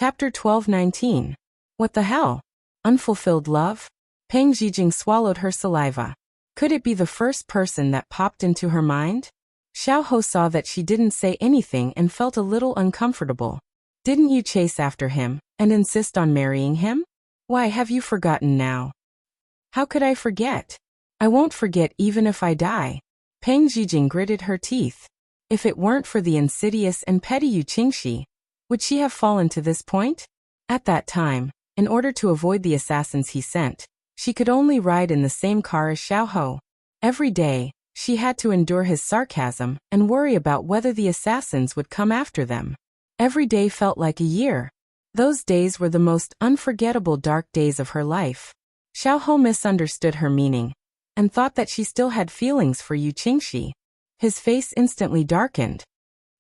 Chapter 12:19. What the hell? Unfulfilled love? Peng Zhijing swallowed her saliva. Could it be the first person that popped into her mind? Xiao saw that she didn't say anything and felt a little uncomfortable. Didn't you chase after him and insist on marrying him? Why, have you forgotten now? How could I forget? I won't forget even if I die. Peng Zhijing gritted her teeth. If it weren't for the insidious and petty Yu Qingxi, would she have fallen to this point? At that time, in order to avoid the assassins he sent, she could only ride in the same car as Xiao. Every day, she had to endure his sarcasm and worry about whether the assassins would come after them. Every day felt like a year. Those days were the most unforgettable dark days of her life. Xiao misunderstood her meaning and thought that she still had feelings for Yu Qingxi. His face instantly darkened.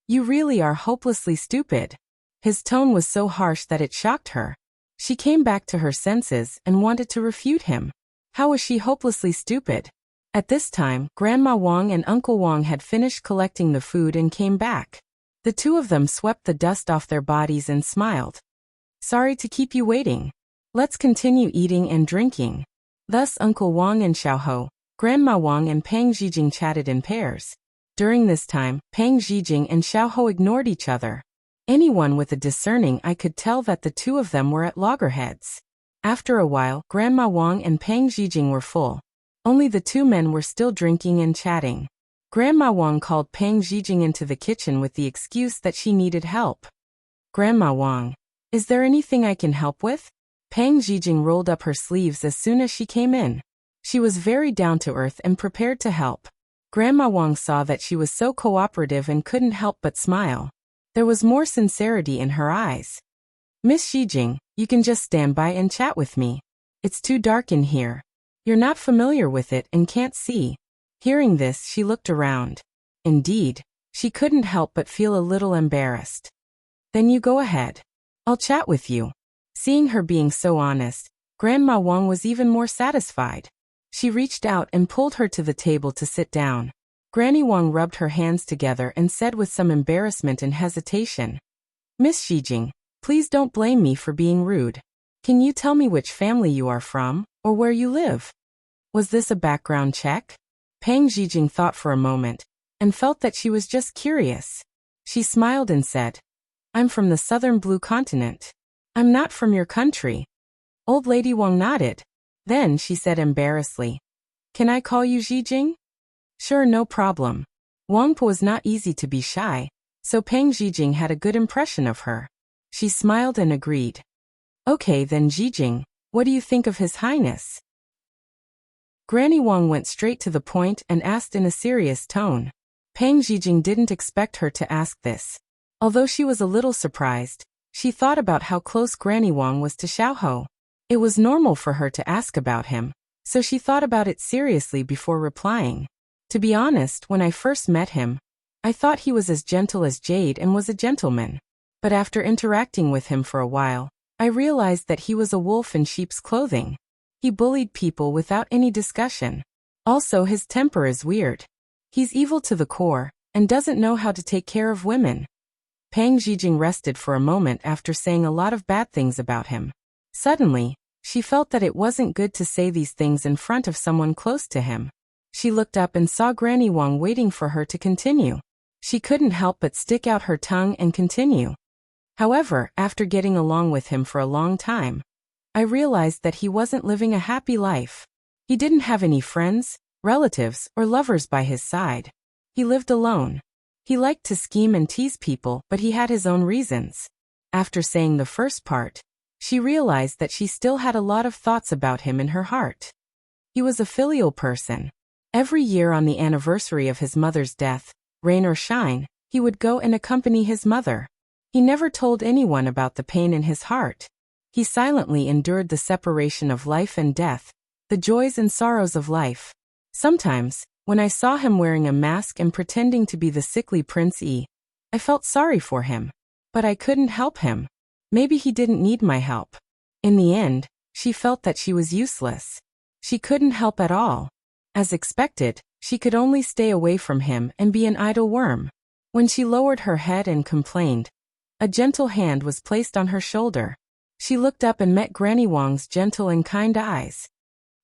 You really are hopelessly stupid. His tone was so harsh that it shocked her. She came back to her senses and wanted to refute him. How was she hopelessly stupid? At this time, Grandma Wang and Uncle Wang had finished collecting the food and came back. The two of them swept the dust off their bodies and smiled. Sorry to keep you waiting. Let's continue eating and drinking. Thus Uncle Wang and Xiao, Grandma Wang and Peng Zhijing chatted in pairs. During this time, Peng Zhijing and Xiao ignored each other. Anyone with a discerning eye could tell that the two of them were at loggerheads. After a while, Grandma Wang and Peng Zhijing were full. Only the two men were still drinking and chatting. Grandma Wang called Peng Zhijing into the kitchen with the excuse that she needed help. Grandma Wang, is there anything I can help with? Peng Zhijing rolled up her sleeves as soon as she came in. She was very down to earth and prepared to help. Grandma Wang saw that she was so cooperative and couldn't help but smile. There was more sincerity in her eyes. Miss Zhijing, you can just stand by and chat with me. It's too dark in here. You're not familiar with it and can't see. Hearing this, she looked around. Indeed, she couldn't help but feel a little embarrassed. Then you go ahead. I'll chat with you. Seeing her being so honest, Grandma Wang was even more satisfied. She reached out and pulled her to the table to sit down. Granny Wang rubbed her hands together and said with some embarrassment and hesitation, Miss Zhijing, please don't blame me for being rude. Can you tell me which family you are from, or where you live? Was this a background check? Peng Zhijing thought for a moment, and felt that she was just curious. She smiled and said, I'm from the southern blue continent. I'm not from your country. Old Lady Wang nodded. Then she said embarrassedly, Can I call you Zhijing? Sure, no problem. Wangpo was not easy to be shy, so Peng Zhijing had a good impression of her. She smiled and agreed. Okay then Zhijing, what do you think of His Highness? Granny Wang went straight to the point and asked in a serious tone. Peng Zhijing didn't expect her to ask this. Although she was a little surprised, she thought about how close Granny Wang was to Xiao. It was normal for her to ask about him, so she thought about it seriously before replying. To be honest, when I first met him, I thought he was as gentle as jade and was a gentleman. But after interacting with him for a while, I realized that he was a wolf in sheep's clothing. He bullied people without any discussion. Also, his temper is weird. He's evil to the core, and doesn't know how to take care of women. Peng Zhijing rested for a moment after saying a lot of bad things about him. Suddenly, she felt that it wasn't good to say these things in front of someone close to him. She looked up and saw Granny Wang waiting for her to continue. She couldn't help but stick out her tongue and continue. However, after getting along with him for a long time, I realized that he wasn't living a happy life. He didn't have any friends, relatives, or lovers by his side. He lived alone. He liked to scheme and tease people, but he had his own reasons. After saying the first part, she realized that she still had a lot of thoughts about him in her heart. He was a filial person. Every year on the anniversary of his mother's death, rain or shine, he would go and accompany his mother. He never told anyone about the pain in his heart. He silently endured the separation of life and death, the joys and sorrows of life. Sometimes, when I saw him wearing a mask and pretending to be the sickly Prince E, I felt sorry for him. But I couldn't help him. Maybe he didn't need my help. In the end, she felt that she was useless. She couldn't help at all. As expected, she could only stay away from him and be an idle worm. When she lowered her head and complained, A gentle hand was placed on her shoulder. She looked up and met Granny Wang's gentle and kind eyes.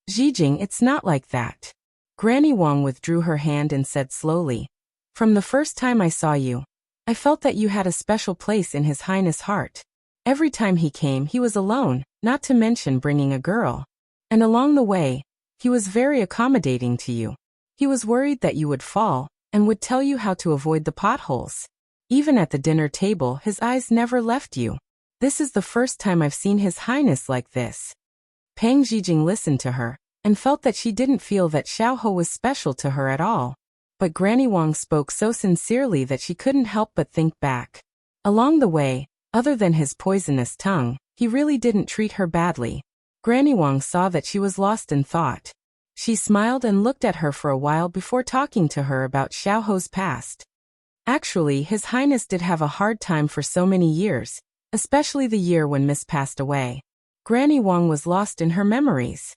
Zijing, it's not like that. Granny Wang withdrew her hand and said slowly, from the first time I saw you, I felt that you had a special place in His Highness' heart. Every time he came, he was alone, not to mention bringing a girl. And along the way, he was very accommodating to you. He was worried that you would fall, and would tell you how to avoid the potholes. Even at the dinner table, his eyes never left you. This is the first time I've seen His Highness like this. Pang Zijing listened to her, and felt that she didn't feel that Xiao was special to her at all. But Granny Wang spoke so sincerely that she couldn't help but think back. Along the way, other than his poisonous tongue, he really didn't treat her badly. Granny Wang saw that she was lost in thought. She smiled and looked at her for a while before talking to her about Xiao's past. Actually, His Highness did have a hard time for so many years, especially the year when Miss passed away. Granny Wang was lost in her memories.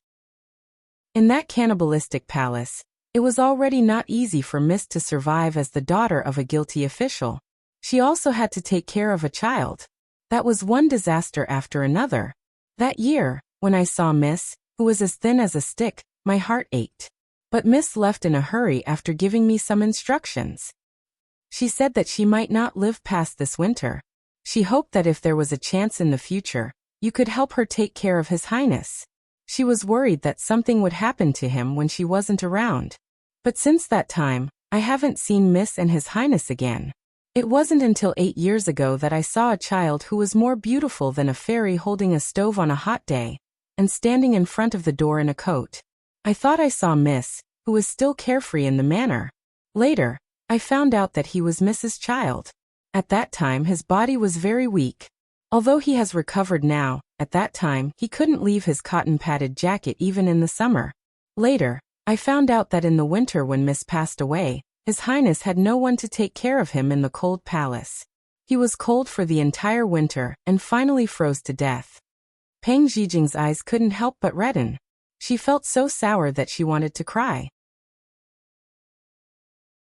In that cannibalistic palace, it was already not easy for Miss to survive as the daughter of a guilty official. She also had to take care of a child. That was one disaster after another. That year, when I saw Miss, who was as thin as a stick, my heart ached. But Miss left in a hurry after giving me some instructions. She said that she might not live past this winter. She hoped that if there was a chance in the future, you could help her take care of His Highness. She was worried that something would happen to him when she wasn't around. But since that time, I haven't seen Miss and His Highness again. It wasn't until 8 years ago that I saw a child who was more beautiful than a fairy holding a stove on a hot day, and standing in front of the door in a coat. I thought I saw Miss, who was still carefree in the manner. Later, I found out that he was Miss's child. At that time his body was very weak. Although he has recovered now, at that time he couldn't leave his cotton-padded jacket even in the summer. Later, I found out that in the winter when Miss passed away, His Highness had no one to take care of him in the cold palace. He was cold for the entire winter and finally froze to death. Pang Zijing's eyes couldn't help but redden. She felt so sour that she wanted to cry.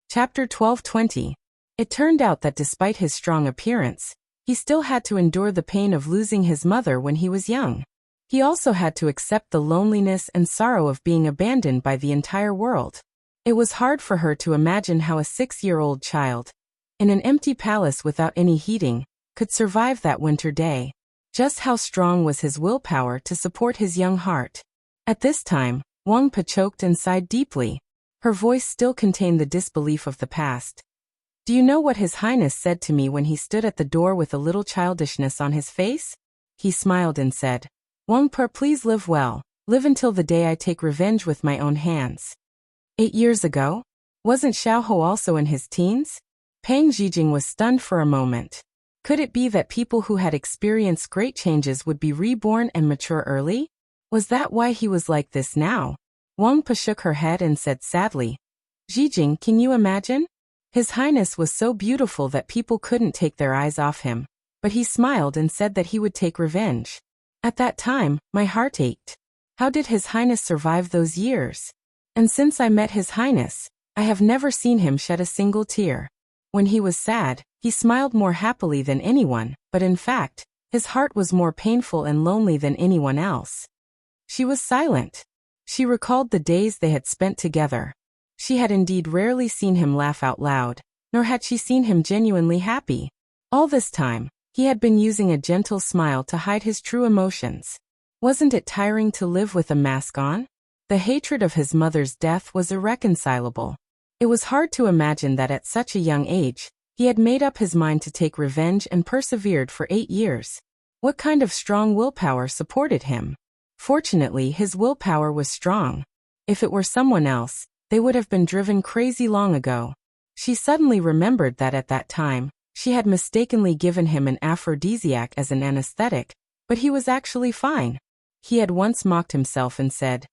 Chapter 12:20. It turned out that despite his strong appearance, he still had to endure the pain of losing his mother when he was young. He also had to accept the loneliness and sorrow of being abandoned by the entire world. It was hard for her to imagine how a 6-year-old child, in an empty palace without any heating, could survive that winter day. Just how strong was his willpower to support his young heart? At this time, Wang Pa choked and sighed deeply. Her voice still contained the disbelief of the past. Do you know what His Highness said to me when he stood at the door with a little childishness on his face? He smiled and said, Wang Pa, please live well, live until the day I take revenge with my own hands. 8 years ago? Wasn't Xiao also in his teens? Pang Zijing was stunned for a moment. Could it be that people who had experienced great changes would be reborn and mature early? Was that why he was like this now? Wang Pa shook her head and said sadly, Zijing, can you imagine? His Highness was so beautiful that people couldn't take their eyes off him, but he smiled and said that he would take revenge. At that time, my heart ached. How did His Highness survive those years? And since I met His Highness, I have never seen him shed a single tear. When he was sad, he smiled more happily than anyone, but in fact, his heart was more painful and lonely than anyone else. She was silent. She recalled the days they had spent together. She had indeed rarely seen him laugh out loud, nor had she seen him genuinely happy. All this time, he had been using a gentle smile to hide his true emotions. Wasn't it tiring to live with a mask on? The hatred of his mother's death was irreconcilable. It was hard to imagine that at such a young age, he had made up his mind to take revenge and persevered for 8 years. What kind of strong willpower supported him? Fortunately, his willpower was strong. If it were someone else, they would have been driven crazy long ago. She suddenly remembered that at that time, she had mistakenly given him an aphrodisiac as an anesthetic, but he was actually fine. He had once mocked himself and said,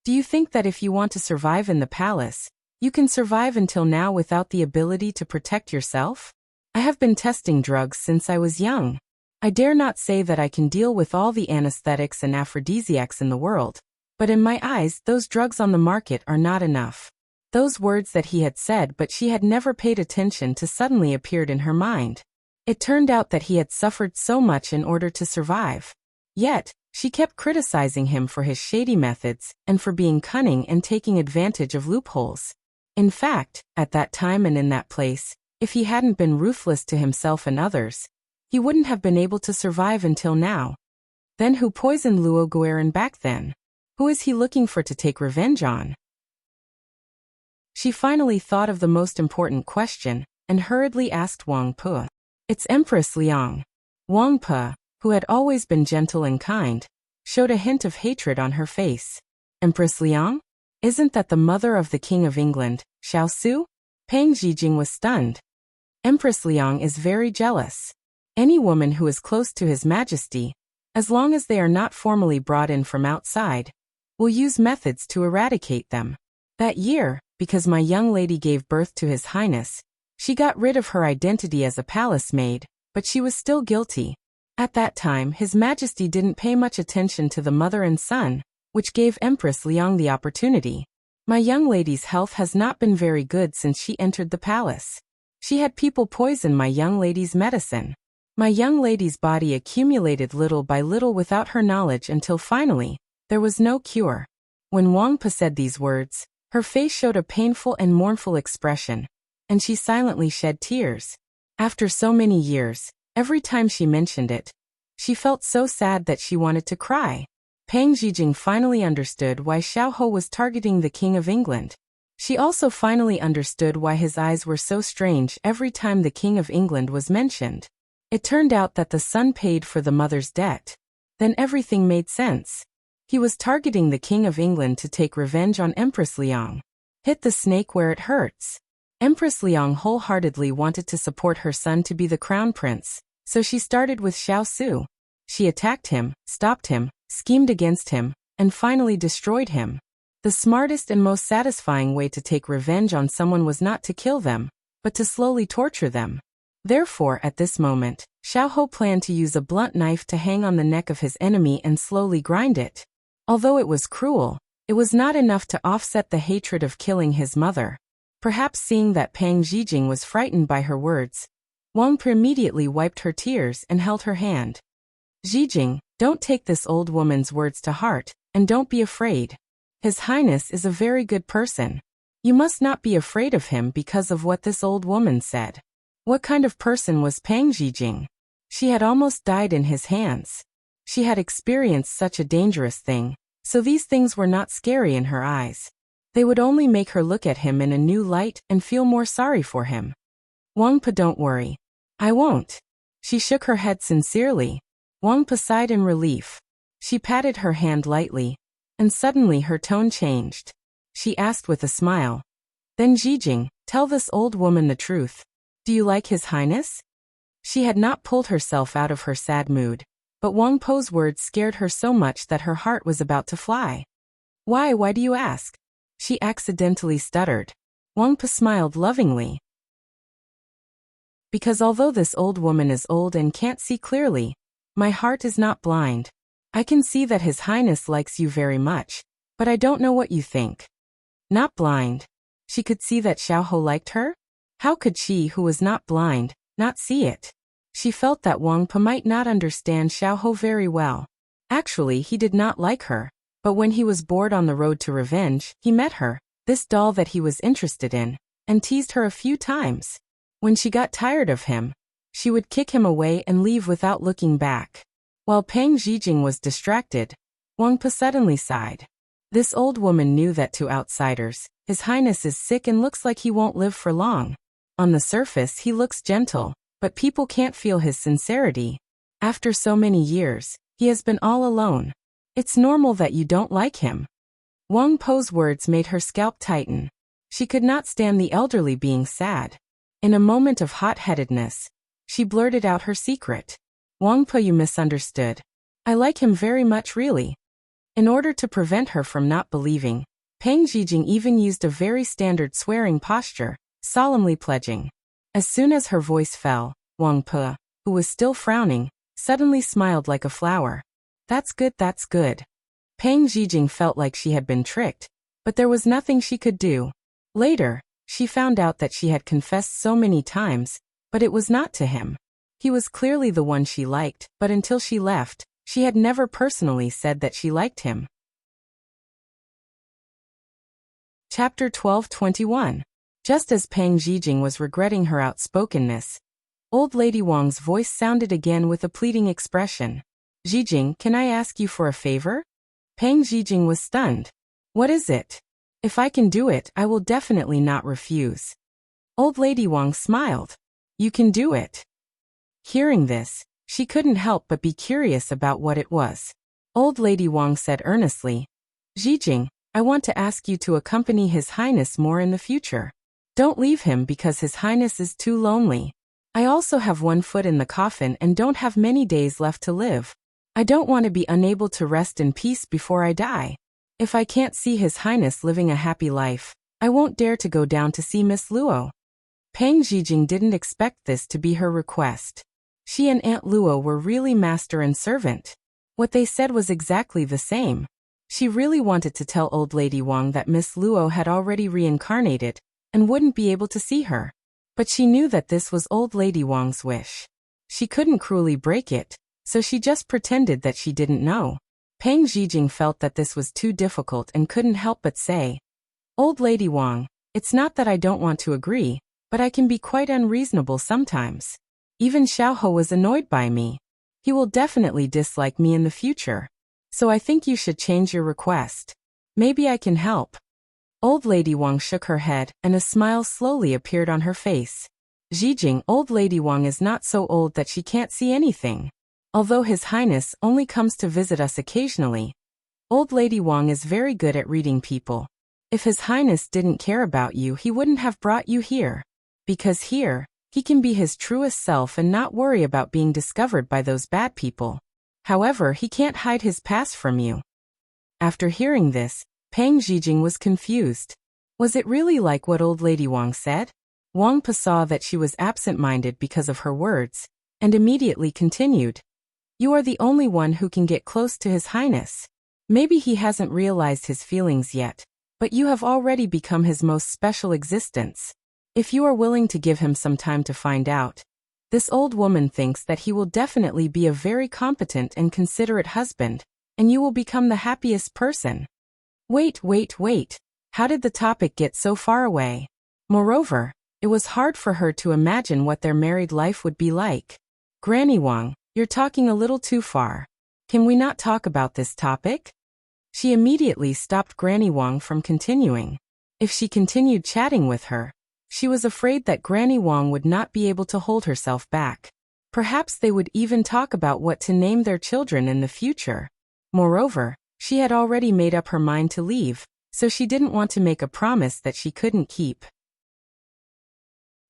Do you think that if you want to survive in the palace, you can survive until now without the ability to protect yourself? I have been testing drugs since I was young. I dare not say that I can deal with all the anesthetics and aphrodisiacs in the world, but in my eyes, those drugs on the market are not enough. Those words that he had said but she had never paid attention to suddenly appeared in her mind. It turned out that he had suffered so much in order to survive. Yet, she kept criticizing him for his shady methods and for being cunning and taking advantage of loopholes. In fact, at that time and in that place, if he hadn't been ruthless to himself and others, he wouldn't have been able to survive until now. Then who poisoned Luo Guerin back then? Who is he looking for to take revenge on? She finally thought of the most important question and hurriedly asked Wang Pe. It's Empress Liang. Wang Pe, who had always been gentle and kind, showed a hint of hatred on her face. Empress Liang? Isn't that the mother of the King of England, Xiao Su? Pang Zhijing was stunned. Empress Liang is very jealous. Any woman who is close to His Majesty, as long as they are not formally brought in from outside, will use methods to eradicate them. That year, because my young lady gave birth to His Highness, she got rid of her identity as a palace maid, but she was still guilty. At that time, His Majesty didn't pay much attention to the mother and son, which gave Empress Liang the opportunity. My young lady's health has not been very good since she entered the palace. She had people poison my young lady's medicine. My young lady's body accumulated little by little without her knowledge until finally, there was no cure. When Wang Pe said these words, her face showed a painful and mournful expression, and she silently shed tears. After so many years, every time she mentioned it, she felt so sad that she wanted to cry. Pang Zhijing finally understood why Xiao Ho was targeting the King of England. She also finally understood why his eyes were so strange every time the King of England was mentioned. It turned out that the son paid for the mother's debt. Then everything made sense. He was targeting the King of England to take revenge on Empress Liang. Hit the snake where it hurts. Empress Liang wholeheartedly wanted to support her son to be the crown prince, so she started with Xiao Su. She attacked him, stopped him, schemed against him, and finally destroyed him. The smartest and most satisfying way to take revenge on someone was not to kill them, but to slowly torture them. Therefore, at this moment, Xiao Ho planned to use a blunt knife to hang on the neck of his enemy and slowly grind it. Although it was cruel, it was not enough to offset the hatred of killing his mother. Perhaps seeing that Pang Zhijing was frightened by her words, Wang Pe immediately wiped her tears and held her hand. Zhijing, don't take this old woman's words to heart, and don't be afraid. His Highness is a very good person. You must not be afraid of him because of what this old woman said. What kind of person was Pang Zhijing? She had almost died in his hands. She had experienced such a dangerous thing, so these things were not scary in her eyes. They would only make her look at him in a new light and feel more sorry for him. Wang Pe, don't worry. I won't. She shook her head sincerely. Wang Pe sighed in relief. She patted her hand lightly, and suddenly her tone changed. She asked with a smile. Then Zhijing, tell this old woman the truth. Do you like His Highness? She had not pulled herself out of her sad mood, but Wang Pe's words scared her so much that her heart was about to fly. Why do you ask? She accidentally stuttered. Wang Pe smiled lovingly. Because although this old woman is old and can't see clearly, my heart is not blind. I can see that His Highness likes you very much, but I don't know what you think. Not blind. She could see that Xiao Ho liked her? How could she, who was not blind, not see it? She felt that Wang Pe might not understand Xiao Ho very well. Actually, he did not like her, but when he was bored on the road to revenge, he met her, this doll that he was interested in, and teased her a few times. When she got tired of him, she would kick him away and leave without looking back. While Pang Zhijing was distracted, Wang Pe suddenly sighed. This old woman knew that to outsiders, His Highness is sick and looks like he won't live for long. On the surface he looks gentle, but people can't feel his sincerity. After so many years, he has been all alone. It's normal that you don't like him. Wang Pe's words made her scalp tighten. She could not stand the elderly being sad. In a moment of hot-headedness, she blurted out her secret. Wang Pe, you misunderstood. I like him very much, really. In order to prevent her from not believing, Pang Zhijing even used a very standard swearing posture, solemnly pledging. As soon as her voice fell, Wang Pe, who was still frowning, suddenly smiled like a flower. That's good, that's good. Pang Zhijing felt like she had been tricked, but there was nothing she could do. Later, she found out that she had confessed so many times, but it was not to him. He was clearly the one she liked, but until she left, she had never personally said that she liked him. Chapter 12:21. Just as Pang Zhijing was regretting her outspokenness, Old Lady Wang's voice sounded again with a pleading expression. Zhijing, can I ask you for a favor? Pang Zhijing was stunned. What is it? If I can do it, I will definitely not refuse. Old Lady Wang smiled. You can do it. Hearing this, she couldn't help but be curious about what it was. Old Lady Wang said earnestly, Zhijing, I want to ask you to accompany His Highness more in the future. Don't leave him because His Highness is too lonely. I also have one foot in the coffin and don't have many days left to live. I don't want to be unable to rest in peace before I die. If I can't see His Highness living a happy life, I won't dare to go down to see Miss Luo. Pang Zhijing didn't expect this to be her request. She and Aunt Luo were really master and servant. What they said was exactly the same. She really wanted to tell Old Lady Wang that Miss Luo had already reincarnated and wouldn't be able to see her. But she knew that this was Old Lady Wang's wish. She couldn't cruelly break it, so she just pretended that she didn't know. Pang Zhijing felt that this was too difficult and couldn't help but say, Old Lady Wang, it's not that I don't want to agree, but I can be quite unreasonable sometimes. Even Xiao was annoyed by me. He will definitely dislike me in the future. So I think you should change your request. Maybe I can help. Old Lady Wang shook her head, and a smile slowly appeared on her face. Zhijing, Old Lady Wang is not so old that she can't see anything. Although His Highness only comes to visit us occasionally, Old Lady Wang is very good at reading people. If His Highness didn't care about you, he wouldn't have brought you here. Because here, he can be his truest self and not worry about being discovered by those bad people. However, he can't hide his past from you. After hearing this, Pang Zhijing was confused. Was it really like what Old Lady Wang said? Wang Pa saw that she was absent-minded because of her words, and immediately continued. You are the only one who can get close to His Highness. Maybe he hasn't realized his feelings yet, but you have already become his most special existence. If you are willing to give him some time to find out, this old woman thinks that he will definitely be a very competent and considerate husband, and you will become the happiest person. Wait. How did the topic get so far away? Moreover, it was hard for her to imagine what their married life would be like. Granny Wang, you're talking a little too far. Can we not talk about this topic? She immediately stopped Granny Wang from continuing. If she continued chatting with her, she was afraid that Granny Wang would not be able to hold herself back. Perhaps they would even talk about what to name their children in the future. Moreover, she had already made up her mind to leave, so she didn't want to make a promise that she couldn't keep.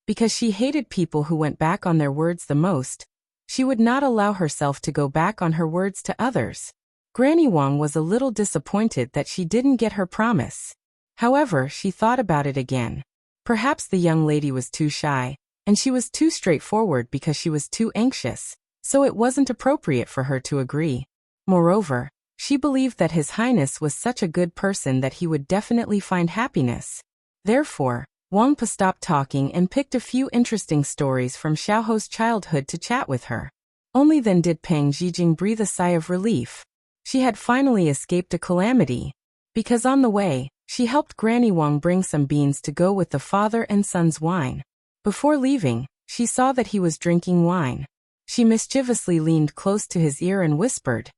Because she hated people who went back on their words the most, she would not allow herself to go back on her words to others. Granny Wang was a little disappointed that she didn't get her promise. However, she thought about it again. Perhaps the young lady was too shy, and she was too straightforward because she was too anxious, so it wasn't appropriate for her to agree. Moreover, she believed that His Highness was such a good person that he would definitely find happiness. Therefore, Wang Pa stopped talking and picked a few interesting stories from Xiao's childhood to chat with her. Only then did Pang Zhijing breathe a sigh of relief. She had finally escaped a calamity. Because on the way, she helped Granny Wang bring some beans to go with the father and son's wine. Before leaving, she saw that he was drinking wine. She mischievously leaned close to his ear and whispered,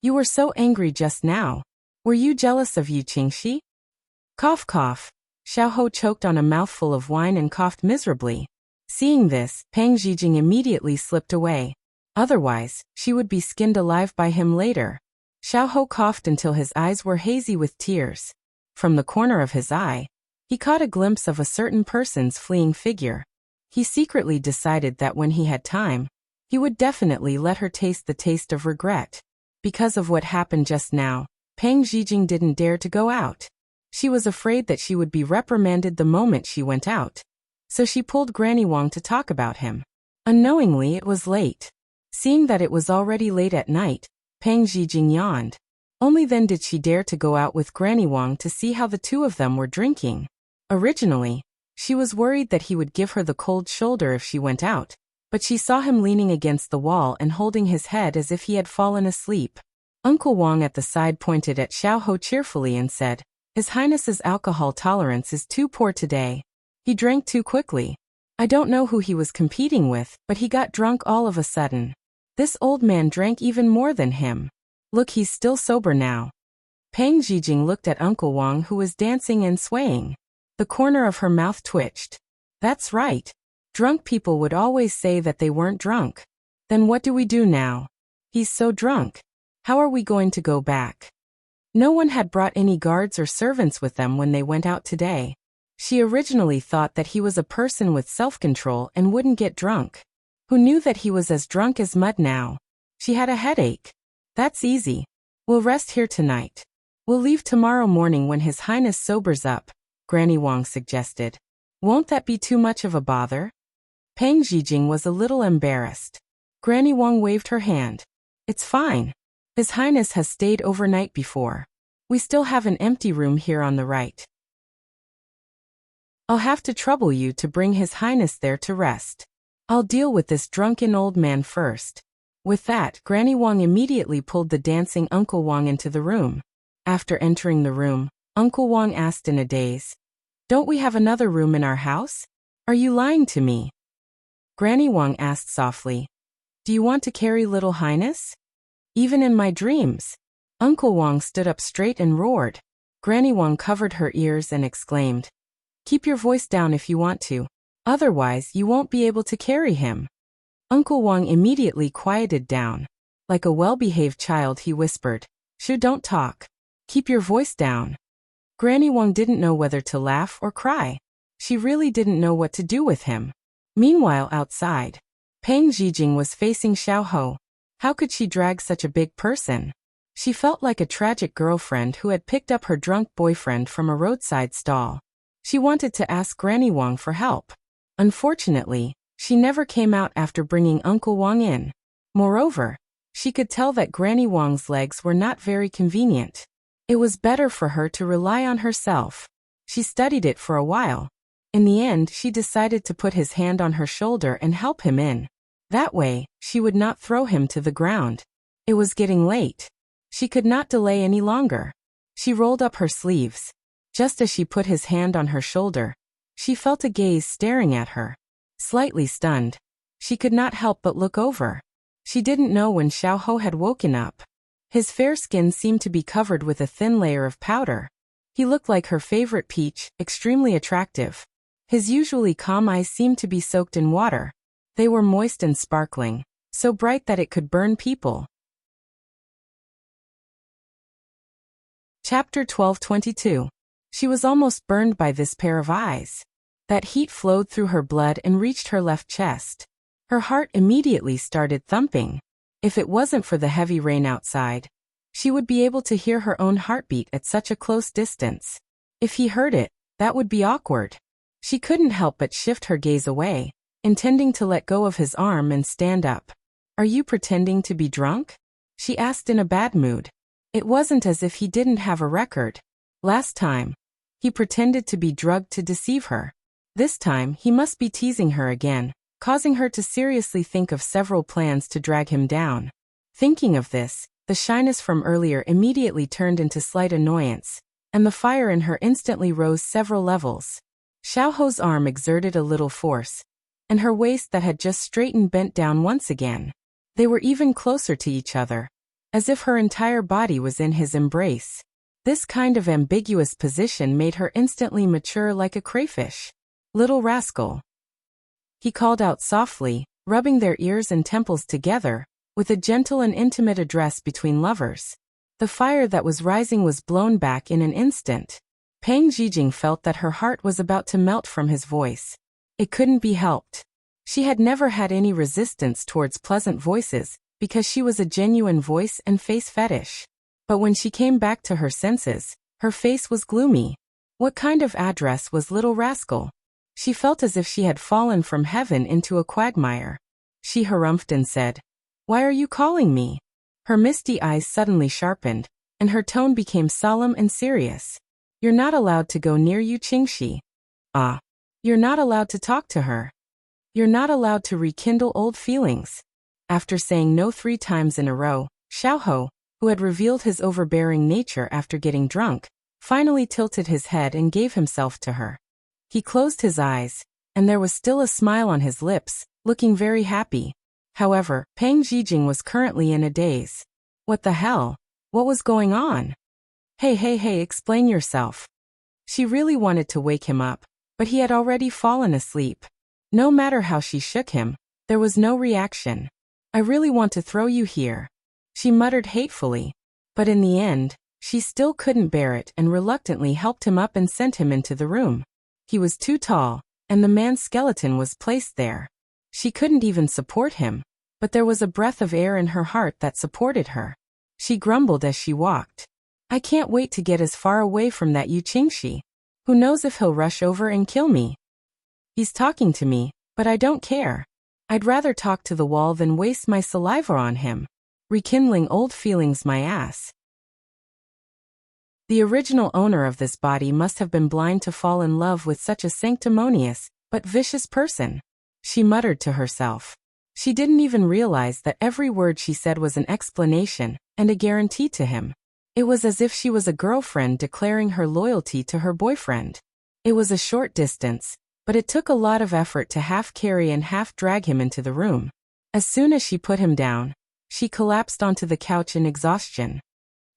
You were so angry just now. Were you jealous of Yu Qingxi? Cough cough. Xiao choked on a mouthful of wine and coughed miserably. Seeing this, Pang Zhijing immediately slipped away. Otherwise, she would be skinned alive by him later. Xiao coughed until his eyes were hazy with tears. From the corner of his eye, he caught a glimpse of a certain person's fleeing figure. He secretly decided that when he had time, he would definitely let her taste the taste of regret. Because of what happened just now, Pang Zhijing didn't dare to go out. She was afraid that she would be reprimanded the moment she went out. So she pulled Granny Wang to talk about him. Unknowingly, it was late. Seeing that it was already late at night, Pang Zhijing yawned. Only then did she dare to go out with Granny Wang to see how the two of them were drinking. Originally, she was worried that he would give her the cold shoulder if she went out, but she saw him leaning against the wall and holding his head as if he had fallen asleep. Uncle Wang at the side pointed at Xiao cheerfully and said, "His Highness's alcohol tolerance is too poor today. He drank too quickly. I don't know who he was competing with, but he got drunk all of a sudden. This old man drank even more than him. Look, he's still sober now." Peng Zhijing looked at Uncle Wang, who was dancing and swaying. The corner of her mouth twitched. "That's right. Drunk people would always say that they weren't drunk. Then what do we do now? He's so drunk. How are we going to go back?" No one had brought any guards or servants with them when they went out today. She originally thought that he was a person with self-control and wouldn't get drunk. Who knew that he was as drunk as mud now? She had a headache. "That's easy. We'll rest here tonight. We'll leave tomorrow morning when His Highness sobers up," Granny Wang suggested. "Won't that be too much of a bother?" Peng Zhijing was a little embarrassed. Granny Wang waved her hand. "It's fine. His Highness has stayed overnight before. We still have an empty room here on the right. I'll have to trouble you to bring His Highness there to rest. I'll deal with this drunken old man first." With that, Granny Wang immediately pulled the dancing Uncle Wang into the room. After entering the room, Uncle Wang asked in a daze, "Don't we have another room in our house? Are you lying to me?" Granny Wang asked softly, "Do you want to carry Little Highness?" "Even in my dreams." Uncle Wang stood up straight and roared. Granny Wang covered her ears and exclaimed, "Keep your voice down if you want to. Otherwise, you won't be able to carry him." Uncle Wang immediately quieted down. Like a well-behaved child, he whispered, "Shoo, don't talk. Keep your voice down." Granny Wang didn't know whether to laugh or cry. She really didn't know what to do with him. Meanwhile, outside, Peng Zhijing was facing Xiao. How could she drag such a big person? She felt like a tragic girlfriend who had picked up her drunk boyfriend from a roadside stall. She wanted to ask Granny Wang for help. Unfortunately, she never came out after bringing Uncle Wang in. Moreover, she could tell that Granny Wang's legs were not very convenient. It was better for her to rely on herself. She studied it for a while. In the end, she decided to put his hand on her shoulder and help him in. That way, she would not throw him to the ground. It was getting late. She could not delay any longer. She rolled up her sleeves. Just as she put his hand on her shoulder, she felt a gaze staring at her. Slightly stunned, she could not help but look over. She didn't know when Xiao had woken up. His fair skin seemed to be covered with a thin layer of powder. He looked like her favorite peach, extremely attractive. His usually calm eyes seemed to be soaked in water. They were moist and sparkling, so bright that it could burn people. Chapter 12:22. She was almost burned by this pair of eyes. That heat flowed through her blood and reached her left chest. Her heart immediately started thumping. If it wasn't for the heavy rain outside, she would be able to hear her own heartbeat at such a close distance. If he heard it, that would be awkward. She couldn't help but shift her gaze away, intending to let go of his arm and stand up. "Are you pretending to be drunk?" she asked in a bad mood. It wasn't as if he didn't have a record. Last time, he pretended to be drugged to deceive her. This time, he must be teasing her again, causing her to seriously think of several plans to drag him down. Thinking of this, the shyness from earlier immediately turned into slight annoyance, and the fire in her instantly rose several levels. Xiao's arm exerted a little force, and her waist that had just straightened bent down once again. They were even closer to each other, as if her entire body was in his embrace. This kind of ambiguous position made her instantly mature like a crayfish. "Little rascal," he called out softly, rubbing their ears and temples together, with a gentle and intimate address between lovers. The fire that was rising was blown back in an instant. Peng Zhijing felt that her heart was about to melt from his voice. It couldn't be helped. She had never had any resistance towards pleasant voices, because she was a genuine voice and face fetish. But when she came back to her senses, her face was gloomy. What kind of address was little rascal? She felt as if she had fallen from heaven into a quagmire. She harumphed and said, "Why are you calling me?" Her misty eyes suddenly sharpened, and her tone became solemn and serious. "You're not allowed to go near Yu Qingxi. Ah. You're not allowed to talk to her." You're not allowed to rekindle old feelings. After saying no 3 times in a row, Xiao, who had revealed his overbearing nature after getting drunk, finally tilted his head and gave himself to her. He closed his eyes, and there was still a smile on his lips, looking very happy. However, Peng Zhijing was currently in a daze. What the hell? What was going on? Hey, explain yourself. She really wanted to wake him up, but he had already fallen asleep. No matter how she shook him, there was no reaction. I really want to throw you here, she muttered hatefully. But in the end, she still couldn't bear it and reluctantly helped him up and sent him into the room. He was too tall, and the man's skeleton was placed there. She couldn't even support him, but there was a breath of air in her heart that supported her. She grumbled as she walked. I can't wait to get as far away from that Yu Qingxi. Who knows if he'll rush over and kill me? He's talking to me, but I don't care. I'd rather talk to the wall than waste my saliva on him. Rekindling old feelings my ass. The original owner of this body must have been blind to fall in love with such a sanctimonious, but vicious person. She muttered to herself. She didn't even realize that every word she said was an explanation and a guarantee to him. It was as if she was a girlfriend declaring her loyalty to her boyfriend. It was a short distance, but it took a lot of effort to half carry and half drag him into the room. As soon as she put him down, she collapsed onto the couch in exhaustion.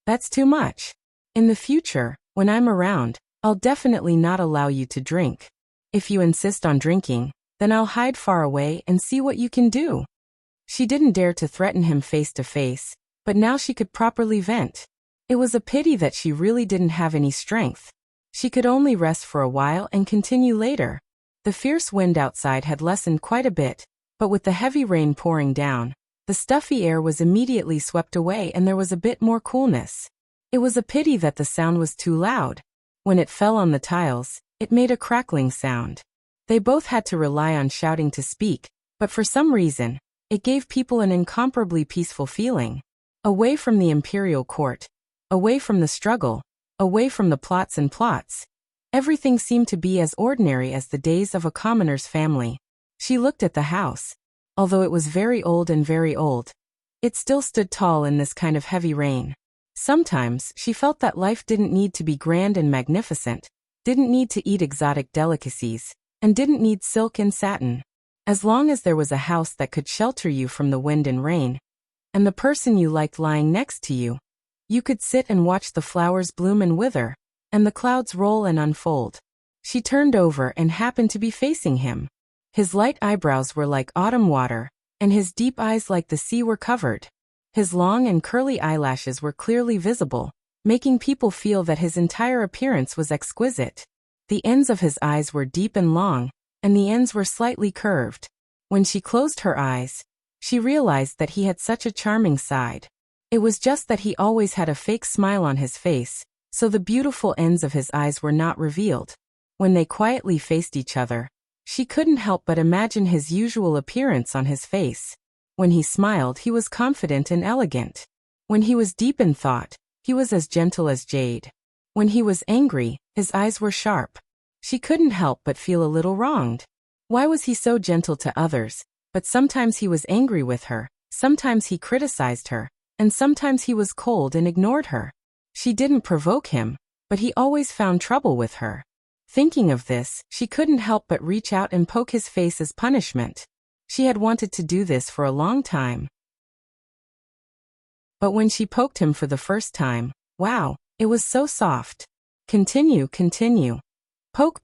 That's too much. In the future, when I'm around, I'll definitely not allow you to drink. If you insist on drinking, then I'll hide far away and see what you can do. She didn't dare to threaten him face to face, but now she could properly vent. It was a pity that she really didn't have any strength. She could only rest for a while and continue later. The fierce wind outside had lessened quite a bit, but with the heavy rain pouring down, the stuffy air was immediately swept away and there was a bit more coolness. It was a pity that the sound was too loud. When it fell on the tiles, it made a crackling sound. They both had to rely on shouting to speak, but for some reason, it gave people an incomparably peaceful feeling. Away from the imperial court, away from the struggle, away from the plots and plots. Everything seemed to be as ordinary as the days of a commoner's family. She looked at the house. Although it was very old, it still stood tall in this kind of heavy rain. Sometimes she felt that life didn't need to be grand and magnificent, didn't need to eat exotic delicacies, and didn't need silk and satin. As long as there was a house that could shelter you from the wind and rain, and the person you liked lying next to you, you could sit and watch the flowers bloom and wither, and the clouds roll and unfold. She turned over and happened to be facing him. His light eyebrows were like autumn water, and his deep eyes like the sea were covered. His long and curly eyelashes were clearly visible, making people feel that his entire appearance was exquisite. The ends of his eyes were deep and long, and the ends were slightly curved. When she closed her eyes, she realized that he had such a charming side. It was just that he always had a fake smile on his face, so the beautiful ends of his eyes were not revealed. When they quietly faced each other, she couldn't help but imagine his usual appearance on his face. When he smiled, he was confident and elegant. When he was deep in thought, he was as gentle as jade. When he was angry, his eyes were sharp. She couldn't help but feel a little wronged. Why was he so gentle to others, but sometimes he was angry with her, sometimes he criticized her, and sometimes he was cold and ignored her? She didn't provoke him, but he always found trouble with her. Thinking of this, she couldn't help but reach out and poke his face as punishment. She had wanted to do this for a long time. But when she poked him for the first time, wow, it was so soft. Continue. Poke.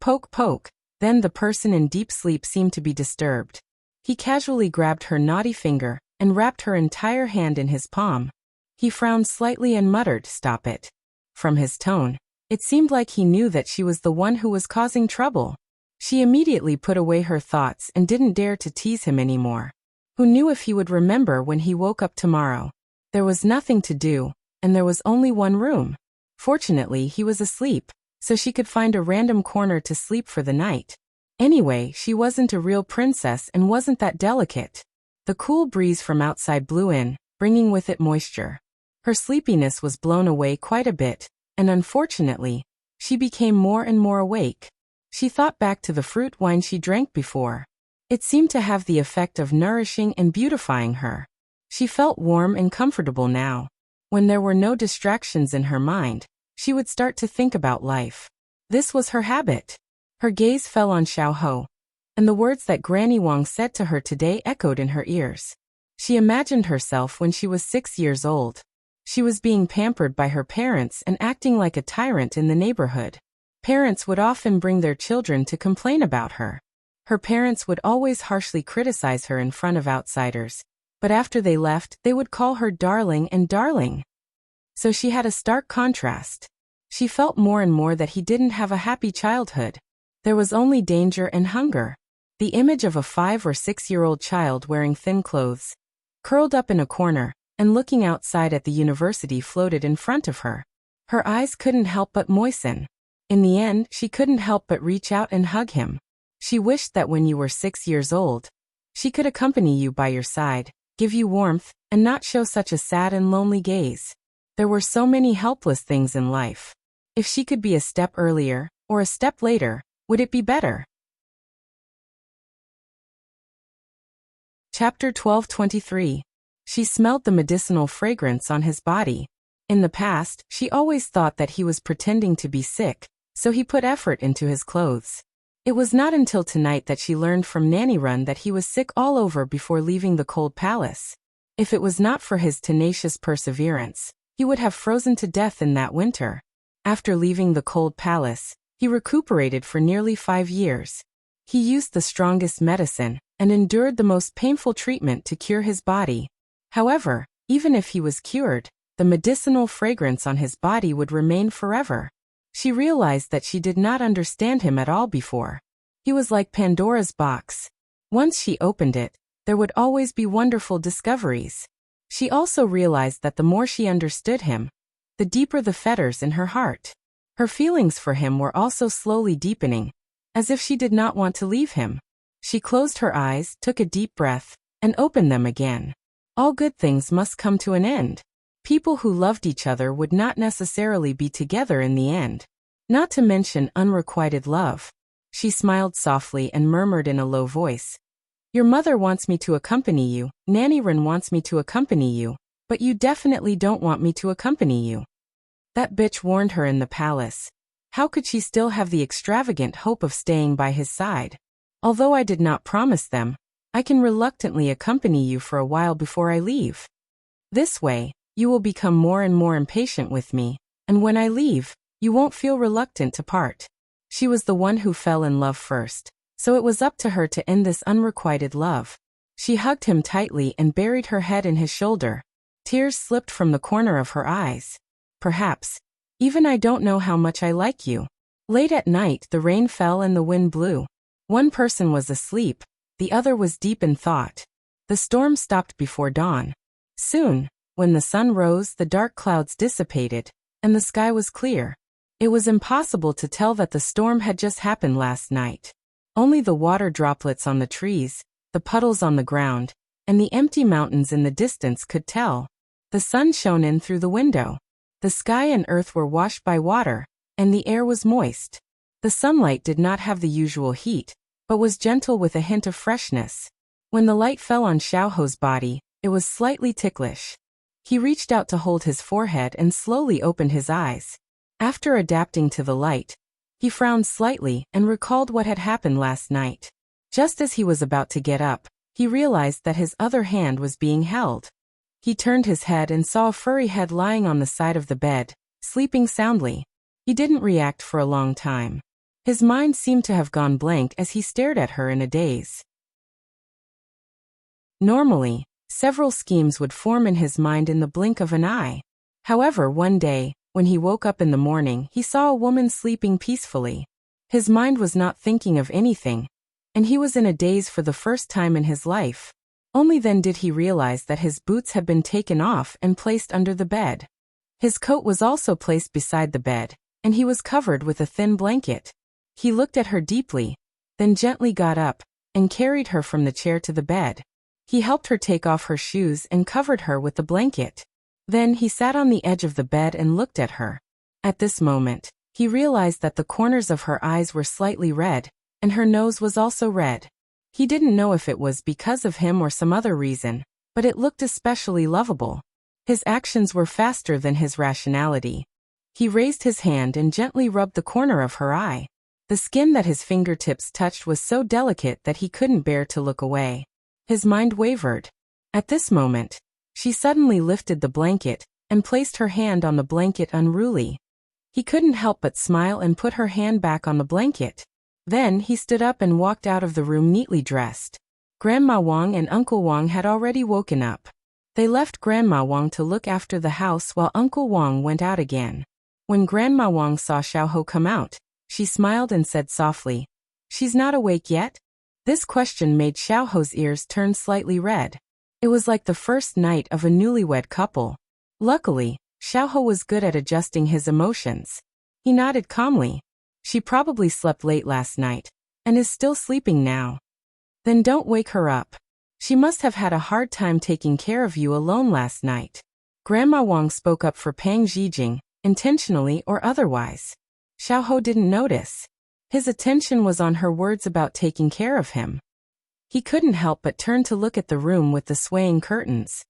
Then the person in deep sleep seemed to be disturbed. He casually grabbed her naughty finger and wrapped her entire hand in his palm. He frowned slightly and muttered, "Stop it." From his tone, it seemed like he knew that she was the one who was causing trouble. She immediately put away her thoughts and didn't dare to tease him anymore. Who knew if he would remember when he woke up tomorrow? There was nothing to do, and there was only one room. Fortunately, he was asleep, so she could find a random corner to sleep for the night. Anyway, she wasn't a real princess and wasn't that delicate. The cool breeze from outside blew in, bringing with it moisture. Her sleepiness was blown away quite a bit, and unfortunately, she became more and more awake. She thought back to the fruit wine she drank before. It seemed to have the effect of nourishing and beautifying her. She felt warm and comfortable now. When there were no distractions in her mind, she would start to think about life. This was her habit. Her gaze fell on Xiao Ho, and the words that Granny Wang said to her today echoed in her ears. She imagined herself when she was 6 years old. She was being pampered by her parents and acting like a tyrant in the neighborhood. Parents would often bring their children to complain about her. Her parents would always harshly criticize her in front of outsiders, but after they left, they would call her darling and darling. So she had a stark contrast. She felt more and more that he didn't have a happy childhood. There was only danger and hunger. The image of a 5 or 6-year-old child wearing thin clothes, curled up in a corner, and looking outside at the university floated in front of her. Her eyes couldn't help but moisten. In the end, she couldn't help but reach out and hug him. She wished that when you were 6 years old, she could accompany you by your side, give you warmth, and not show such a sad and lonely gaze. There were so many helpless things in life. If she could be a step earlier, or a step later, would it be better? Chapter 12:23. She smelled the medicinal fragrance on his body. In the past, she always thought that he was pretending to be sick, so he put effort into his clothes. It was not until tonight that she learned from Nanny Run that he was sick all over before leaving the cold palace. If it was not for his tenacious perseverance, he would have frozen to death in that winter. After leaving the cold palace, he recuperated for nearly 5 years. He used the strongest medicine and endured the most painful treatment to cure his body. However, even if he was cured, the medicinal fragrance on his body would remain forever. She realized that she did not understand him at all before. He was like Pandora's box. Once she opened it, there would always be wonderful discoveries. She also realized that the more she understood him, the deeper the fetters in her heart. Her feelings for him were also slowly deepening, as if she did not want to leave him. She closed her eyes, took a deep breath, and opened them again. All good things must come to an end. People who loved each other would not necessarily be together in the end. Not to mention unrequited love. She smiled softly and murmured in a low voice. Your mother wants me to accompany you, Nanny Ren wants me to accompany you, but you definitely don't want me to accompany you. That bitch warned her in the palace. How could she still have the extravagant hope of staying by his side? Although I did not promise them, I can reluctantly accompany you for a while before I leave. This way, you will become more and more impatient with me, and when I leave, you won't feel reluctant to part. She was the one who fell in love first, so it was up to her to end this unrequited love. She hugged him tightly and buried her head in his shoulder. Tears slipped from the corner of her eyes. Perhaps, even I don't know how much I like you. Late at night, the rain fell and the wind blew. One person was asleep, the other was deep in thought. The storm stopped before dawn. Soon, when the sun rose, the dark clouds dissipated, and the sky was clear. It was impossible to tell that the storm had just happened last night. Only the water droplets on the trees, the puddles on the ground, and the empty mountains in the distance could tell. The sun shone in through the window. The sky and earth were washed by water, and the air was moist. The sunlight did not have the usual heat, but was gentle with a hint of freshness. When the light fell on Xiao Ho's body, it was slightly ticklish. He reached out to hold his forehead and slowly opened his eyes. After adapting to the light, he frowned slightly and recalled what had happened last night. Just as he was about to get up, he realized that his other hand was being held. He turned his head and saw a furry head lying on the side of the bed, sleeping soundly. He didn't react for a long time. His mind seemed to have gone blank as he stared at her in a daze. Normally, several schemes would form in his mind in the blink of an eye. However, one day, when he woke up in the morning, he saw a woman sleeping peacefully. His mind was not thinking of anything, and he was in a daze for the first time in his life. Only then did he realize that his boots had been taken off and placed under the bed. His coat was also placed beside the bed, and he was covered with a thin blanket. He looked at her deeply, then gently got up, and carried her from the chair to the bed. He helped her take off her shoes and covered her with the blanket. Then he sat on the edge of the bed and looked at her. At this moment, he realized that the corners of her eyes were slightly red, and her nose was also red. He didn't know if it was because of him or some other reason, but it looked especially lovable. His actions were faster than his rationality. He raised his hand and gently rubbed the corner of her eye. The skin that his fingertips touched was so delicate that he couldn't bear to look away. His mind wavered. At this moment, she suddenly lifted the blanket and placed her hand on the blanket unruly. He couldn't help but smile and put her hand back on the blanket. Then he stood up and walked out of the room neatly dressed. Grandma Wang and Uncle Wang had already woken up. They left Grandma Wang to look after the house while Uncle Wang went out again. When Grandma Wang saw Xiao come out, she smiled and said softly, "She's not awake yet?" This question made Xiao's ears turn slightly red. It was like the first night of a newlywed couple. Luckily, Xiao was good at adjusting his emotions. He nodded calmly. "She probably slept late last night, and is still sleeping now." "Then don't wake her up. She must have had a hard time taking care of you alone last night." Grandma Wang spoke up for Pang Zhijing, intentionally or otherwise. Xiao didn't notice. His attention was on her words about taking care of him. He couldn't help but turn to look at the room with the swaying curtains.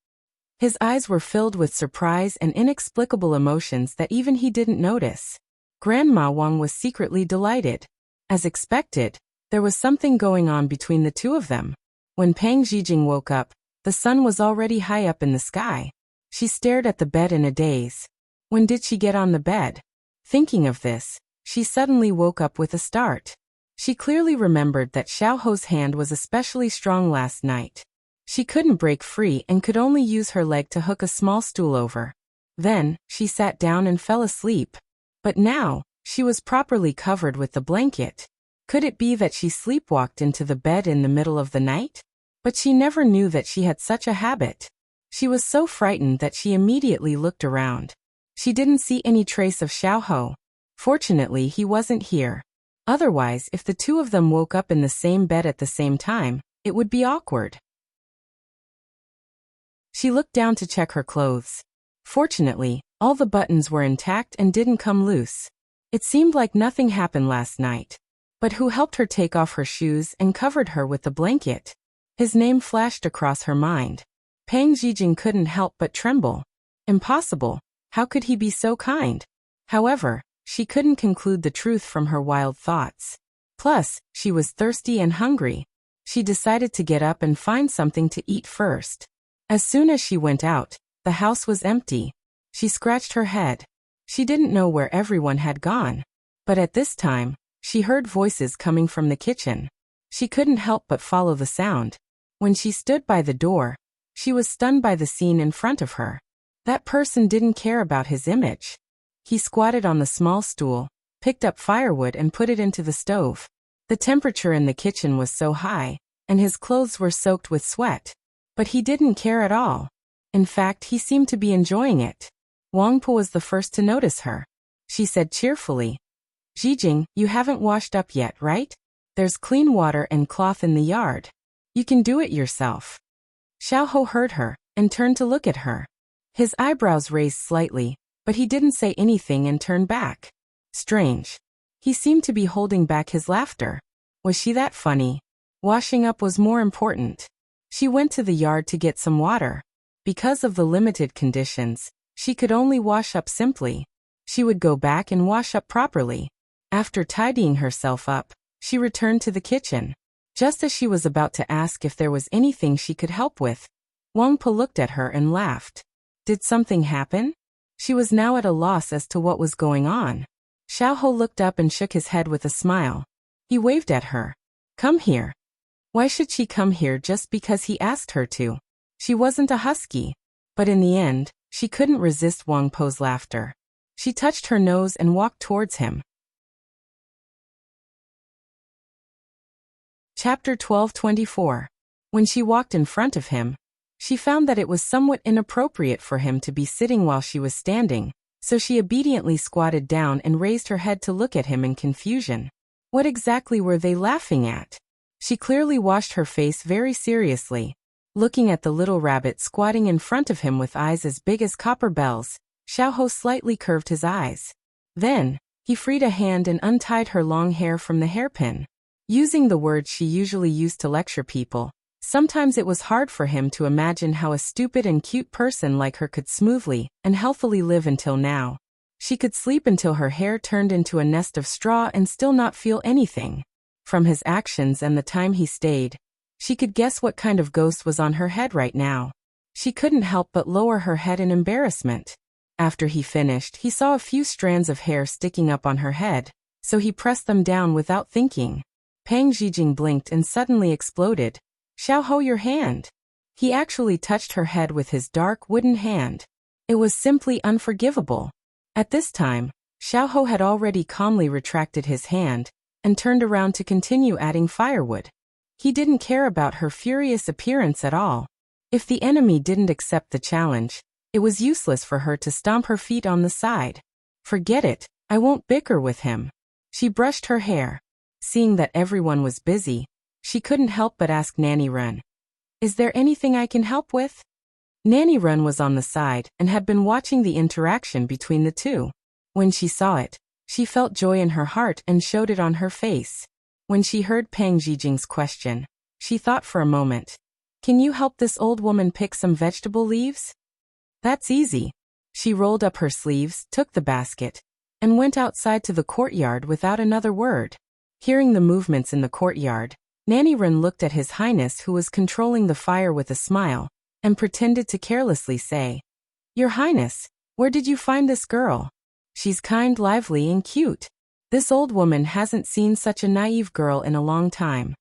His eyes were filled with surprise and inexplicable emotions that even he didn't notice. Grandma Wang was secretly delighted. As expected, there was something going on between the two of them. When Pang Zhijing woke up, the sun was already high up in the sky. She stared at the bed in a daze. When did she get on the bed? Thinking of this, she suddenly woke up with a start. She clearly remembered that Xiao's hand was especially strong last night. She couldn't break free and could only use her leg to hook a small stool over. Then, she sat down and fell asleep. But now, she was properly covered with the blanket. Could it be that she sleepwalked into the bed in the middle of the night? But she never knew that she had such a habit. She was so frightened that she immediately looked around. She didn't see any trace of Xiao. Fortunately, he wasn't here. Otherwise, if the two of them woke up in the same bed at the same time, it would be awkward. She looked down to check her clothes. Fortunately, all the buttons were intact and didn't come loose. It seemed like nothing happened last night. But who helped her take off her shoes and covered her with the blanket? His name flashed across her mind. Pang Zhijing couldn't help but tremble. Impossible. How could he be so kind? However, she couldn't conclude the truth from her wild thoughts. Plus, she was thirsty and hungry. She decided to get up and find something to eat first. As soon as she went out, the house was empty. She scratched her head. She didn't know where everyone had gone. But at this time, she heard voices coming from the kitchen. She couldn't help but follow the sound. When she stood by the door, she was stunned by the scene in front of her. That person didn't care about his image. He squatted on the small stool, picked up firewood and put it into the stove. The temperature in the kitchen was so high, and his clothes were soaked with sweat. But he didn't care at all. In fact, he seemed to be enjoying it. Wang Po was the first to notice her. She said cheerfully, "Zhijing, you haven't washed up yet, right? There's clean water and cloth in the yard. You can do it yourself." Xiao heard her and turned to look at her. His eyebrows raised slightly, but he didn't say anything and turned back. Strange. He seemed to be holding back his laughter. Was she that funny? Washing up was more important. She went to the yard to get some water. Because of the limited conditions, she could only wash up simply. She would go back and wash up properly. After tidying herself up, she returned to the kitchen. Just as she was about to ask if there was anything she could help with, Wang Po looked at her and laughed. Did something happen? She was now at a loss as to what was going on. Xiao looked up and shook his head with a smile. He waved at her. "Come here." Why should she come here just because he asked her to? She wasn't a husky. But in the end, she couldn't resist Wang Po's laughter. She touched her nose and walked towards him. Chapter 12:24. When she walked in front of him, she found that it was somewhat inappropriate for him to be sitting while she was standing, so she obediently squatted down and raised her head to look at him in confusion. What exactly were they laughing at? She clearly washed her face very seriously. Looking at the little rabbit squatting in front of him with eyes as big as copper bells, Xiao slightly curved his eyes. Then, he freed a hand and untied her long hair from the hairpin. Using the words she usually used to lecture people, sometimes it was hard for him to imagine how a stupid and cute person like her could smoothly and healthily live until now. She could sleep until her hair turned into a nest of straw and still not feel anything. From his actions and the time he stayed, she could guess what kind of ghost was on her head right now. She couldn't help but lower her head in embarrassment. After he finished, he saw a few strands of hair sticking up on her head, so he pressed them down without thinking. Pang Zhijing blinked and suddenly exploded. Xiao, your hand. He actually touched her head with his dark wooden hand. It was simply unforgivable. At this time, Xiao had already calmly retracted his hand and turned around to continue adding firewood. He didn't care about her furious appearance at all. If the enemy didn't accept the challenge, it was useless for her to stomp her feet on the side. Forget it, I won't bicker with him. She brushed her hair. Seeing that everyone was busy, she couldn't help but ask Nanny Run. Is there anything I can help with? Nanny Run was on the side and had been watching the interaction between the two. When she saw it, she felt joy in her heart and showed it on her face. When she heard Pang Zhijing's question, she thought for a moment. Can you help this old woman pick some vegetable leaves? That's easy. She rolled up her sleeves, took the basket, and went outside to the courtyard without another word. Hearing the movements in the courtyard, Nanny Run looked at His Highness, who was controlling the fire, with a smile, and pretended to carelessly say, Your Highness, where did you find this girl? She's kind, lively, and cute. This old woman hasn't seen such a naive girl in a long time.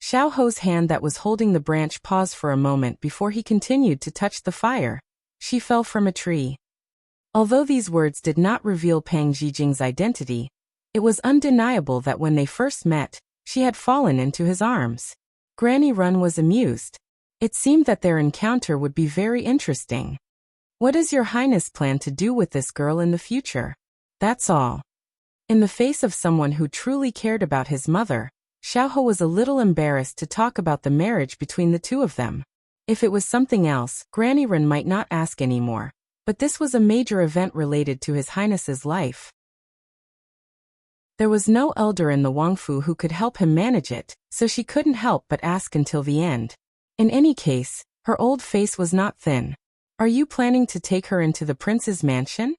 Xiao Ho's hand that was holding the branch paused for a moment before he continued to touch the fire. She fell from a tree. Although these words did not reveal Pang Zhijing's identity, it was undeniable that when they first met, she had fallen into his arms. Granny Run was amused. It seemed that their encounter would be very interesting. What does your highness plan to do with this girl in the future? That's all. In the face of someone who truly cared about his mother, Xiao was a little embarrassed to talk about the marriage between the two of them. If it was something else, Granny Run might not ask anymore, but this was a major event related to His Highness's life. There was no elder in the Wangfu who could help him manage it, so she couldn't help but ask until the end. In any case, her old face was not thin. Are you planning to take her into the prince's mansion?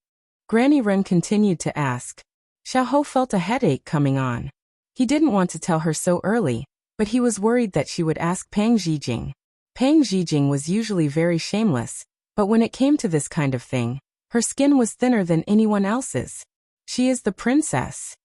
Granny Run continued to ask. Xiao felt a headache coming on. He didn't want to tell her so early, but he was worried that she would ask Pang Zhijing. Pang Zhijing was usually very shameless, but when it came to this kind of thing, her skin was thinner than anyone else's. She is the princess.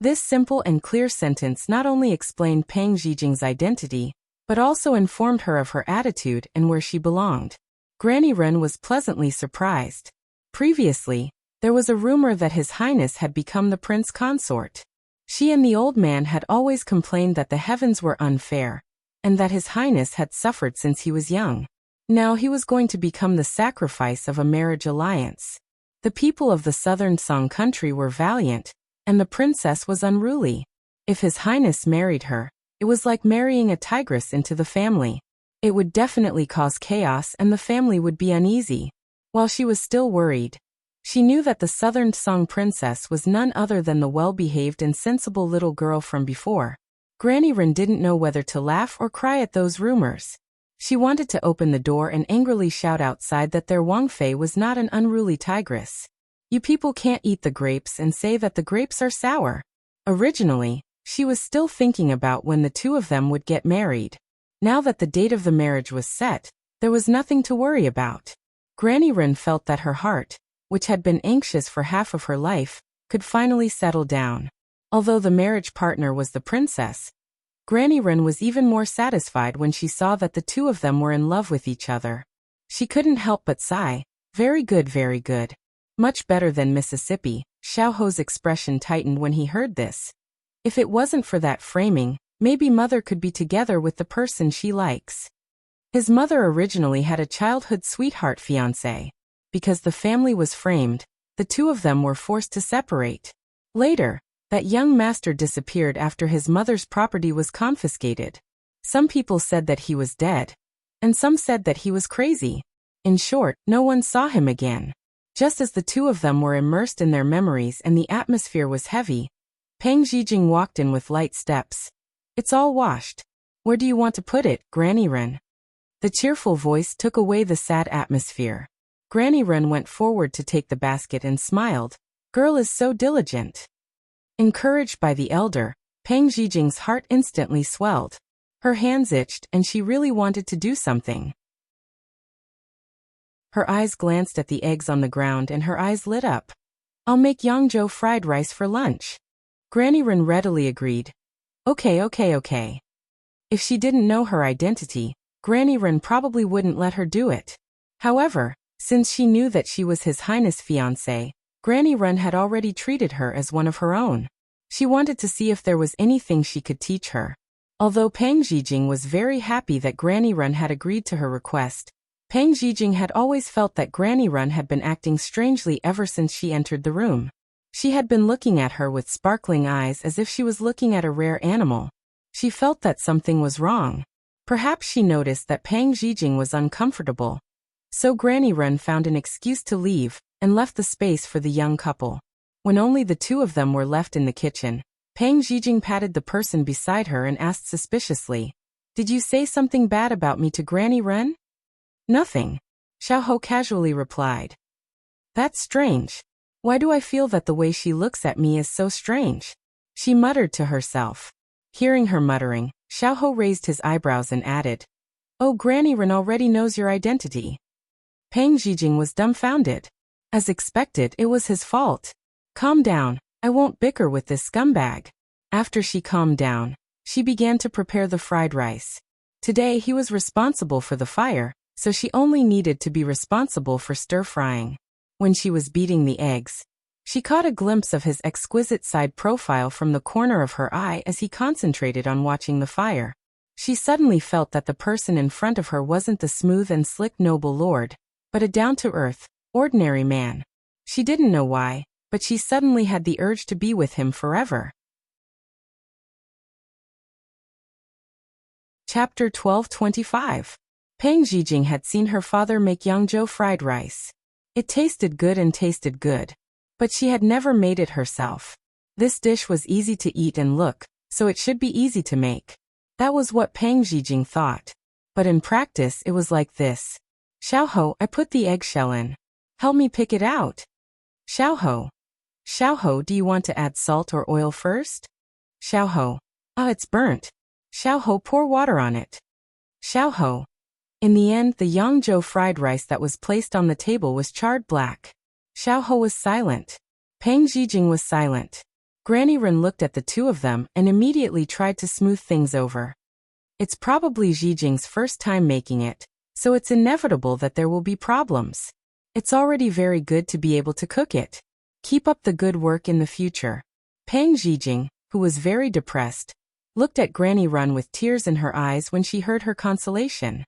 This simple and clear sentence not only explained Pang Zhijing's identity, but also informed her of her attitude and where she belonged. Granny Run was pleasantly surprised. Previously, there was a rumor that His Highness had become the prince consort. She and the old man had always complained that the heavens were unfair, and that His Highness had suffered since he was young. Now he was going to become the sacrifice of a marriage alliance. The people of the southern Song country were valiant, and the princess was unruly. If His Highness married her, it was like marrying a tigress into the family. It would definitely cause chaos and the family would be uneasy. While she was still worried, she knew that the southern Song princess was none other than the well-behaved and sensible little girl from before. Granny Run didn't know whether to laugh or cry at those rumors. She wanted to open the door and angrily shout outside that their Wangfei was not an unruly tigress. You people can't eat the grapes and say that the grapes are sour. Originally, she was still thinking about when the two of them would get married. Now that the date of the marriage was set, there was nothing to worry about. Granny Run felt that her heart, which had been anxious for half of her life, could finally settle down. Although the marriage partner was the princess, Granny Run was even more satisfied when she saw that the two of them were in love with each other. She couldn't help but sigh. Very good, very good. Much better than Mississippi. Xiao Ho's expression tightened when he heard this. If it wasn't for that framing, maybe mother could be together with the person she likes. His mother originally had a childhood sweetheart fiancé. Because the family was framed, the two of them were forced to separate. Later, that young master disappeared after his mother's property was confiscated. Some people said that he was dead, and some said that he was crazy. In short, no one saw him again. Just as the two of them were immersed in their memories and the atmosphere was heavy, Pang Zhijing walked in with light steps, It's all washed. Where do you want to put it, Granny Wren? The cheerful voice took away the sad atmosphere. Granny Wren went forward to take the basket and smiled. Girl is so diligent. Encouraged by the elder, Peng Zhijing's heart instantly swelled. Her hands itched and she really wanted to do something. Her eyes glanced at the eggs on the ground and her eyes lit up. I'll make Yangzhou fried rice for lunch. Granny Wren readily agreed. Okay. If she didn't know her identity, Granny Wren probably wouldn't let her do it. However, since she knew that she was His Highness' fiancée, Granny Wren had already treated her as one of her own. She wanted to see if there was anything she could teach her. Although Peng Zhijing was very happy that Granny Wren had agreed to her request, Peng Zhijing had always felt that Granny Wren had been acting strangely ever since she entered the room. She had been looking at her with sparkling eyes as if she was looking at a rare animal. She felt that something was wrong. Perhaps she noticed that Peng Zhijing was uncomfortable. So Granny Wren found an excuse to leave, and left the space for the young couple. When only the two of them were left in the kitchen, Peng Zhijing patted the person beside her and asked suspiciously, Did you say something bad about me to Granny Wren? Nothing. Xiao casually replied. That's strange. Why do I feel that the way she looks at me is so strange? She muttered to herself. Hearing her muttering, Xiao raised his eyebrows and added, Oh, Granny Wren already knows your identity. Peng Zhijing was dumbfounded. As expected, it was his fault. Calm down, I won't bicker with this scumbag. After she calmed down, she began to prepare the fried rice. Today he was responsible for the fire, so she only needed to be responsible for stir-frying. When she was beating the eggs, she caught a glimpse of his exquisite side profile from the corner of her eye as he concentrated on watching the fire. She suddenly felt that the person in front of her wasn't the smooth and slick noble lord, but a down-to-earth, ordinary man. She didn't know why, but she suddenly had the urge to be with him forever. Chapter 12:25. Peng Zhijing had seen her father make Yangzhou fried rice. It tasted good, but she had never made it herself. This dish was easy to eat and look, so it should be easy to make. That was what Peng Zhijing thought. But in practice it was like this. Xiao, I put the eggshell in. Help me pick it out. Xiao, do you want to add salt or oil first? Xiao, it's burnt. Xiao, pour water on it. Xiao. In the end, the Yangzhou fried rice that was placed on the table was charred black. Xiao was silent. Peng Zhijing was silent. Granny Wren looked at the two of them and immediately tried to smooth things over. It's probably Zhijing's first time making it, so it's inevitable that there will be problems. It's already very good to be able to cook it. Keep up the good work in the future. Peng Zhijing, who was very depressed, looked at Granny Wren with tears in her eyes when she heard her consolation.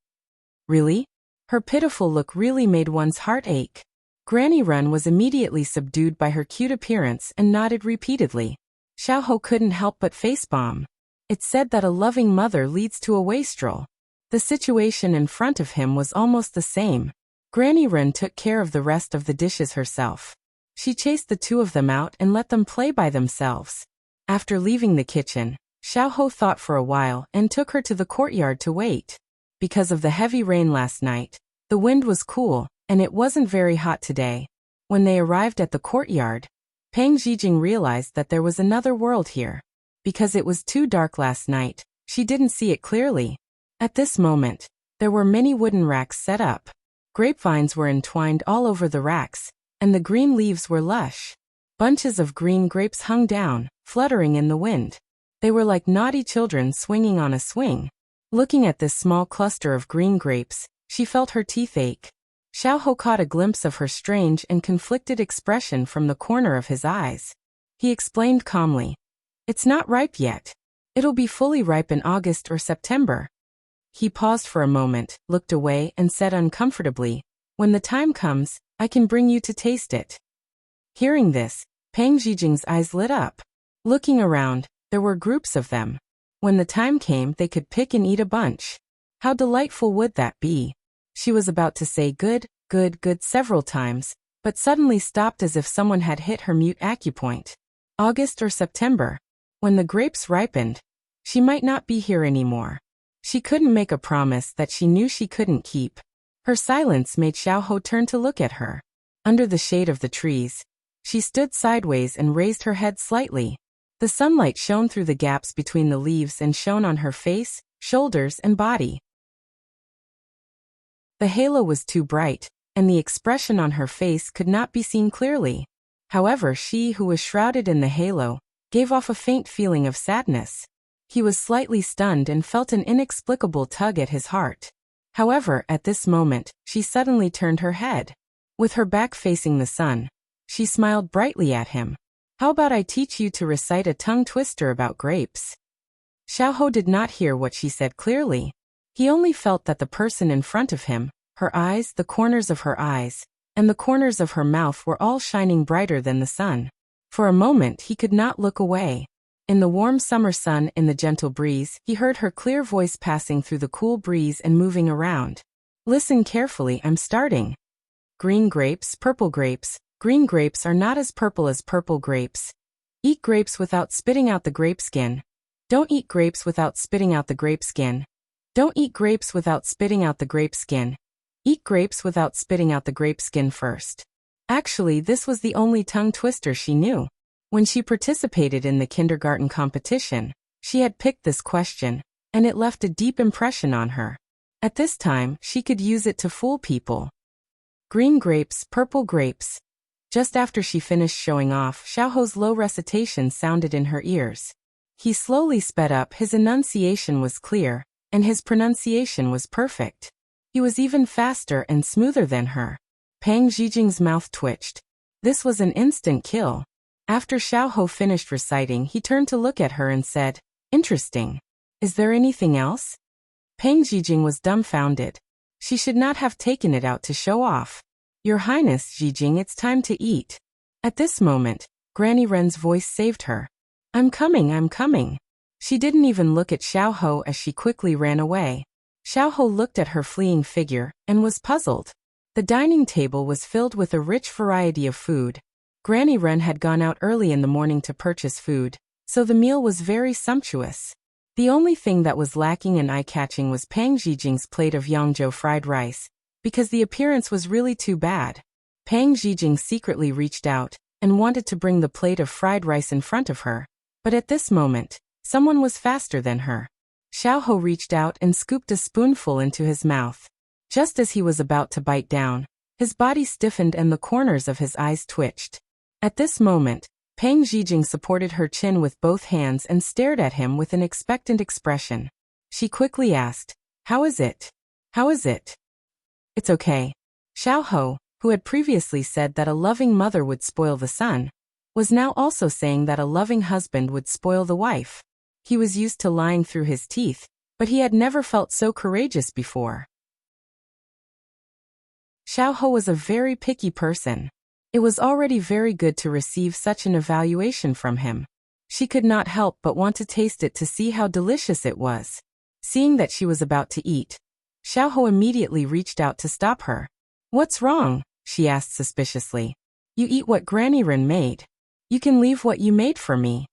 Really? Her pitiful look really made one's heart ache. Granny Wren was immediately subdued by her cute appearance and nodded repeatedly. Xiao couldn't help but facepalm. It's said that a loving mother leads to a wastrel. The situation in front of him was almost the same. Granny Wren took care of the rest of the dishes herself. She chased the two of them out and let them play by themselves. After leaving the kitchen, Xiao thought for a while and took her to the courtyard to wait. Because of the heavy rain last night, the wind was cool, and it wasn't very hot today. When they arrived at the courtyard, Peng Zhijing realized that there was another world here. Because it was too dark last night, she didn't see it clearly. At this moment, there were many wooden racks set up. Grapevines were entwined all over the racks, and the green leaves were lush. Bunches of green grapes hung down, fluttering in the wind. They were like naughty children swinging on a swing. Looking at this small cluster of green grapes, she felt her teeth ache. Xiao caught a glimpse of her strange and conflicted expression from the corner of his eyes. He explained calmly, It's not ripe yet. It'll be fully ripe in August or September. He paused for a moment, looked away, and said uncomfortably, When the time comes, I can bring you to taste it. Hearing this, Peng Zhijing's eyes lit up. Looking around, there were groups of them. When the time came, they could pick and eat a bunch. How delightful would that be? She was about to say good several times, but suddenly stopped as if someone had hit her mute acupoint. August or September. When the grapes ripened, She might not be here anymore. She couldn't make a promise that she knew she couldn't keep. Her silence made Xiao turn to look at her. Under the shade of the trees, she stood sideways and raised her head slightly. The sunlight shone through the gaps between the leaves and shone on her face, shoulders, and body. The halo was too bright, and the expression on her face could not be seen clearly. However, she who was shrouded in the halo gave off a faint feeling of sadness. He was slightly stunned and felt an inexplicable tug at his heart. However, at this moment, she suddenly turned her head. With her back facing the sun, she smiled brightly at him. How about I teach you to recite a tongue twister about grapes? Xiao did not hear what she said clearly. He only felt that the person in front of him, her eyes, the corners of her eyes, and the corners of her mouth were all shining brighter than the sun. For a moment he could not look away. In the warm summer sun, in the gentle breeze, he heard her clear voice passing through the cool breeze and moving around. Listen carefully, I'm starting. Green grapes, purple grapes. Green grapes are not as purple grapes. Eat grapes without spitting out the grape skin. Don't eat grapes without spitting out the grape skin. Don't eat grapes without spitting out the grape skin. Eat grapes without spitting out the grape skin first. Actually, this was the only tongue twister she knew. When she participated in the kindergarten competition, she had picked this question, and it left a deep impression on her. At this time, she could use it to fool people. Green grapes, purple grapes. Just after she finished showing off, Xiao's low recitation sounded in her ears. He slowly sped up, his enunciation was clear, and his pronunciation was perfect. He was even faster and smoother than her. Pang Zhijing's mouth twitched. This was an instant kill. After Xiao finished reciting, he turned to look at her and said, "Interesting. Is there anything else?" Pang Zhijing was dumbfounded. She should not have taken it out to show off. "Your Highness, Zhijing, it's time to eat." At this moment, Granny Ren's voice saved her. I'm coming. She didn't even look at Xiao as she quickly ran away. Xiao looked at her fleeing figure and was puzzled. The dining table was filled with a rich variety of food. Granny Ren had gone out early in the morning to purchase food, so the meal was very sumptuous. The only thing that was lacking and eye-catching was Pang Zhijing's plate of Yangzhou fried rice, because the appearance was really too bad. Pang Zhijing secretly reached out and wanted to bring the plate of fried rice in front of her, but at this moment, someone was faster than her. Xiao reached out and scooped a spoonful into his mouth. Just as he was about to bite down, his body stiffened and the corners of his eyes twitched. At this moment, Pang Zhijing supported her chin with both hands and stared at him with an expectant expression. She quickly asked, How is it? How is it?" "It's okay." Xiao, who had previously said that a loving mother would spoil the son, was now also saying that a loving husband would spoil the wife. He was used to lying through his teeth, but he had never felt so courageous before. Xiao was a very picky person. It was already very good to receive such an evaluation from him. She could not help but want to taste it to see how delicious it was. Seeing that she was about to eat, Xiao immediately reached out to stop her. "What's wrong?" she asked suspiciously. "You eat what Granny Ren made. You can leave what you made for me."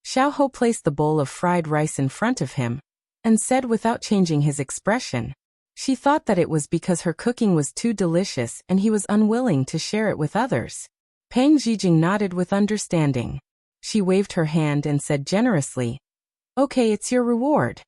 Xiao placed the bowl of fried rice in front of him and said without changing his expression. She thought that it was because her cooking was too delicious and he was unwilling to share it with others. Pang Zhijing nodded with understanding. She waved her hand and said generously, "Okay, it's your reward."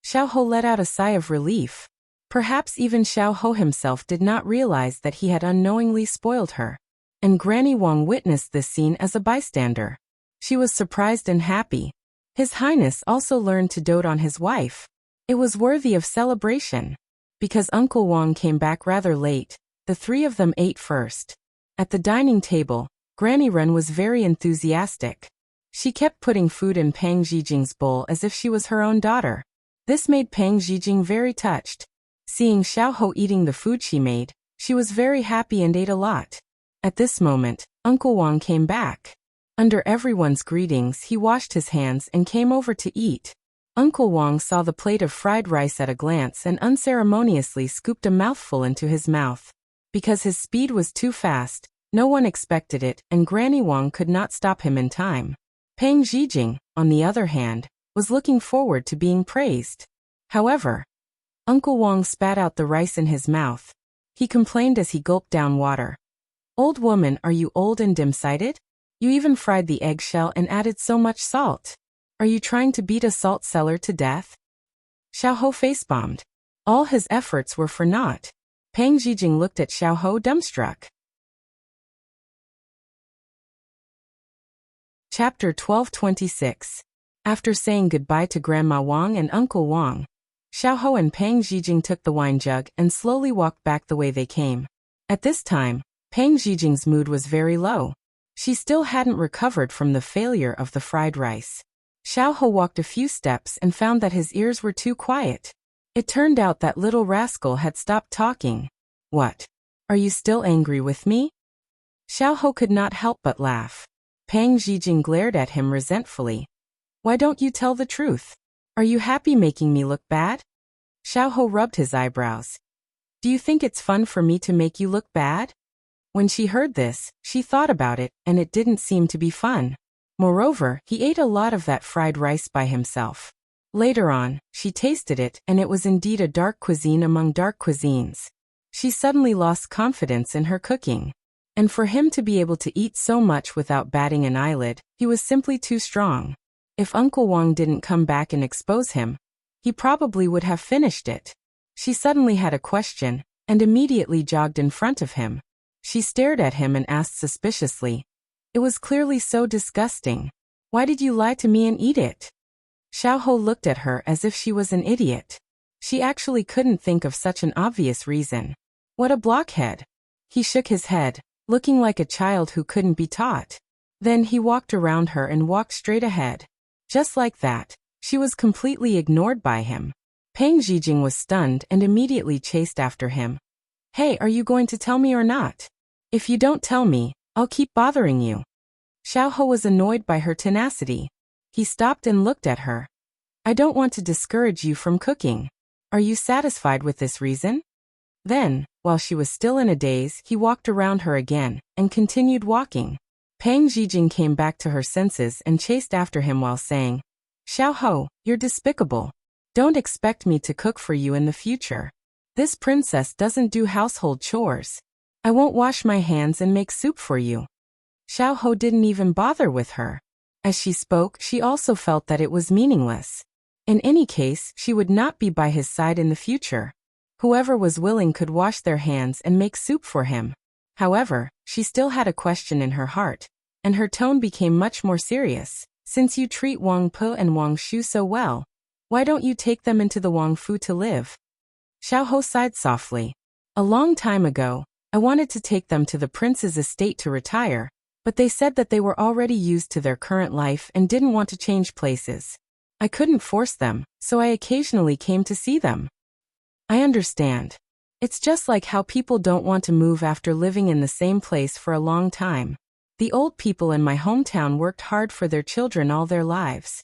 Xiao let out a sigh of relief. Perhaps even Xiao himself did not realize that he had unknowingly spoiled her. And Granny Wang witnessed this scene as a bystander. She was surprised and happy. His Highness also learned to dote on his wife. It was worthy of celebration. Because Uncle Wang came back rather late, the three of them ate first. At the dining table, Granny Ren was very enthusiastic. She kept putting food in Pang Zhijing's bowl as if she was her own daughter. This made Pang Zhijing very touched. Seeing Xiao eating the food she made, she was very happy and ate a lot. At this moment, Uncle Wang came back. Under everyone's greetings, he washed his hands and came over to eat. Uncle Wang saw the plate of fried rice at a glance and unceremoniously scooped a mouthful into his mouth. Because his speed was too fast, no one expected it, and Granny Wang could not stop him in time. Pang Zhijing, on the other hand, was looking forward to being praised. However, Uncle Wang spat out the rice in his mouth. He complained as he gulped down water. "Old woman, are you old and dim-sighted? You even fried the eggshell and added so much salt. Are you trying to beat a salt cellar to death?" Xiao Ho face-bombed. All his efforts were for naught. Pang Zhijing looked at Xiao Ho dumbstruck. Chapter 1226. After saying goodbye to Grandma Wang and Uncle Wang, Xiao Ho and Pang Zhijing took the wine jug and slowly walked back the way they came. At this time, Pang Zhijing's mood was very low. She still hadn't recovered from the failure of the fried rice. Xiao Ho walked a few steps and found that his ears were too quiet. It turned out that little rascal had stopped talking. "What? Are you still angry with me?" Xiao Ho could not help but laugh. Pang Zhijing glared at him resentfully. "Why don't you tell the truth? Are you happy making me look bad?" Xiao Ho rubbed his eyebrows. "Do you think it's fun for me to make you look bad?" When she heard this, she thought about it, and it didn't seem to be fun. Moreover, he ate a lot of that fried rice by himself. Later on, she tasted it, and it was indeed a dark cuisine among dark cuisines. She suddenly lost confidence in her cooking. And for him to be able to eat so much without batting an eyelid, he was simply too strong. If Uncle Wang didn't come back and expose him, he probably would have finished it. She suddenly had a question, and immediately jogged in front of him. She stared at him and asked suspiciously, "It was clearly so disgusting. Why did you lie to me and eat it?" Xiao Ho looked at her as if she was an idiot. She actually couldn't think of such an obvious reason. What a blockhead. He shook his head, looking like a child who couldn't be taught. Then he walked around her and walked straight ahead. Just like that, she was completely ignored by him. Pang Zhijing was stunned and immediately chased after him. "Hey, are you going to tell me or not? If you don't tell me, I'll keep bothering you." Xiao Ho was annoyed by her tenacity. He stopped and looked at her. "I don't want to discourage you from cooking. Are you satisfied with this reason?" Then, while she was still in a daze, he walked around her again, and continued walking. Pang Zhijing came back to her senses and chased after him while saying, "Xiao Ho, you're despicable. Don't expect me to cook for you in the future. This princess doesn't do household chores. I won't wash my hands and make soup for you." Xiao Ho didn't even bother with her. As she spoke, she also felt that it was meaningless. In any case, she would not be by his side in the future. Whoever was willing could wash their hands and make soup for him. However, she still had a question in her heart, and her tone became much more serious. "Since you treat Wang Pu and Wang Shu so well, why don't you take them into the Wang Fu to live?" Xiao Ho sighed softly. "A long time ago, I wanted to take them to the prince's estate to retire, but they said that they were already used to their current life and didn't want to change places. I couldn't force them, so I occasionally came to see them." "I understand. It's just like how people don't want to move after living in the same place for a long time. The old people in my hometown worked hard for their children all their lives.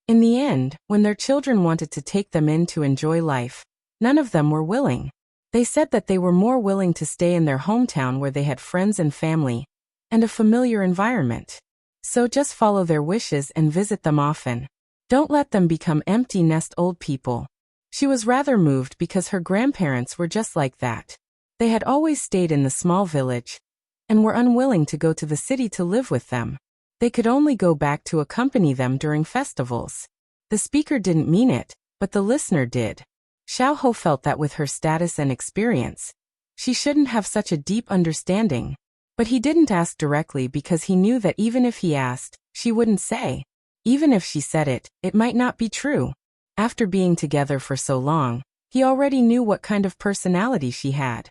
In the end, when their children wanted to take them in to enjoy life, none of them were willing. They said that they were more willing to stay in their hometown where they had friends and family, and a familiar environment. So just follow their wishes and visit them often. Don't let them become empty nest old people." She was rather moved because her grandparents were just like that. They had always stayed in the small village, and were unwilling to go to the city to live with them. They could only go back to accompany them during festivals. The speaker didn't mean it, but the listener did. Xiao Ho felt that with her status and experience, she shouldn't have such a deep understanding. But he didn't ask directly because he knew that even if he asked, she wouldn't say. Even if she said it, it might not be true. After being together for so long, he already knew what kind of personality she had.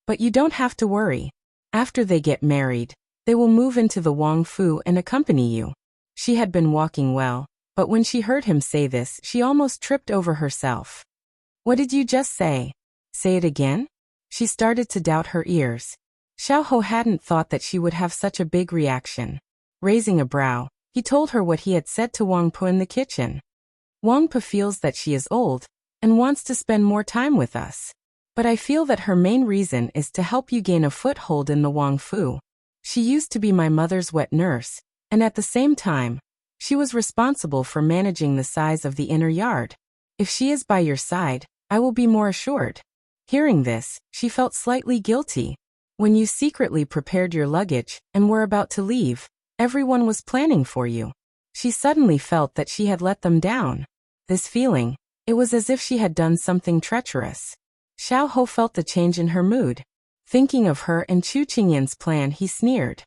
"But you don't have to worry. After they get married, they will move into the Wang Fu and accompany you." She had been walking well, but when she heard him say this, she almost tripped over herself. "What did you just say? Say it again?" She started to doubt her ears. Xiao Ho hadn't thought that she would have such a big reaction. Raising a brow, he told her what he had said to Wang Pu in the kitchen. "Wang Pu feels that she is old, and wants to spend more time with us. But I feel that her main reason is to help you gain a foothold in the Wang Fu. She used to be my mother's wet nurse, and at the same time, She was responsible for managing the size of the inner yard. If she is by your side, I will be more assured. Hearing this, she felt slightly guilty. When you secretly prepared your luggage and were about to leave, everyone was planning for you. She suddenly felt that she had let them down. This feeling, it was as if she had done something treacherous. Xiao felt the change in her mood. Thinking of her and Chu Qingyan's plan, he sneered.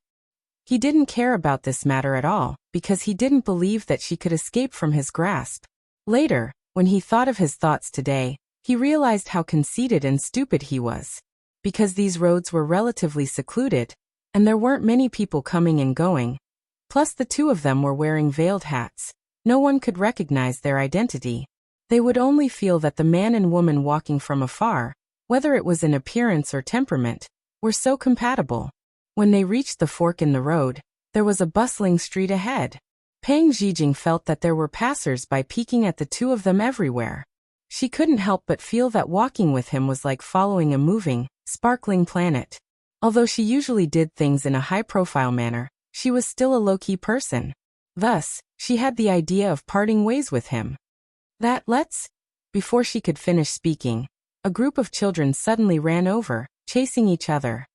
He didn't care about this matter at all, because he didn't believe that she could escape from his grasp. Later, when he thought of his thoughts today, he realized how conceited and stupid he was. Because these roads were relatively secluded, and there weren't many people coming and going, plus the two of them were wearing veiled hats, no one could recognize their identity. They would only feel that the man and woman walking from afar, whether it was in appearance or temperament, were so compatible. When they reached the fork in the road, there was a bustling street ahead. Pang Zhijing felt that there were passers-by peeking at the two of them everywhere. She couldn't help but feel that walking with him was like following a moving, sparkling planet. Although she usually did things in a high-profile manner, she was still a low-key person. Thus, she had the idea of parting ways with him. Before she could finish speaking, a group of children suddenly ran over, chasing each other.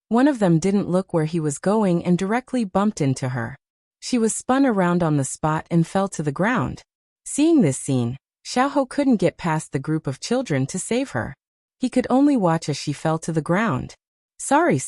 One of them didn't look where he was going and directly bumped into her. She was spun around on the spot and fell to the ground. Seeing this scene, Xiao couldn't get past the group of children to save her. He could only watch as she fell to the ground. Sorry.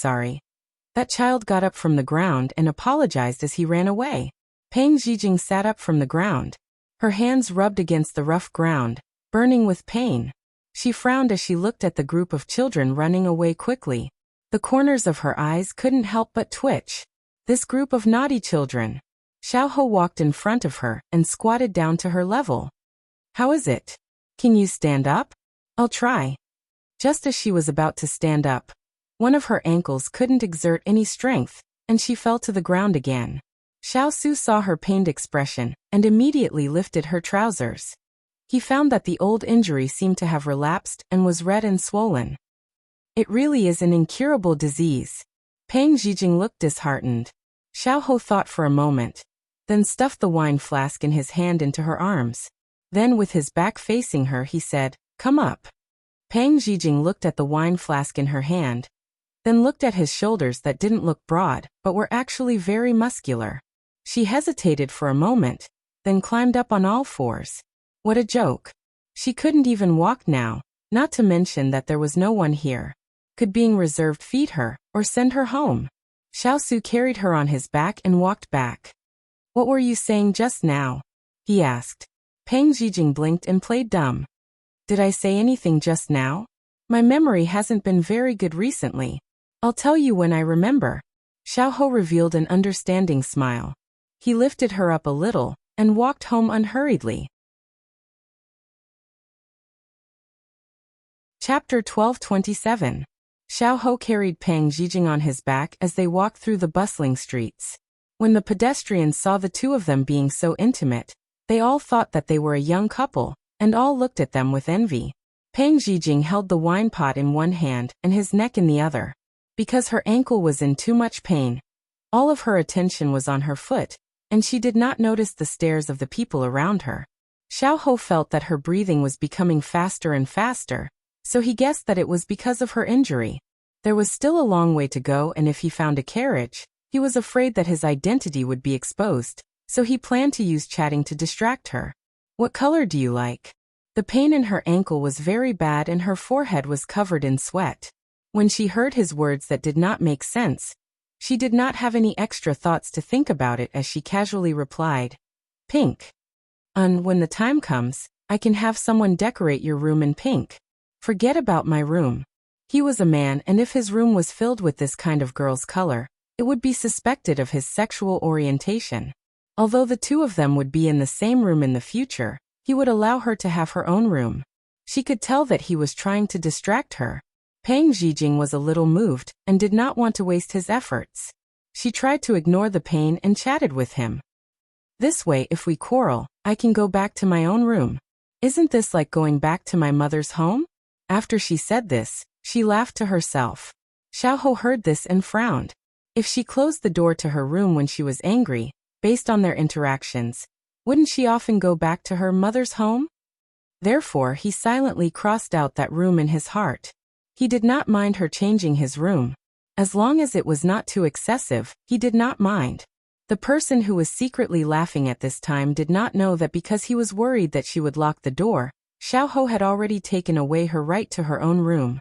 That child got up from the ground and apologized as he ran away. Pang Zhijing sat up from the ground. Her hands rubbed against the rough ground, burning with pain. She frowned as she looked at the group of children running away quickly. The corners of her eyes couldn't help but twitch. This group of naughty children. Xiao walked in front of her and squatted down to her level. How is it? Can you stand up? I'll try. Just as she was about to stand up, one of her ankles couldn't exert any strength, and she fell to the ground again. Xiao Su saw her pained expression and immediately lifted her trousers. He found that the old injury seemed to have relapsed and was red and swollen. It really is an incurable disease. Pang Zhijing looked disheartened. Xiao thought for a moment, then stuffed the wine flask in his hand into her arms. Then with his back facing her he said, "Come up." Pang Zhijing looked at the wine flask in her hand, then looked at his shoulders that didn't look broad, but were actually very muscular. She hesitated for a moment, then climbed up on all fours. What a joke. She couldn't even walk now, not to mention that there was no one here. Could being reserved feed her, or send her home? Xiao Su carried her on his back and walked back. What were you saying just now? He asked. Pang Zhijing blinked and played dumb. Did I say anything just now? My memory hasn't been very good recently. I'll tell you when I remember. Xiao revealed an understanding smile. He lifted her up a little and walked home unhurriedly. Chapter 12:27. Xiao carried Pang Zhijing on his back as they walked through the bustling streets. When the pedestrians saw the two of them being so intimate, they all thought that they were a young couple, and all looked at them with envy. Pang Zhijing held the wine pot in one hand and his neck in the other. Because her ankle was in too much pain, all of her attention was on her foot, and she did not notice the stares of the people around her. Xiao felt that her breathing was becoming faster and faster, so he guessed that it was because of her injury. There was still a long way to go, and if he found a carriage, he was afraid that his identity would be exposed, so he planned to use chatting to distract her. What color do you like? The pain in her ankle was very bad and her forehead was covered in sweat. When she heard his words that did not make sense, she did not have any extra thoughts to think about it as she casually replied, "Pink. When the time comes, I can have someone decorate your room in pink. Forget about my room." He was a man, and if his room was filled with this kind of girl's color, it would be suspected of his sexual orientation. Although the two of them would be in the same room in the future, he would allow her to have her own room. She could tell that he was trying to distract her. Pang Zhijing was a little moved and did not want to waste his efforts. She tried to ignore the pain and chatted with him. This way, if we quarrel, I can go back to my own room. Isn't this like going back to my mother's home? After she said this, she laughed to herself. Xiao heard this and frowned. If she closed the door to her room when she was angry, based on their interactions, wouldn't she often go back to her mother's home? Therefore, he silently crossed out that room in his heart. He did not mind her changing his room. As long as it was not too excessive, he did not mind. The person who was secretly laughing at this time did not know that because he was worried that she would lock the door, Xiao had already taken away her right to her own room.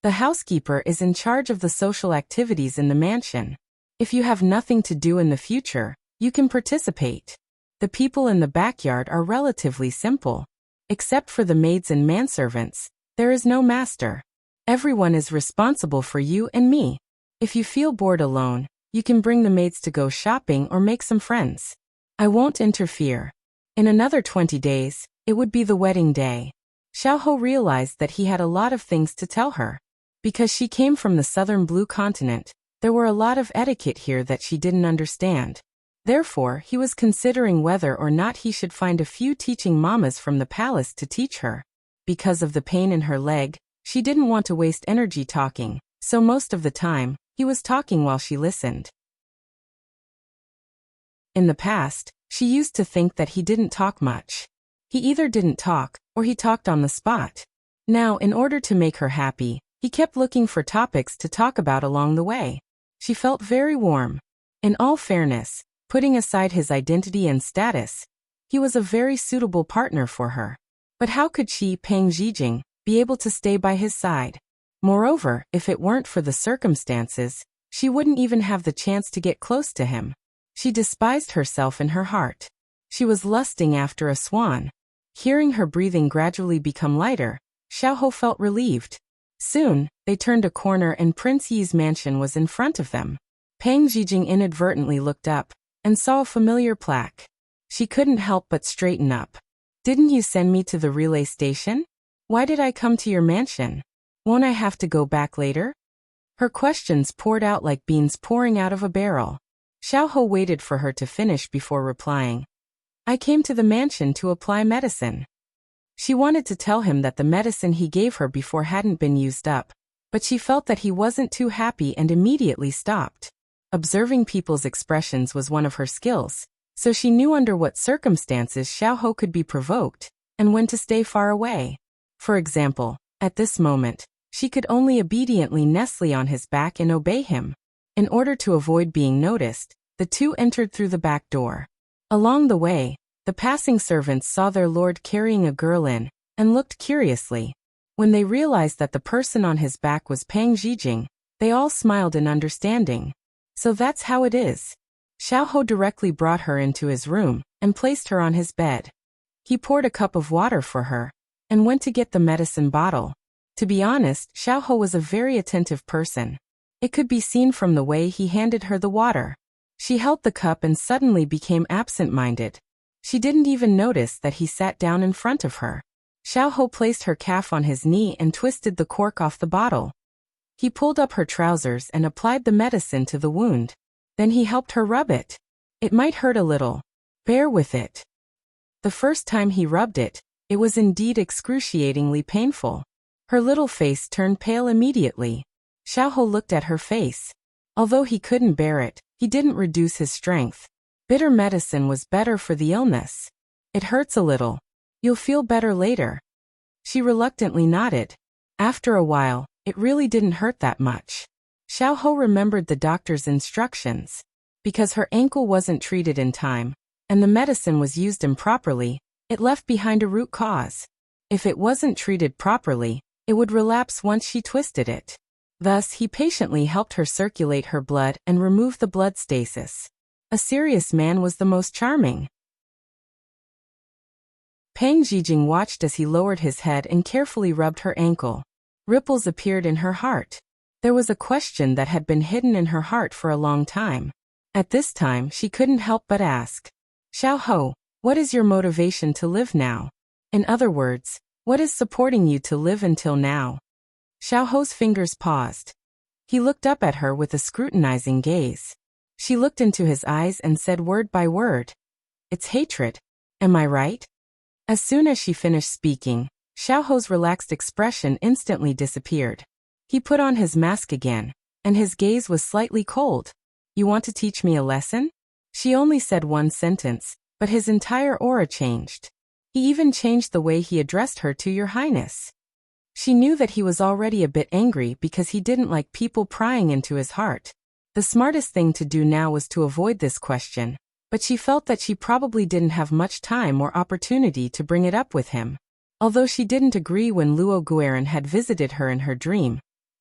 The housekeeper is in charge of the social activities in the mansion. If you have nothing to do in the future, you can participate. The people in the backyard are relatively simple. Except for the maids and manservants, there is no master. Everyone is responsible for you and me. If you feel bored alone, you can bring the maids to go shopping or make some friends. I won't interfere. In another 20 days, it would be the wedding day. Xiao realized that he had a lot of things to tell her. Because she came from the southern blue continent, there were a lot of etiquette here that she didn't understand. Therefore, he was considering whether or not he should find a few teaching mamas from the palace to teach her. Because of the pain in her leg, she didn't want to waste energy talking, so most of the time, he was talking while she listened. In the past, she used to think that he didn't talk much. He either didn't talk, or he talked on the spot. Now, in order to make her happy, he kept looking for topics to talk about along the way. She felt very warm. In all fairness, putting aside his identity and status, he was a very suitable partner for her. But how could she, Peng Zhijing, be able to stay by his side? Moreover, if it weren't for the circumstances, she wouldn't even have the chance to get close to him. She despised herself in her heart. She was lusting after a swan. Hearing her breathing gradually become lighter, Xiao felt relieved. Soon, they turned a corner and Prince Yi's mansion was in front of them. Peng Zhijing inadvertently looked up and saw a familiar plaque. She couldn't help but straighten up. Didn't you send me to the relay station? Why did I come to your mansion? Won't I have to go back later? Her questions poured out like beans pouring out of a barrel. Xiao waited for her to finish before replying. I came to the mansion to apply medicine. She wanted to tell him that the medicine he gave her before hadn't been used up, but she felt that he wasn't too happy and immediately stopped. Observing people's expressions was one of her skills, so she knew under what circumstances Xiao could be provoked, and when to stay far away. For example, at this moment, she could only obediently nestle on his back and obey him. In order to avoid being noticed, the two entered through the back door. Along the way, the passing servants saw their lord carrying a girl in, and looked curiously. When they realized that the person on his back was Peng Zhijing, they all smiled in understanding. So that's how it is. Xiao directly brought her into his room, and placed her on his bed. He poured a cup of water for her, and went to get the medicine bottle. To be honest, Xiao was a very attentive person. It could be seen from the way he handed her the water. She held the cup and suddenly became absent-minded. She didn't even notice that he sat down in front of her. Xiao placed her calf on his knee and twisted the cork off the bottle. He pulled up her trousers and applied the medicine to the wound. Then he helped her rub it. It might hurt a little. Bear with it. The first time he rubbed it, it was indeed excruciatingly painful. Her little face turned pale immediately. Xiao looked at her face. Although he couldn't bear it, he didn't reduce his strength. Bitter medicine was better for the illness. It hurts a little. You'll feel better later. She reluctantly nodded. After a while, it really didn't hurt that much. Xiao remembered the doctor's instructions. Because her ankle wasn't treated in time, and the medicine was used improperly, it left behind a root cause. If it wasn't treated properly, it would relapse once she twisted it. Thus, he patiently helped her circulate her blood and remove the blood stasis. A serious man was the most charming. Peng Zhijing watched as he lowered his head and carefully rubbed her ankle. Ripples appeared in her heart. There was a question that had been hidden in her heart for a long time. At this time, she couldn't help but ask. Xiao, what is your motivation to live now? In other words, what is supporting you to live until now? Xiao's fingers paused. He looked up at her with a scrutinizing gaze. She looked into his eyes and said word by word. It's hatred. Am I right? As soon as she finished speaking, Xiao's relaxed expression instantly disappeared. He put on his mask again, and his gaze was slightly cold. You want to teach me a lesson? She only said one sentence, but his entire aura changed. He even changed the way he addressed her to Your Highness. She knew that he was already a bit angry because he didn't like people prying into his heart. The smartest thing to do now was to avoid this question, but she felt that she probably didn't have much time or opportunity to bring it up with him. Although she didn't agree when Luo Guerin had visited her in her dream,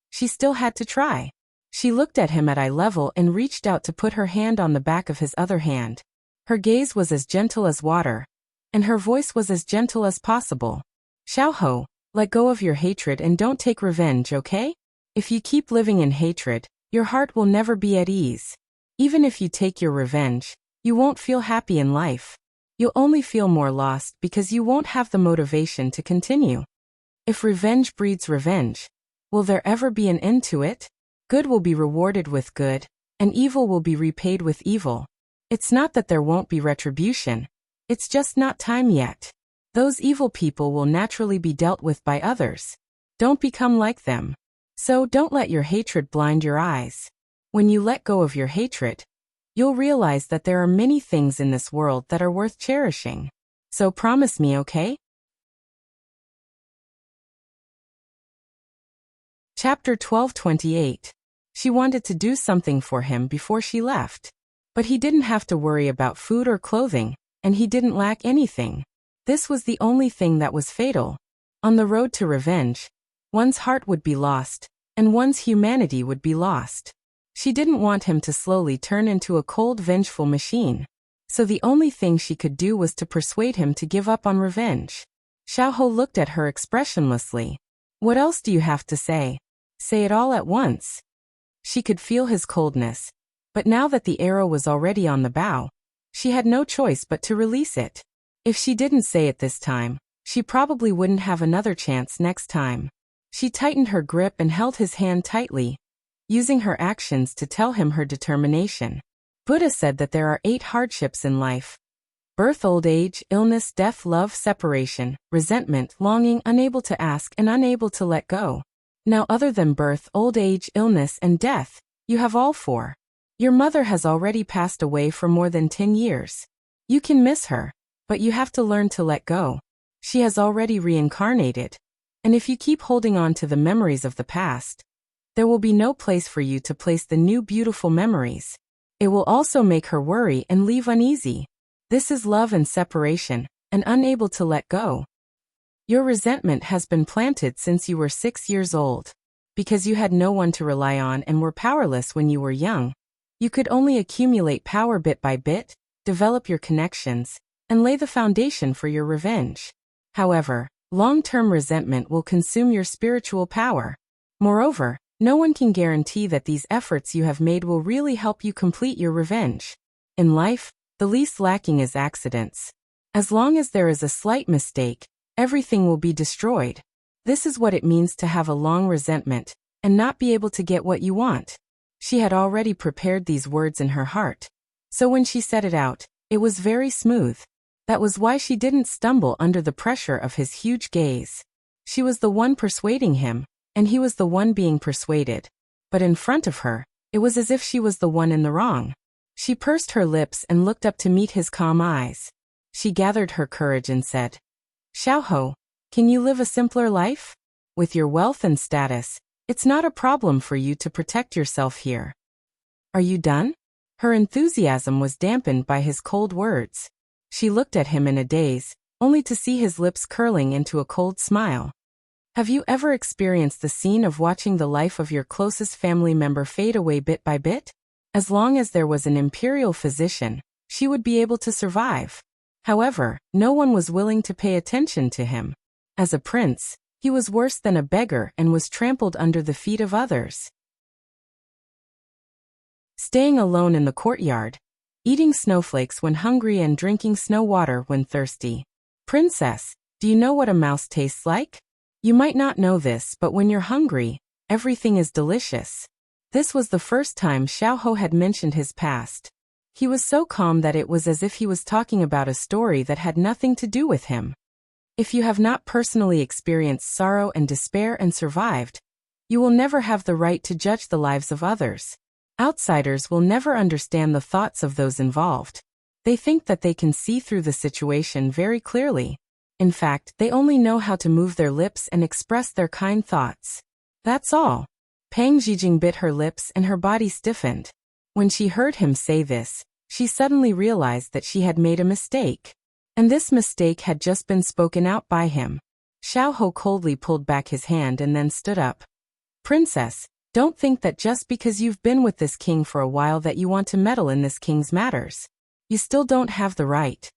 she still had to try. She looked at him at eye level and reached out to put her hand on the back of his other hand. Her gaze was as gentle as water, and her voice was as gentle as possible. Xiao, let go of your hatred and don't take revenge, okay? If you keep living in hatred, your heart will never be at ease. Even if you take your revenge, you won't feel happy in life. You'll only feel more lost because you won't have the motivation to continue. If revenge breeds revenge, will there ever be an end to it? Good will be rewarded with good, and evil will be repaid with evil. It's not that there won't be retribution. It's just not time yet. Those evil people will naturally be dealt with by others. Don't become like them. So don't let your hatred blind your eyes. When you let go of your hatred, you'll realize that there are many things in this world that are worth cherishing. So promise me, okay? Chapter 12:28. She wanted to do something for him before she left. But he didn't have to worry about food or clothing, and he didn't lack anything. This was the only thing that was fatal. On the road to revenge, one's heart would be lost, and one's humanity would be lost. She didn't want him to slowly turn into a cold, vengeful machine. So the only thing she could do was to persuade him to give up on revenge. Xiao looked at her expressionlessly. What else do you have to say? Say it all at once. She could feel his coldness. But now that the arrow was already on the bow, she had no choice but to release it. If she didn't say it this time, she probably wouldn't have another chance next time. She tightened her grip and held his hand tightly, using her actions to tell him her determination. Buddha said that there are 8 hardships in life: birth, old age, illness, death, love, separation, resentment, longing, unable to ask and unable to let go. Now, other than birth, old age, illness, and death, you have all 4. Your mother has already passed away for more than 10 years. You can miss her, but you have to learn to let go. She has already reincarnated. And if you keep holding on to the memories of the past, there will be no place for you to place the new beautiful memories. It will also make her worry and leave uneasy. This is love and separation, and unable to let go. Your resentment has been planted since you were 6 years old. Because you had no one to rely on and were powerless when you were young. You could only accumulate power bit by bit, develop your connections, and lay the foundation for your revenge. However, long-term resentment will consume your spiritual power. Moreover, no one can guarantee that these efforts you have made will really help you complete your revenge. In life, the least lacking is accidents. As long as there is a slight mistake, everything will be destroyed. This is what it means to have a long resentment, and not be able to get what you want. She had already prepared these words in her heart. So when she said it out, it was very smooth. That was why she didn't stumble under the pressure of his huge gaze. She was the one persuading him, and he was the one being persuaded. But in front of her, it was as if she was the one in the wrong. She pursed her lips and looked up to meet his calm eyes. She gathered her courage and said, Xiao, can you live a simpler life? With your wealth and status, it's not a problem for you to protect yourself here. Are you done? Her enthusiasm was dampened by his cold words. She looked at him in a daze, only to see his lips curling into a cold smile. Have you ever experienced the scene of watching the life of your closest family member fade away bit by bit? As long as there was an imperial physician, she would be able to survive. However, no one was willing to pay attention to him. As a prince, he was worse than a beggar and was trampled under the feet of others. Staying alone in the courtyard, eating snowflakes when hungry and drinking snow water when thirsty. Princess, do you know what a mouse tastes like? You might not know this, but when you're hungry, everything is delicious. This was the first time Xiao had mentioned his past. He was so calm that it was as if he was talking about a story that had nothing to do with him. If you have not personally experienced sorrow and despair and survived, you will never have the right to judge the lives of others. Outsiders will never understand the thoughts of those involved. They think that they can see through the situation very clearly. In fact, they only know how to move their lips and express their kind thoughts. That's all. Pang Zhijing bit her lips and her body stiffened. When she heard him say this, she suddenly realized that she had made a mistake. And this mistake had just been spoken out by him. Xiao coldly pulled back his hand and then stood up. Princess, don't think that just because you've been with this king for a while that you want to meddle in this king's matters. You still don't have the right.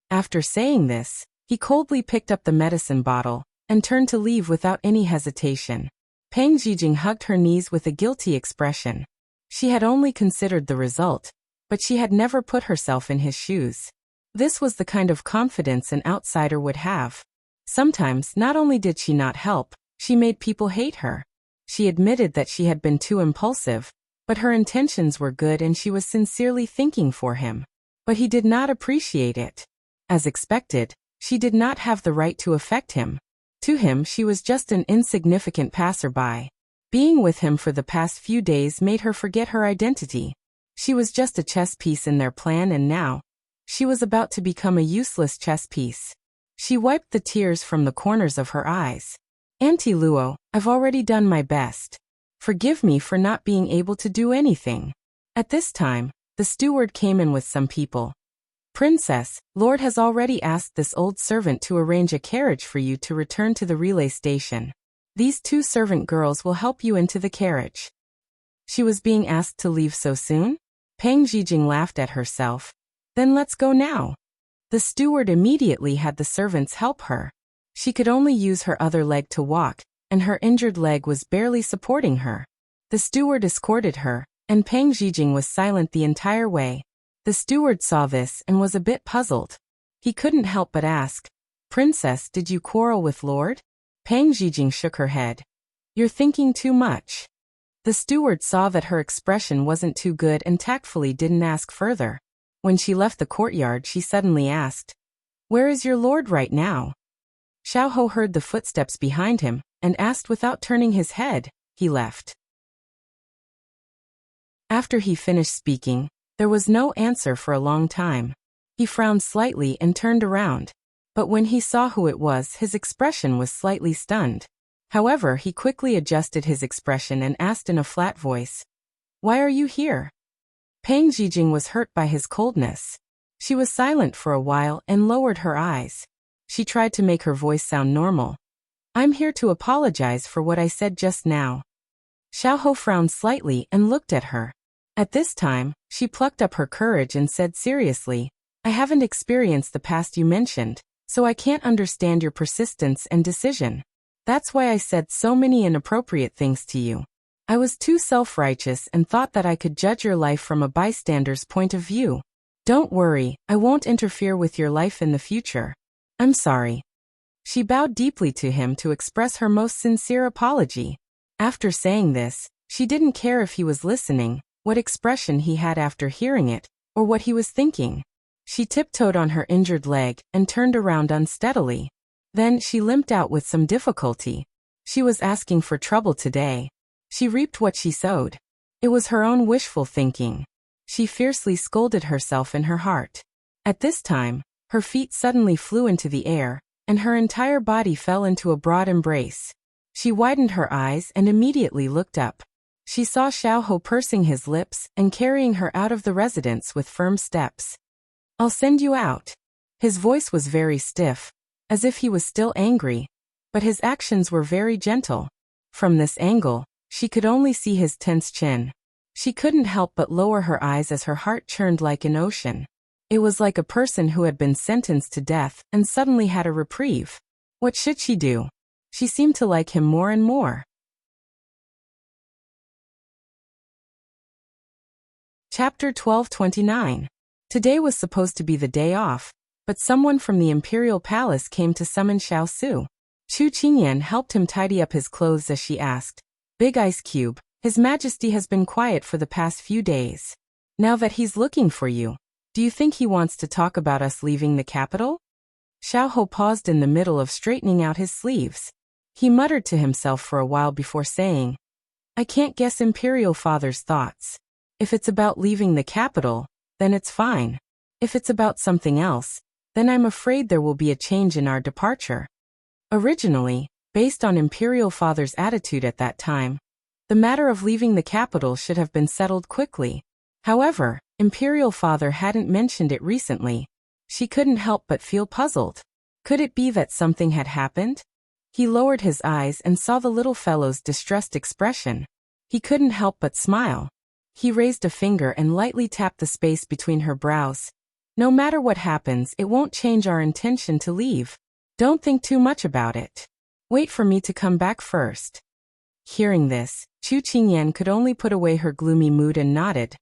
After saying this, he coldly picked up the medicine bottle and turned to leave without any hesitation. Pang Zhijing hugged her knees with a guilty expression. She had only considered the result, but she had never put herself in his shoes. This was the kind of confidence an outsider would have. Sometimes not only did she not help, she made people hate her. She admitted that she had been too impulsive, but her intentions were good and she was sincerely thinking for him. But he did not appreciate it. As expected, she did not have the right to affect him. To him she was just an insignificant passerby. Being with him for the past few days made her forget her identity. She was just a chess piece in their plan and now, she was about to become a useless chess piece. She wiped the tears from the corners of her eyes. Auntie Luo, I've already done my best. Forgive me for not being able to do anything. At this time, the steward came in with some people. Princess, Lord has already asked this old servant to arrange a carriage for you to return to the relay station. These 2 servant girls will help you into the carriage. She was being asked to leave so soon? Pang Zhijing laughed at herself. Then let's go now. The steward immediately had the servants help her. She could only use her other leg to walk, and her injured leg was barely supporting her. The steward escorted her, and Pang Zhijing was silent the entire way. The steward saw this and was a bit puzzled. He couldn't help but ask, Princess, did you quarrel with Lord? Pang Zhijing shook her head. You're thinking too much. The steward saw that her expression wasn't too good and tactfully didn't ask further. When she left the courtyard she suddenly asked, Where is your lord right now? Xiao heard the footsteps behind him and asked without turning his head. He left. After he finished speaking, there was no answer for a long time. He frowned slightly and turned around. But when he saw who it was, his expression was slightly stunned. However, he quickly adjusted his expression and asked in a flat voice, Why are you here? Pang Zhijing was hurt by his coldness. She was silent for a while and lowered her eyes. She tried to make her voice sound normal. I'm here to apologize for what I said just now. Xiao frowned slightly and looked at her. At this time, she plucked up her courage and said seriously, I haven't experienced the past you mentioned, so I can't understand your persistence and decision. That's why I said so many inappropriate things to you. I was too self-righteous and thought that I could judge your life from a bystander's point of view. Don't worry, I won't interfere with your life in the future. I'm sorry. She bowed deeply to him to express her most sincere apology. After saying this, she didn't care if he was listening, what expression he had after hearing it, or what he was thinking. She tiptoed on her injured leg and turned around unsteadily. Then she limped out with some difficulty. She was asking for trouble today. She reaped what she sowed. It was her own wishful thinking. She fiercely scolded herself in her heart. At this time, her feet suddenly flew into the air, and her entire body fell into a broad embrace. She widened her eyes and immediately looked up. She saw Xiao pursing his lips and carrying her out of the residence with firm steps. I'll send you out. His voice was very stiff, as if he was still angry, but his actions were very gentle. From this angle, she could only see his tense chin. She couldn't help but lower her eyes as her heart churned like an ocean. It was like a person who had been sentenced to death and suddenly had a reprieve. What should she do? She seemed to like him more and more. Chapter 1229. Today was supposed to be the day off, but someone from the imperial palace came to summon Xiao Su. Chu Qingyan helped him tidy up his clothes as she asked, Big Ice Cube, His Majesty has been quiet for the past few days. Now that he's looking for you, do you think he wants to talk about us leaving the capital? Xiao paused in the middle of straightening out his sleeves. He muttered to himself for a while before saying, I can't guess Imperial Father's thoughts. If it's about leaving the capital, then it's fine. If it's about something else, then I'm afraid there will be a change in our departure. Originally, based on Imperial Father's attitude at that time, the matter of leaving the capital should have been settled quickly. However, Imperial Father hadn't mentioned it recently. She couldn't help but feel puzzled. Could it be that something had happened? He lowered his eyes and saw the little fellow's distressed expression. He couldn't help but smile. He raised a finger and lightly tapped the space between her brows. No matter what happens, it won't change our intention to leave. Don't think too much about it. Wait for me to come back first. Hearing this, Chu Qingyan could only put away her gloomy mood and nodded.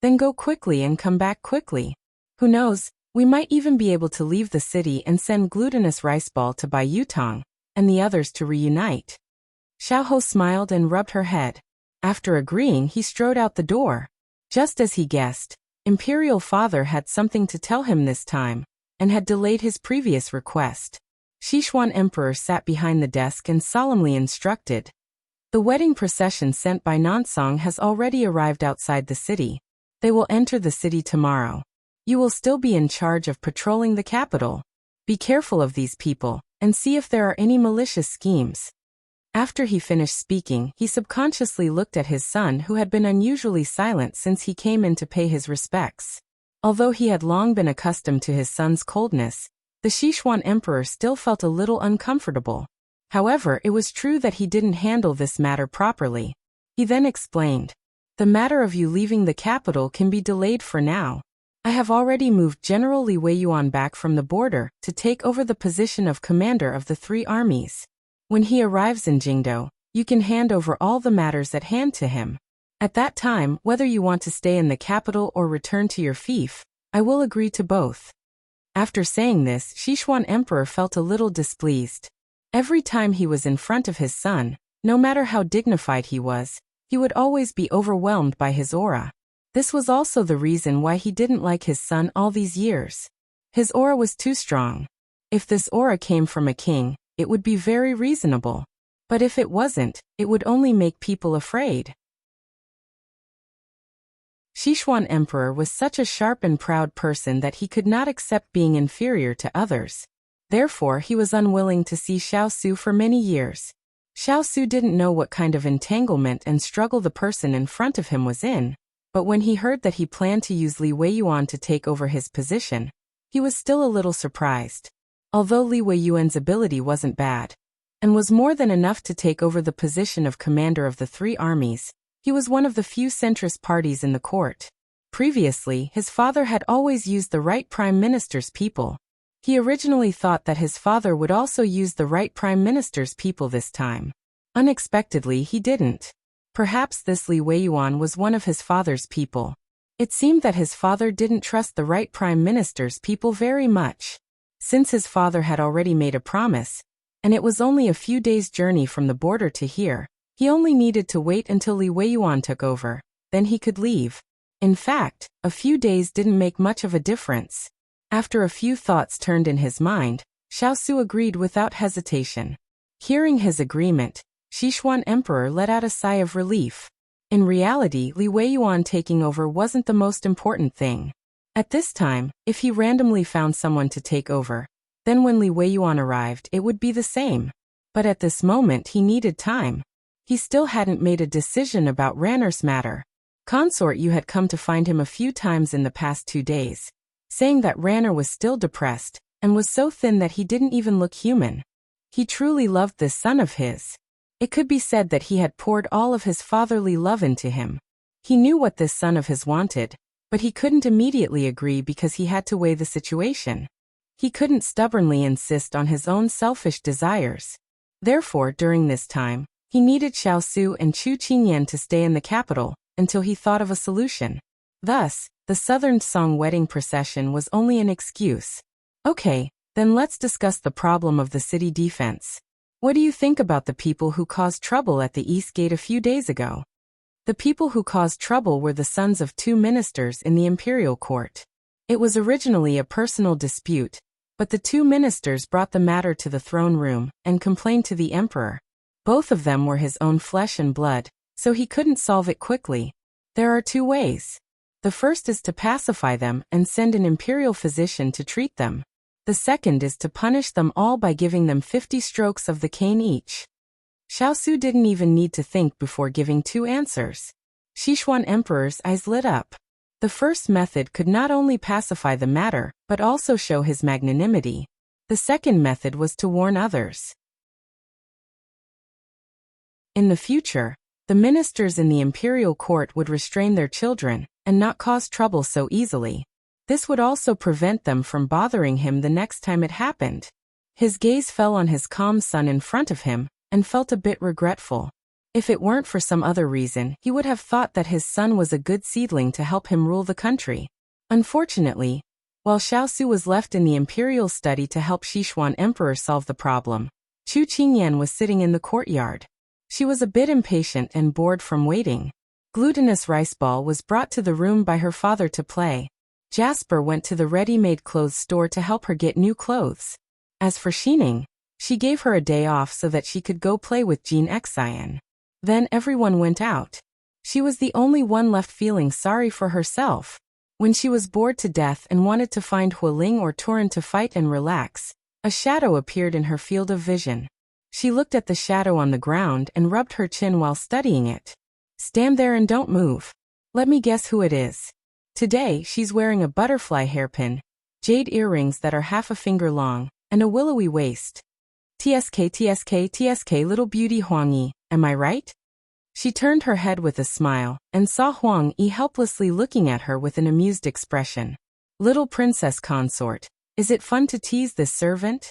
Then go quickly and come back quickly. Who knows, we might even be able to leave the city and send Glutinous Riceball to Bai Yutong, and the others to reunite. Xiao smiled and rubbed her head. After agreeing, he strode out the door. Just as he guessed, Imperial Father had something to tell him this time, and had delayed his previous request. Sichuan Emperor sat behind the desk and solemnly instructed. The wedding procession sent by Nansong has already arrived outside the city. They will enter the city tomorrow. You will still be in charge of patrolling the capital. Be careful of these people, and see if there are any malicious schemes. After he finished speaking, he subconsciously looked at his son, who had been unusually silent since he came in to pay his respects. Although he had long been accustomed to his son's coldness, the Sichuan Emperor still felt a little uncomfortable. However, it was true that he didn't handle this matter properly. He then explained, "The matter of you leaving the capital can be delayed for now. I have already moved General Li Weiyuan back from the border to take over the position of commander of the 3 armies. When he arrives in Jingdo, you can hand over all the matters at hand to him. At that time, whether you want to stay in the capital or return to your fief, I will agree to both." After saying this, Sichuan Emperor felt a little displeased. Every time he was in front of his son, no matter how dignified he was, he would always be overwhelmed by his aura. This was also the reason why he didn't like his son all these years. His aura was too strong. If this aura came from a king, it would be very reasonable. But if it wasn't, it would only make people afraid. Sichuan Emperor was such a sharp and proud person that he could not accept being inferior to others. Therefore, he was unwilling to see Xiao Su for many years. Xiao Su didn't know what kind of entanglement and struggle the person in front of him was in, but when he heard that he planned to use Li Weiyuan to take over his position, he was still a little surprised. Although Li Weiyuan's ability wasn't bad, and was more than enough to take over the position of commander of the 3 armies, he was one of the few centrist parties in the court. Previously, his father had always used the right prime minister's people. He originally thought that his father would also use the right prime minister's people this time. Unexpectedly, he didn't. Perhaps this Li Weiyuan was one of his father's people. It seemed that his father didn't trust the right prime minister's people very much. Since his father had already made a promise, and it was only a few days' journey from the border to here, he only needed to wait until Li Weiyuan took over, then he could leave. In fact, a few days didn't make much of a difference. After a few thoughts turned in his mind, Xiao Su agreed without hesitation. Hearing his agreement, Sichuan Emperor let out a sigh of relief. In reality, Li Weiyuan taking over wasn't the most important thing. At this time, if he randomly found someone to take over, then when Li Weiyuan arrived, it would be the same. But at this moment, he needed time. He still hadn't made a decision about Ranner's matter. Consort Yu had come to find him a few times in the past 2 days, saying that Ranner was still depressed, and was so thin that he didn't even look human. He truly loved this son of his. It could be said that he had poured all of his fatherly love into him. He knew what this son of his wanted, but he couldn't immediately agree because he had to weigh the situation. He couldn't stubbornly insist on his own selfish desires. Therefore, during this time, he needed Xiao Su and Chu Qingyan to stay in the capital, until he thought of a solution. Thus, the Southern Song wedding procession was only an excuse. Okay, then let's discuss the problem of the city defense. What do you think about the people who caused trouble at the East Gate a few days ago? The people who caused trouble were the sons of 2 ministers in the imperial court. It was originally a personal dispute, but the 2 ministers brought the matter to the throne room and complained to the emperor. Both of them were his own flesh and blood, so he couldn't solve it quickly. There are two ways. The first is to pacify them and send an imperial physician to treat them. The second is to punish them all by giving them 50 strokes of the cane each. Xiao Su didn't even need to think before giving two answers. Sichuan Emperor's eyes lit up. The first method could not only pacify the matter, but also show his magnanimity. The second method was to warn others. In the future, the ministers in the imperial court would restrain their children and not cause trouble so easily. This would also prevent them from bothering him the next time it happened. His gaze fell on his calm son in front of him and felt a bit regretful. If it weren't for some other reason, he would have thought that his son was a good seedling to help him rule the country. Unfortunately, while Xiao Su was left in the imperial study to help Sichuan Emperor solve the problem, Chu Qingyan was sitting in the courtyard. She was a bit impatient and bored from waiting. Glutinous rice ball was brought to the room by her father to play. Jasper went to the ready-made clothes store to help her get new clothes. As for Xining, she gave her a day off so that she could go play with Jean Xian. Then everyone went out. She was the only one left feeling sorry for herself. When she was bored to death and wanted to find Hualing or Turan to fight and relax, a shadow appeared in her field of vision. She looked at the shadow on the ground and rubbed her chin while studying it. Stand there and don't move. Let me guess who it is. Today she's wearing a butterfly hairpin, jade earrings that are half a finger long, and a willowy waist. TSK little beauty Huang Yi, am I right? She turned her head with a smile, and saw Huang Yi helplessly looking at her with an amused expression. Little princess consort, is it fun to tease this servant?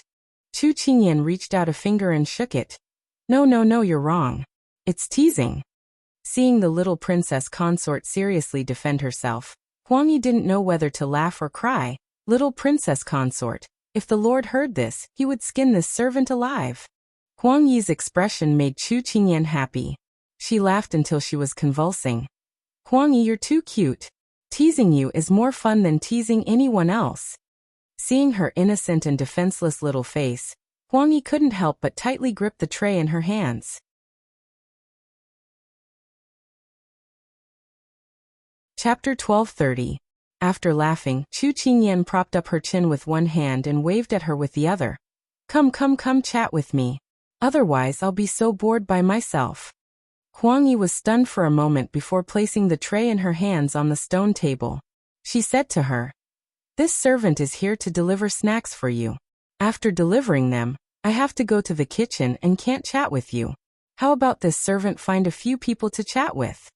Chu Qingyan reached out a finger and shook it. No, you're wrong. It's teasing. Seeing the little princess consort seriously defend herself, Huang Yi didn't know whether to laugh or cry. Little princess consort, if the Lord heard this, he would skin this servant alive. Huang Yi's expression made Chu Qingyan happy. She laughed until she was convulsing. Huang Yi, you're too cute. Teasing you is more fun than teasing anyone else. Seeing her innocent and defenseless little face, Huang Yi couldn't help but tightly grip the tray in her hands. Chapter 1230. After laughing, Chu Qingyan propped up her chin with one hand and waved at her with the other. Come chat with me. Otherwise I'll be so bored by myself. Huang Yi was stunned for a moment before placing the tray in her hands on the stone table. She said to her, this servant is here to deliver snacks for you. After delivering them, I have to go to the kitchen and can't chat with you. How about this servant find a few people to chat with?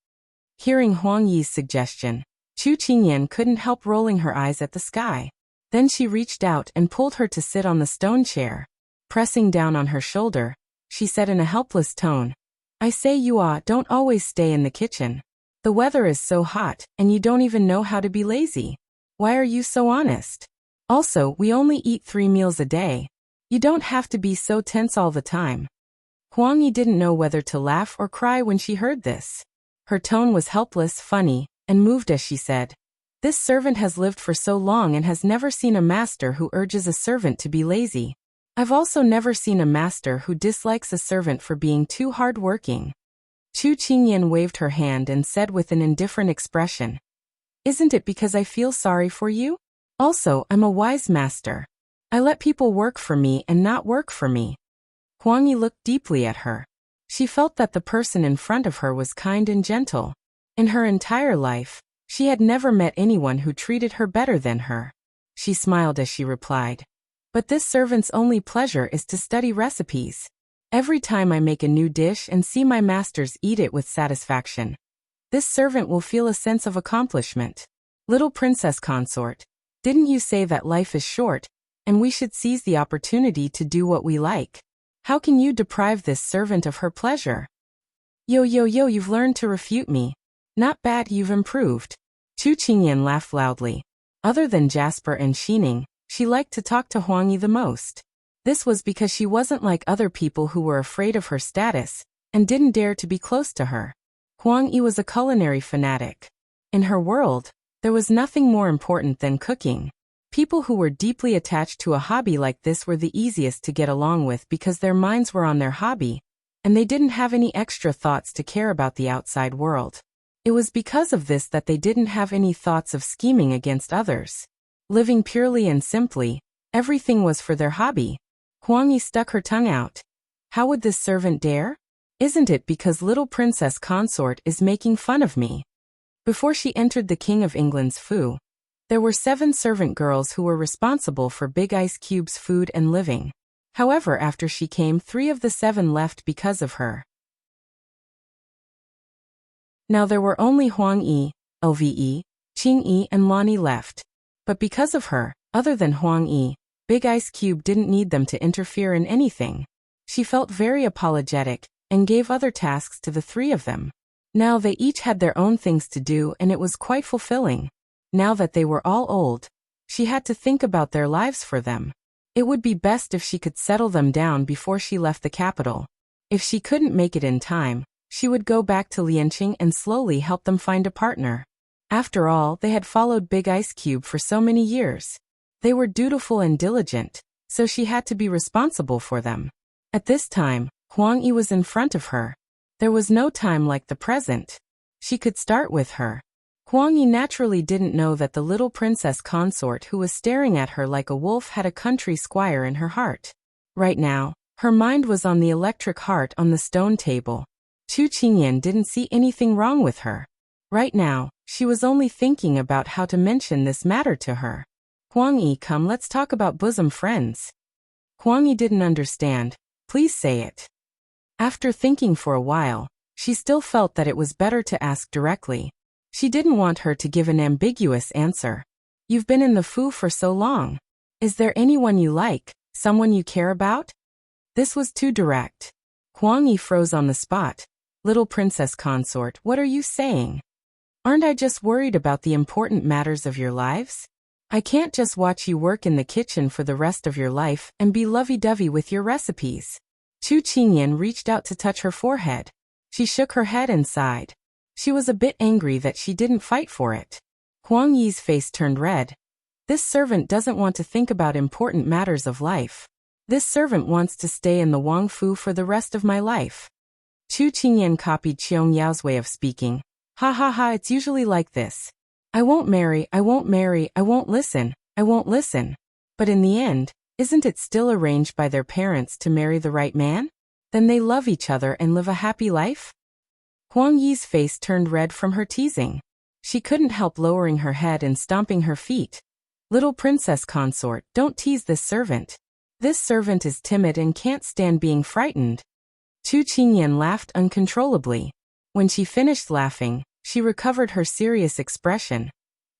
Hearing Huang Yi's suggestion, Chu Qingyan couldn't help rolling her eyes at the sky. Then she reached out and pulled her to sit on the stone chair. Pressing down on her shoulder, she said in a helpless tone, I say don't always stay in the kitchen. The weather is so hot, and you don't even know how to be lazy. Why are you so honest? Also, we only eat 3 meals a day. You don't have to be so tense all the time. Huang Yi didn't know whether to laugh or cry when she heard this. Her tone was helpless, funny, and moved as she said, this servant has lived for so long and has never seen a master who urges a servant to be lazy. I've also never seen a master who dislikes a servant for being too hard-working. Chu Qingyan waved her hand and said with an indifferent expression, isn't it because I feel sorry for you? Also, I'm a wise master. I let people work for me and not work for me. Huang Yi looked deeply at her. She felt that the person in front of her was kind and gentle. In her entire life, she had never met anyone who treated her better than her. She smiled as she replied, but this servant's only pleasure is to study recipes. Every time I make a new dish and see my masters eat it with satisfaction, this servant will feel a sense of accomplishment. Little princess consort, didn't you say that life is short, and we should seize the opportunity to do what we like? How can you deprive this servant of her pleasure? Yo, you've learned to refute me. Not bad, you've improved. Chu Qingyan laughed loudly. Other than Jasper and Xining, she liked to talk to Huang Yi the most. This was because she wasn't like other people who were afraid of her status and didn't dare to be close to her. Huang Yi was a culinary fanatic. In her world, there was nothing more important than cooking. People who were deeply attached to a hobby like this were the easiest to get along with because their minds were on their hobby, and they didn't have any extra thoughts to care about the outside world. It was because of this that they didn't have any thoughts of scheming against others. Living purely and simply, everything was for their hobby. Huang Yi stuck her tongue out. How would this servant dare? Isn't it because little Princess Consort is making fun of me? Before she entered the King of England's Fu, there were 7 servant girls who were responsible for Big Ice Cube's food and living. However, after she came, 3 of the 7 left because of her. Now there were only Huang Yi, Lve, Qing Yi and Lani left. But because of her, other than Huang Yi, Big Ice Cube didn't need them to interfere in anything. She felt very apologetic, and gave other tasks to the 3 of them. Now they each had their own things to do and it was quite fulfilling. Now that they were all old, she had to think about their lives for them. It would be best if she could settle them down before she left the capital. If she couldn't make it in time, she would go back to Lianqing and slowly help them find a partner. After all, they had followed Big Ice Cube for so many years. They were dutiful and diligent, so she had to be responsible for them. At this time, Huang Yi was in front of her. There was no time like the present. She could start with her. Huang Yi naturally didn't know that the little Princess Consort who was staring at her like a wolf had a country squire in her heart. Right now, her mind was on the electric heart on the stone table. Chu Qingyan didn't see anything wrong with her. Right now, she was only thinking about how to mention this matter to her. Huang Yi, come, let's talk about bosom friends. Huang Yi didn't understand. Please say it. After thinking for a while, she still felt that it was better to ask directly. She didn't want her to give an ambiguous answer. You've been in the Fu for so long. Is there anyone you like, someone you care about? This was too direct. Huang Yi froze on the spot. Little Princess Consort, what are you saying? Aren't I just worried about the important matters of your lives? I can't just watch you work in the kitchen for the rest of your life and be lovey-dovey with your recipes. Chu Qingyan reached out to touch her forehead. She shook her head and sighed. She was a bit angry that she didn't fight for it. Huang Yi's face turned red. This servant doesn't want to think about important matters of life. This servant wants to stay in the Wang Fu for the rest of my life. Chu Qingyan copied Qiong Yao's way of speaking. Ha ha ha, it's usually like this. I won't marry, I won't marry, I won't listen, I won't listen. But in the end, isn't it still arranged by their parents to marry the right man? Then they love each other and live a happy life? Huang Yi's face turned red from her teasing. She couldn't help lowering her head and stomping her feet. Little Princess Consort, don't tease this servant. This servant is timid and can't stand being frightened. Chu Qingyan laughed uncontrollably. When she finished laughing, she recovered her serious expression.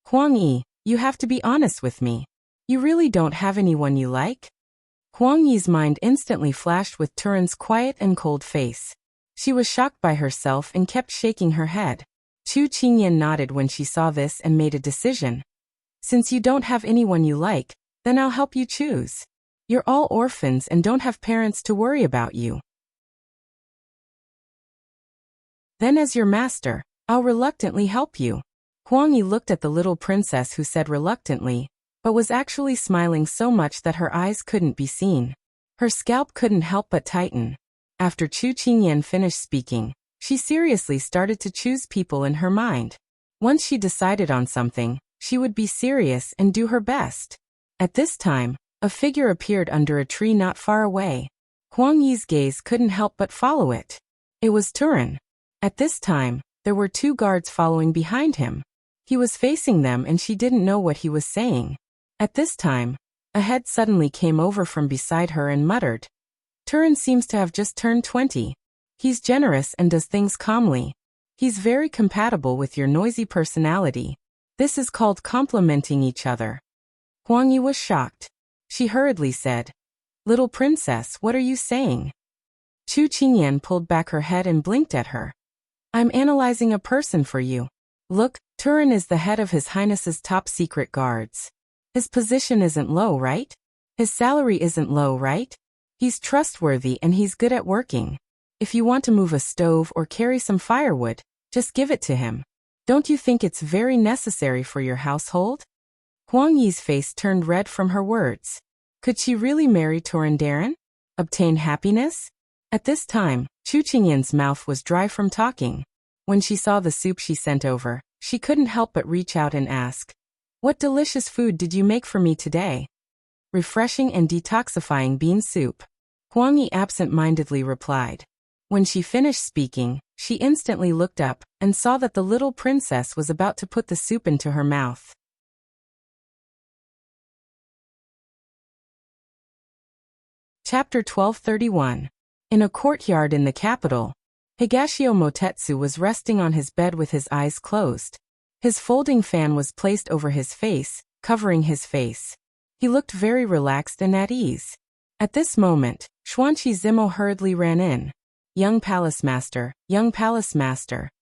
Huang Yi, you have to be honest with me. You really don't have anyone you like? Huang Yi's mind instantly flashed with Turin's quiet and cold face. She was shocked by herself and kept shaking her head. Chu Qingyan nodded when she saw this and made a decision. Since you don't have anyone you like, then I'll help you choose. You're all orphans and don't have parents to worry about you. Then as your master, I'll reluctantly help you. Huang Yi looked at the little princess who said reluctantly, but was actually smiling so much that her eyes couldn't be seen. Her scalp couldn't help but tighten. After Chu Qingyan finished speaking, she seriously started to choose people in her mind. Once she decided on something, she would be serious and do her best. At this time, a figure appeared under a tree not far away. Huang Yi's gaze couldn't help but follow it. It was Turin. At this time, there were 2 guards following behind him. He was facing them and she didn't know what he was saying. At this time, a head suddenly came over from beside her and muttered, Turin seems to have just turned 20. He's generous and does things calmly. He's very compatible with your noisy personality. This is called complementing each other. Huang Yi was shocked. She hurriedly said, Little princess, what are you saying? Chu Qingyan pulled back her head and blinked at her. I'm analyzing a person for you. Look, Turin is the head of His Highness's top secret guards. His position isn't low, right? His salary isn't low, right? He's trustworthy and he's good at working. If you want to move a stove or carry some firewood, just give it to him. Don't you think it's very necessary for your household? Huang Yi's face turned red from her words. Could she really marry Torandaran? Obtain happiness? At this time, Chu Qingyan's mouth was dry from talking. When she saw the soup she sent over, she couldn't help but reach out and ask, "What delicious food did you make for me today?" "Refreshing and detoxifying bean soup," Huang Yi absent-mindedly replied. When she finished speaking, she instantly looked up and saw that the little princess was about to put the soup into her mouth. Chapter 1231. In a courtyard in the capital, Higashio Motetsu was resting on his bed with his eyes closed. His folding fan was placed over his face, covering his face. He looked very relaxed and at ease. At this moment, Xuanqi Zimo hurriedly ran in. Young Palace Master,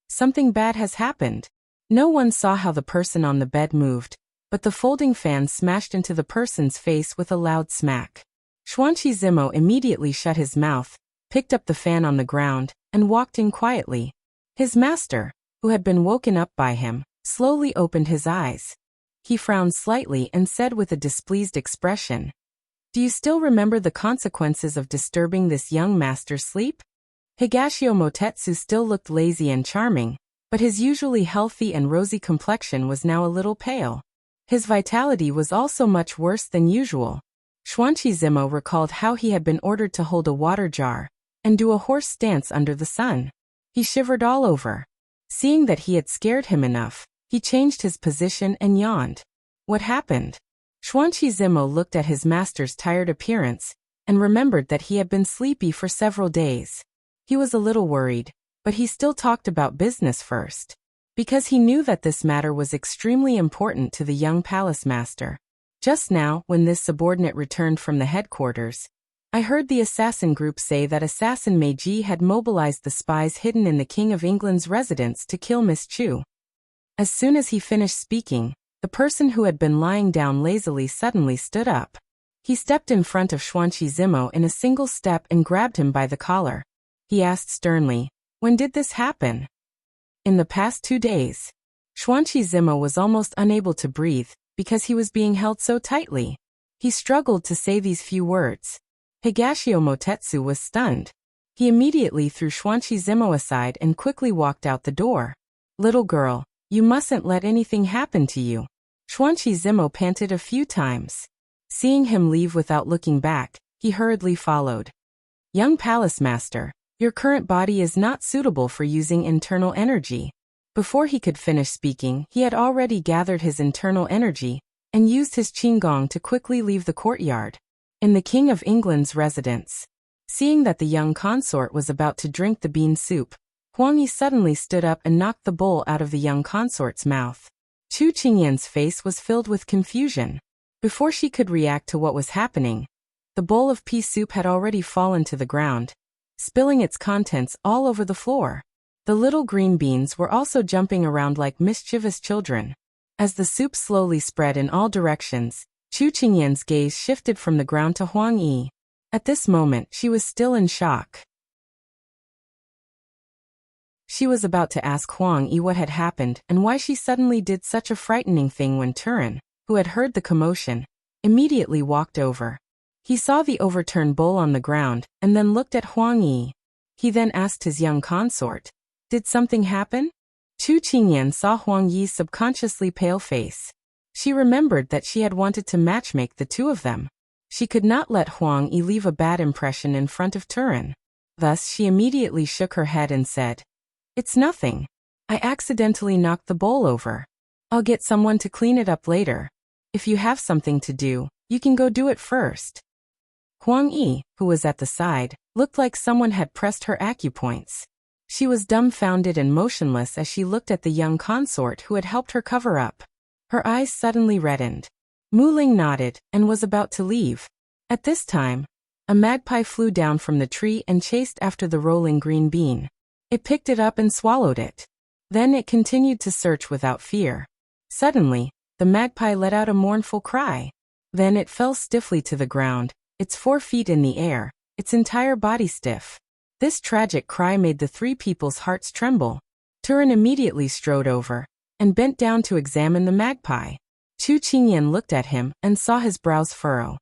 something bad has happened." No one saw how the person on the bed moved, but the folding fan smashed into the person's face with a loud smack. Xuanqi Zimo immediately shut his mouth, picked up the fan on the ground, and walked in quietly. His master, who had been woken up by him, slowly opened his eyes. He frowned slightly and said with a displeased expression, "Do you still remember the consequences of disturbing this young master's sleep?" Higashio Motetsu still looked lazy and charming, but his usually healthy and rosy complexion was now a little pale. His vitality was also much worse than usual. Xuanqi Zimo recalled how he had been ordered to hold a water jar and do a horse stance under the sun. He shivered all over. Seeing that he had scared him enough, he changed his position and yawned. What happened? Xuanqi Zimo looked at his master's tired appearance and remembered that he had been sleepy for several days. He was a little worried, but he still talked about business first, because he knew that this matter was extremely important to the young palace master. Just now, when this subordinate returned from the headquarters, I heard the assassin group say that assassin Meiji had mobilized the spies hidden in the King of England's residence to kill Miss Chu. As soon as he finished speaking, the person who had been lying down lazily suddenly stood up. He stepped in front of Xuanqi Zimo in a single step and grabbed him by the collar. He asked sternly, "When did this happen?" "In the past 2 days." Xuanqi Zimo was almost unable to breathe because he was being held so tightly. He struggled to say these few words. Higashio Motetsu was stunned. He immediately threw Xuanqi Zimo aside and quickly walked out the door. "Little girl, you mustn't let anything happen to you." Xuanqi Zimo panted a few times. Seeing him leave without looking back, he hurriedly followed. "Young palace master, your current body is not suitable for using internal energy." Before he could finish speaking, he had already gathered his internal energy and used his qinggong to quickly leave the courtyard. In the King of England's residence, seeing that the young consort was about to drink the bean soup, Huang Yi suddenly stood up and knocked the bowl out of the young consort's mouth. Chu Qingyan's face was filled with confusion. Before she could react to what was happening, the bowl of pea soup had already fallen to the ground, spilling its contents all over the floor. The little green beans were also jumping around like mischievous children. As the soup slowly spread in all directions, Chu Qingyan's gaze shifted from the ground to Huang Yi. At this moment, she was still in shock. She was about to ask Huang Yi what had happened and why she suddenly did such a frightening thing when Turin, who had heard the commotion, immediately walked over. He saw the overturned bowl on the ground and then looked at Huang Yi. He then asked his young consort, "Did something happen?" Chu Qingyan saw Huang Yi's subconsciously pale face. She remembered that she had wanted to matchmake the two of them. She could not let Huang Yi leave a bad impression in front of Turin. Thus she immediately shook her head and said, "It's nothing. I accidentally knocked the bowl over. I'll get someone to clean it up later. If you have something to do, you can go do it first." Huang Yi, who was at the side, looked like someone had pressed her acupoints. She was dumbfounded and motionless as she looked at the young consort who had helped her cover up. Her eyes suddenly reddened. Mu Ling nodded and was about to leave. At this time, a magpie flew down from the tree and chased after the rolling green bean. It picked it up and swallowed it. Then it continued to search without fear. Suddenly, the magpie let out a mournful cry. Then it fell stiffly to the ground, its 4 feet in the air, its entire body stiff. This tragic cry made the 3 people's hearts tremble. Turin immediately strode over and bent down to examine the magpie. Chu Qingyan looked at him and saw his brows furrow.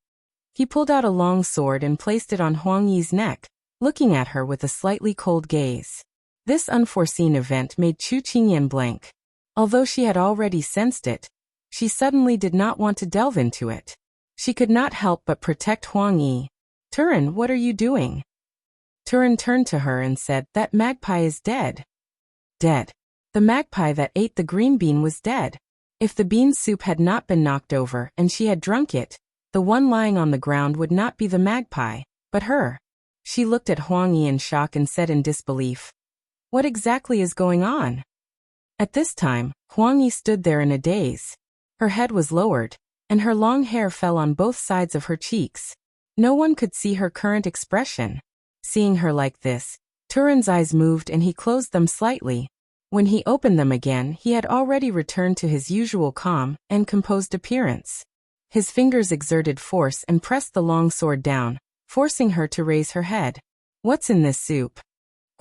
He pulled out a long sword and placed it on Huang Yi's neck, looking at her with a slightly cold gaze. This unforeseen event made Chu Qingyan blank. Although she had already sensed it, she suddenly did not want to delve into it. She could not help but protect Huang Yi. "Turan, what are you doing?" Turan turned to her and said, "That magpie is dead." Dead. The magpie that ate the green bean was dead. If the bean soup had not been knocked over and she had drunk it, the one lying on the ground would not be the magpie, but her. She looked at Huang Yi in shock and said in disbelief, "What exactly is going on?" At this time, Huang Yi stood there in a daze. Her head was lowered, and her long hair fell on both sides of her cheeks. No one could see her current expression. Seeing her like this, Turan's eyes moved and he closed them slightly. When he opened them again, he had already returned to his usual calm and composed appearance. His fingers exerted force and pressed the long sword down, forcing her to raise her head. "What's in this soup?"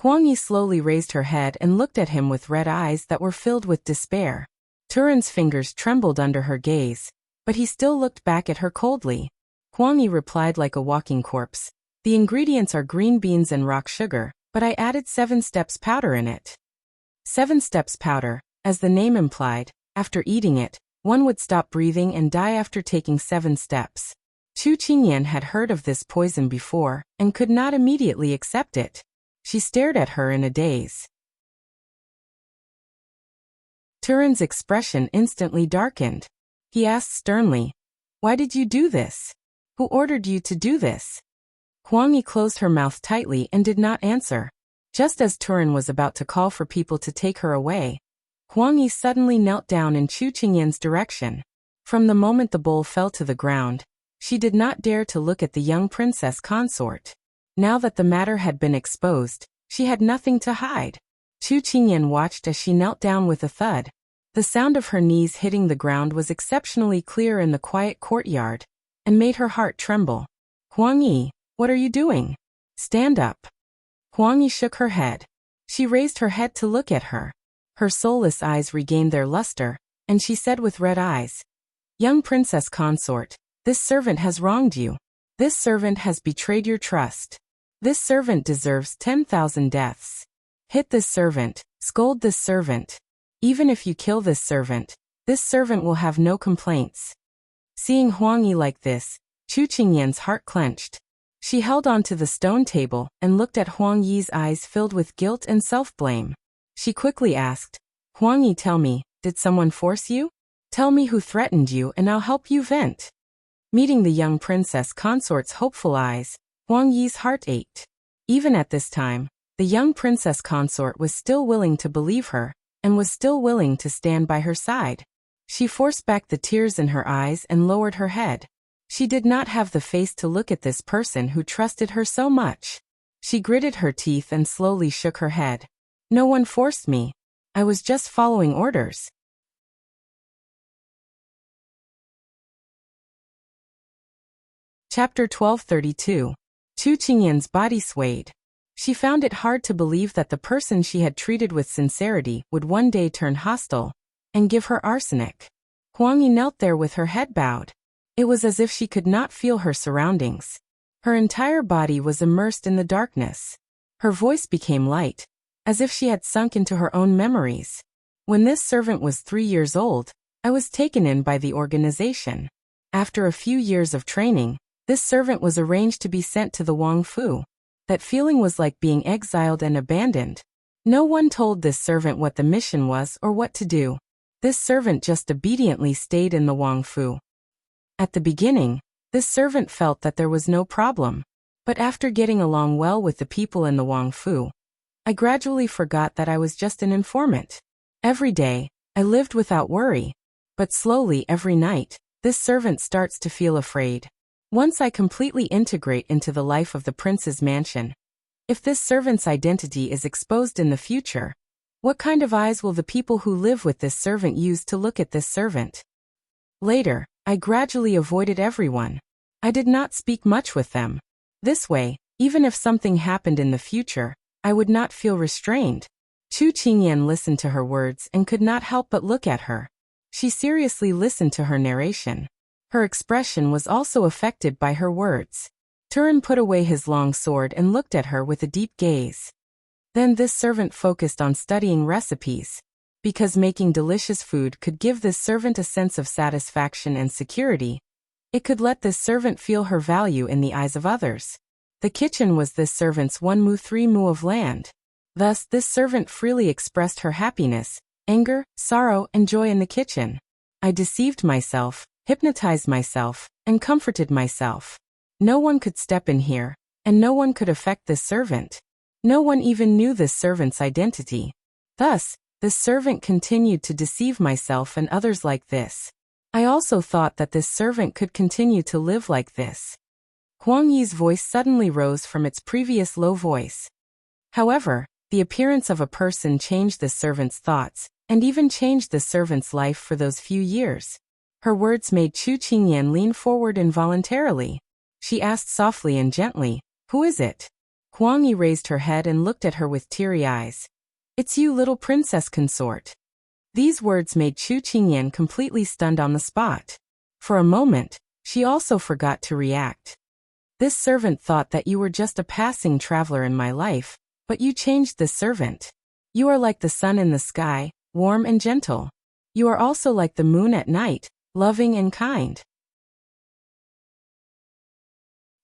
Huang Yi slowly raised her head and looked at him with red eyes that were filled with despair. Turan's fingers trembled under her gaze, but he still looked back at her coldly. Huang Yi replied like a walking corpse, "The ingredients are green beans and rock sugar, but I added 7 steps powder in it." 7 steps powder, as the name implied, after eating it, one would stop breathing and die after taking 7 steps. Chu Qingyan had heard of this poison before and could not immediately accept it. She stared at her in a daze. Turan's expression instantly darkened. He asked sternly, "Why did you do this? Who ordered you to do this?" Huang Yi closed her mouth tightly and did not answer. Just as Turan was about to call for people to take her away, Huang Yi suddenly knelt down in Chu Qingyan's direction. From the moment the bowl fell to the ground, she did not dare to look at the young princess consort. Now that the matter had been exposed, she had nothing to hide. Chu Qingyan watched as she knelt down with a thud. The sound of her knees hitting the ground was exceptionally clear in the quiet courtyard, and made her heart tremble. "Huang Yi, what are you doing? Stand up." Huang Yi shook her head. She raised her head to look at her. Her soulless eyes regained their luster, and she said with red eyes, "Young princess consort, this servant has wronged you. This servant has betrayed your trust. This servant deserves 10,000 deaths. Hit this servant, scold this servant. Even if you kill this servant will have no complaints." Seeing Huang Yi like this, Chu Qingyan's heart clenched. She held on to the stone table and looked at Huang Yi's eyes filled with guilt and self-blame. She quickly asked, "Huang Yi, tell me, did someone force you? Tell me who threatened you and I'll help you vent." Meeting the young princess consort's hopeful eyes, Huang Yi's heart ached. Even at this time, the young princess consort was still willing to believe her, and was still willing to stand by her side. She forced back the tears in her eyes and lowered her head. She did not have the face to look at this person who trusted her so much. She gritted her teeth and slowly shook her head. "No one forced me. I was just following orders." Chapter 1232. Chu Qingyan's body swayed. She found it hard to believe that the person she had treated with sincerity would one day turn hostile and give her arsenic. Huang Yi knelt there with her head bowed. It was as if she could not feel her surroundings. Her entire body was immersed in the darkness. Her voice became light, as if she had sunk into her own memories. "When this servant was 3 years old, I was taken in by the organization. After a few years of training, this servant was arranged to be sent to the Wang Fu. That feeling was like being exiled and abandoned. No one told this servant what the mission was or what to do. This servant just obediently stayed in the Wang Fu. At the beginning, this servant felt that there was no problem. But after getting along well with the people in the Wang Fu, I gradually forgot that I was just an informant. Every day, I lived without worry. But slowly every night, this servant starts to feel afraid. Once I completely integrate into the life of the prince's mansion, if this servant's identity is exposed in the future, what kind of eyes will the people who live with this servant use to look at this servant?" Later, I gradually avoided everyone. I did not speak much with them. This way, even if something happened in the future, I would not feel restrained. Chu Qingyan listened to her words and could not help but look at her. She seriously listened to her narration. Her expression was also affected by her words. Turan put away his long sword and looked at her with a deep gaze. Then this servant focused on studying recipes. Because making delicious food could give this servant a sense of satisfaction and security, it could let this servant feel her value in the eyes of others. The kitchen was this servant's 1 mu 3 mu of land. Thus, this servant freely expressed her happiness, anger, sorrow, and joy in the kitchen. I deceived myself, hypnotized myself, and comforted myself. No one could step in here, and no one could affect this servant. No one even knew this servant's identity. Thus, this servant continued to deceive myself and others like this. I also thought that this servant could continue to live like this. Huang Yi's voice suddenly rose from its previous low voice. However, the appearance of a person changed the servant's thoughts, and even changed the servant's life for those few years. Her words made Chu Qingyan lean forward involuntarily. She asked softly and gently, "Who is it?" Huang Yi raised her head and looked at her with teary eyes. "It's you, little princess consort." These words made Chu Qingyan completely stunned on the spot. For a moment, she also forgot to react. "This servant thought that you were just a passing traveler in my life, but you changed this servant. You are like the sun in the sky, warm and gentle. You are also like the moon at night, loving and kind.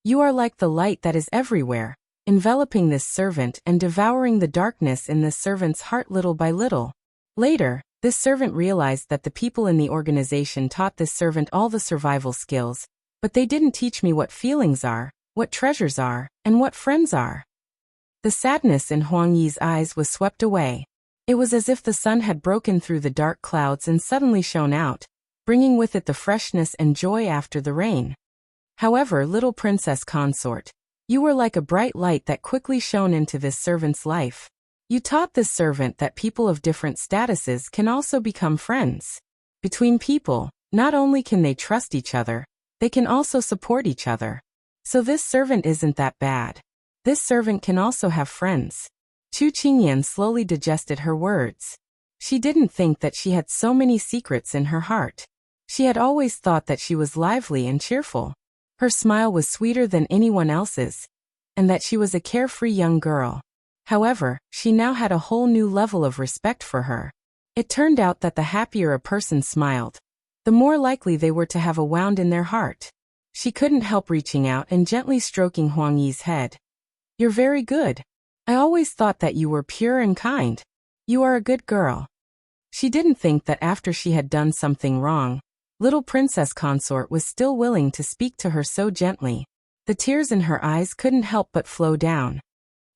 You are like the light that is everywhere, enveloping this servant and devouring the darkness in this servant's heart little by little." Later, this servant realized that the people in the organization taught this servant all the survival skills, but they didn't teach me what feelings are, what treasures are, and what friends are. The sadness in Huang Yi's eyes was swept away. It was as if the sun had broken through the dark clouds and suddenly shone out, bringing with it the freshness and joy after the rain. "However, little princess consort, you were like a bright light that quickly shone into this servant's life. You taught this servant that people of different statuses can also become friends. Between people, not only can they trust each other, they can also support each other. So this servant isn't that bad. This servant can also have friends." Chu Qingyan slowly digested her words. She didn't think that she had so many secrets in her heart. She had always thought that she was lively and cheerful. Her smile was sweeter than anyone else's, and that she was a carefree young girl. However, she now had a whole new level of respect for her. It turned out that the happier a person smiled, the more likely they were to have a wound in their heart. She couldn't help reaching out and gently stroking Huang Yi's head. "You're very good. I always thought that you were pure and kind. You are a good girl." She didn't think that after she had done something wrong, little princess consort was still willing to speak to her so gently. The tears in her eyes couldn't help but flow down.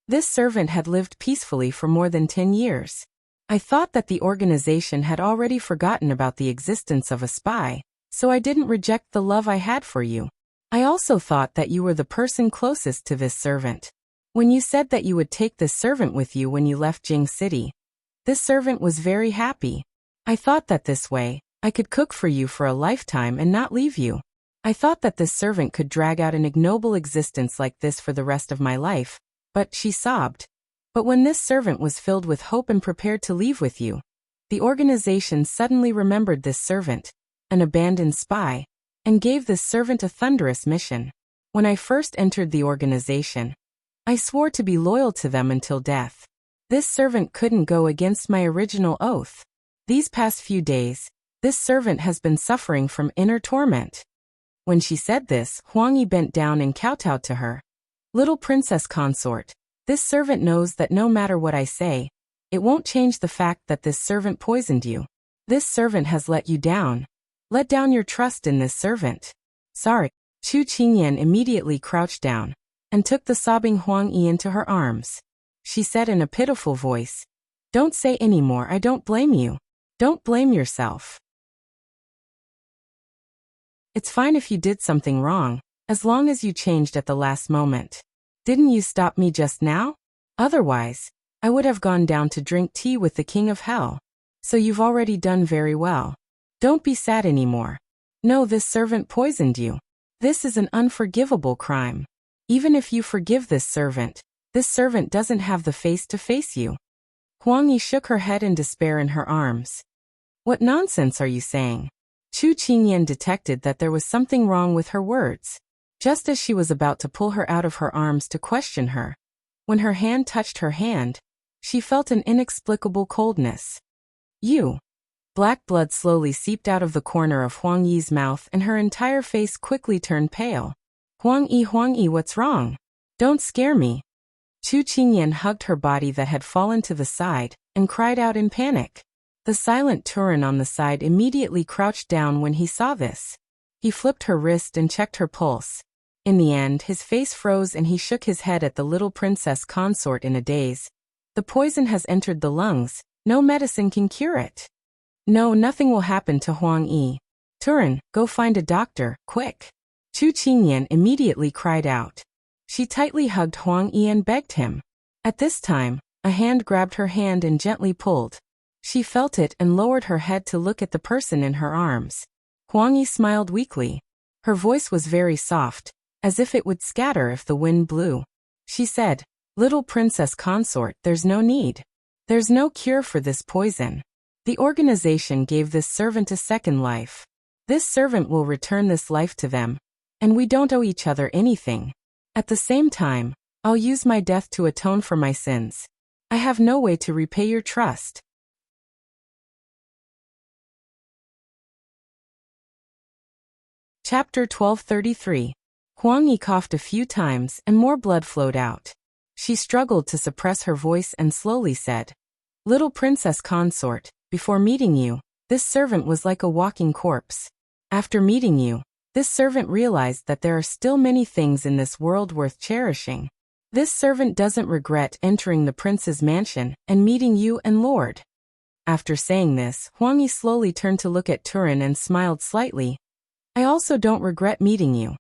This servant had lived peacefully for more than 10 years. I thought that the organization had already forgotten about the existence of a spy, so I didn't reject the love I had for you. I also thought that you were the person closest to this servant. When you said that you would take this servant with you when you left Jing City, this servant was very happy. I thought that this way, I could cook for you for a lifetime and not leave you. I thought that this servant could drag out an ignoble existence like this for the rest of my life. But, she sobbed. But when this servant was filled with hope and prepared to leave with you, the organization suddenly remembered this servant, an abandoned spy, and gave this servant a thunderous mission. When I first entered the organization, I swore to be loyal to them until death. This servant couldn't go against my original oath. These past few days, this servant has been suffering from inner torment." When she said this, Huang Yi bent down and kowtowed to her. "Little princess consort, this servant knows that no matter what I say, it won't change the fact that this servant poisoned you. This servant has let you down. Let down your trust in this servant." "Sorry." Chu Qingyan immediately crouched down and took the sobbing Huang Yi into her arms. She said in a pitiful voice, "Don't say any more. I don't blame you. Don't blame yourself. It's fine if you did something wrong, as long as you changed at the last moment. Didn't you stop me just now? Otherwise, I would have gone down to drink tea with the King of Hell. So you've already done very well. Don't be sad anymore. No, this servant poisoned you. This is an unforgivable crime. Even if you forgive this servant doesn't have the face to face you." Huang Yi shook her head in despair in her arms. "What nonsense are you saying?" Chu Qingyan detected that there was something wrong with her words. Just as she was about to pull her out of her arms to question her, when her hand touched her hand, She felt an inexplicable coldness. You. Black blood slowly seeped out of the corner of Huang Yi's mouth and her entire face quickly turned pale. Huang Yi, what's wrong? Don't scare me. Chu Qingyan hugged her body that had fallen to the side and cried out in panic. The silent Turin on the side immediately crouched down when he saw this. He flipped her wrist and checked her pulse. In the end, his face froze and he shook his head at the little princess consort in a daze. The poison has entered the lungs. No medicine can cure it. No, nothing will happen to Huang Yi. Turin, go find a doctor, quick. Chu Qingyan immediately cried out. She tightly hugged Huang Yi and begged him. At this time, a hand grabbed her hand and gently pulled. She felt it and lowered her head to look at the person in her arms. Huang Yi smiled weakly. Her voice was very soft, as if it would scatter if the wind blew. She said, "Little princess consort, there's no need. There's no cure for this poison. The organization gave this servant a second life. This servant will return this life to them, and we don't owe each other anything. At the same time, I'll use my death to atone for my sins. I have no way to repay your trust." Chapter 1233. Huang Yi coughed a few times and more blood flowed out. She struggled to suppress her voice and slowly said, "Little princess consort, before meeting you, this servant was like a walking corpse. After meeting you, this servant realized that there are still many things in this world worth cherishing. This servant doesn't regret entering the prince's mansion and meeting you and Lord." After saying this, Huang Yi slowly turned to look at Turin and smiled slightly. "I also don't regret meeting you."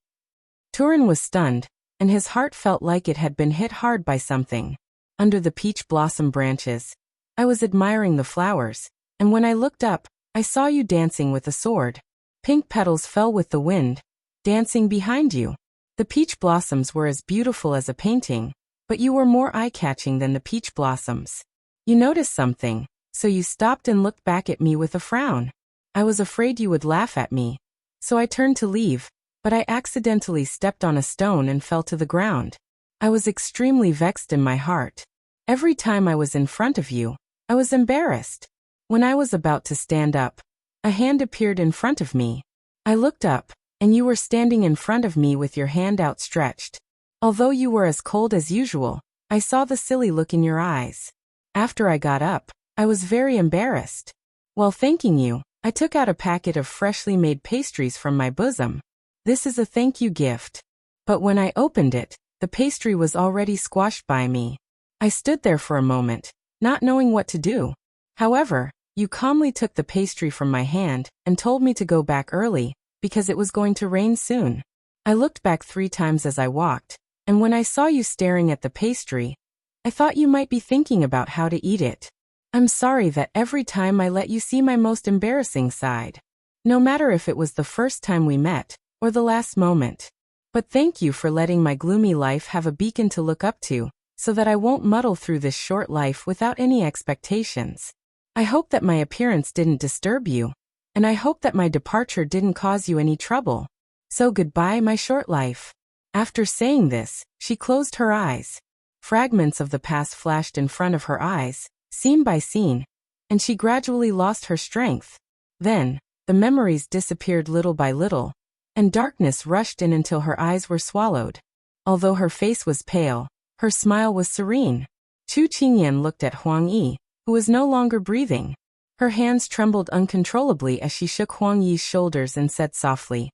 Turin was stunned, and his heart felt like it had been hit hard by something. Under the peach blossom branches, I was admiring the flowers, and when I looked up, I saw you dancing with a sword. Pink petals fell with the wind, dancing behind you. The peach blossoms were as beautiful as a painting, but you were more eye-catching than the peach blossoms. You noticed something, so you stopped and looked back at me with a frown. I was afraid you would laugh at me, so I turned to leave, but I accidentally stepped on a stone and fell to the ground. I was extremely vexed in my heart. Every time I was in front of you, I was embarrassed. When I was about to stand up, a hand appeared in front of me. I looked up, and you were standing in front of me with your hand outstretched. Although you were as cold as usual, I saw the silly look in your eyes. After I got up, I was very embarrassed. While thanking you, I took out a packet of freshly made pastries from my bosom. This is a thank you gift. But when I opened it, the pastry was already squashed by me. I stood there for a moment, not knowing what to do. However, you calmly took the pastry from my hand and told me to go back early, because it was going to rain soon. I looked back 3 times as I walked, and when I saw you staring at the pastry, I thought you might be thinking about how to eat it. I'm sorry that every time I let you see my most embarrassing side. No matter if it was the first time we met, or the last moment. But thank you for letting my gloomy life have a beacon to look up to, so that I won't muddle through this short life without any expectations. I hope that my appearance didn't disturb you, and I hope that my departure didn't cause you any trouble. So goodbye, my short life." After saying this, she closed her eyes. Fragments of the past flashed in front of her eyes, scene by scene, and she gradually lost her strength. Then, the memories disappeared little by little, and darkness rushed in until her eyes were swallowed. Although her face was pale, her smile was serene. Chu Qingyan looked at Huang Yi, who was no longer breathing. Her hands trembled uncontrollably as she shook Huang Yi's shoulders and said softly,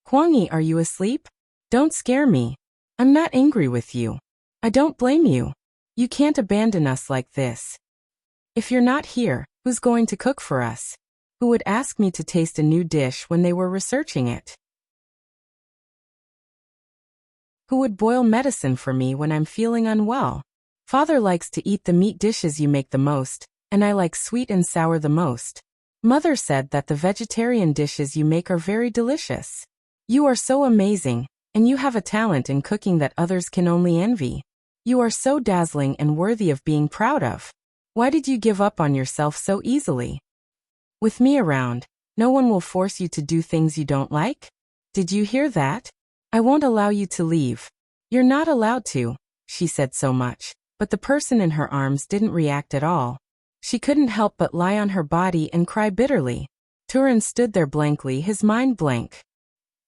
"Huang Yi, are you asleep? Don't scare me. I'm not angry with you. I don't blame you. You can't abandon us like this. If you're not here, who's going to cook for us? Who would ask me to taste a new dish when they were researching it? Who would boil medicine for me when I'm feeling unwell? Father likes to eat the meat dishes you make the most, and I like sweet and sour the most. Mother said that the vegetarian dishes you make are very delicious. You are so amazing, and you have a talent in cooking that others can only envy. You are so dazzling and worthy of being proud of. Why did you give up on yourself so easily? With me around, no one will force you to do things you don't like? Did you hear that? I won't allow you to leave. You're not allowed to," she said so much, But the person in her arms didn't react at all. She couldn't help but lie on her body and cry bitterly. Turin stood there blankly, his mind blank.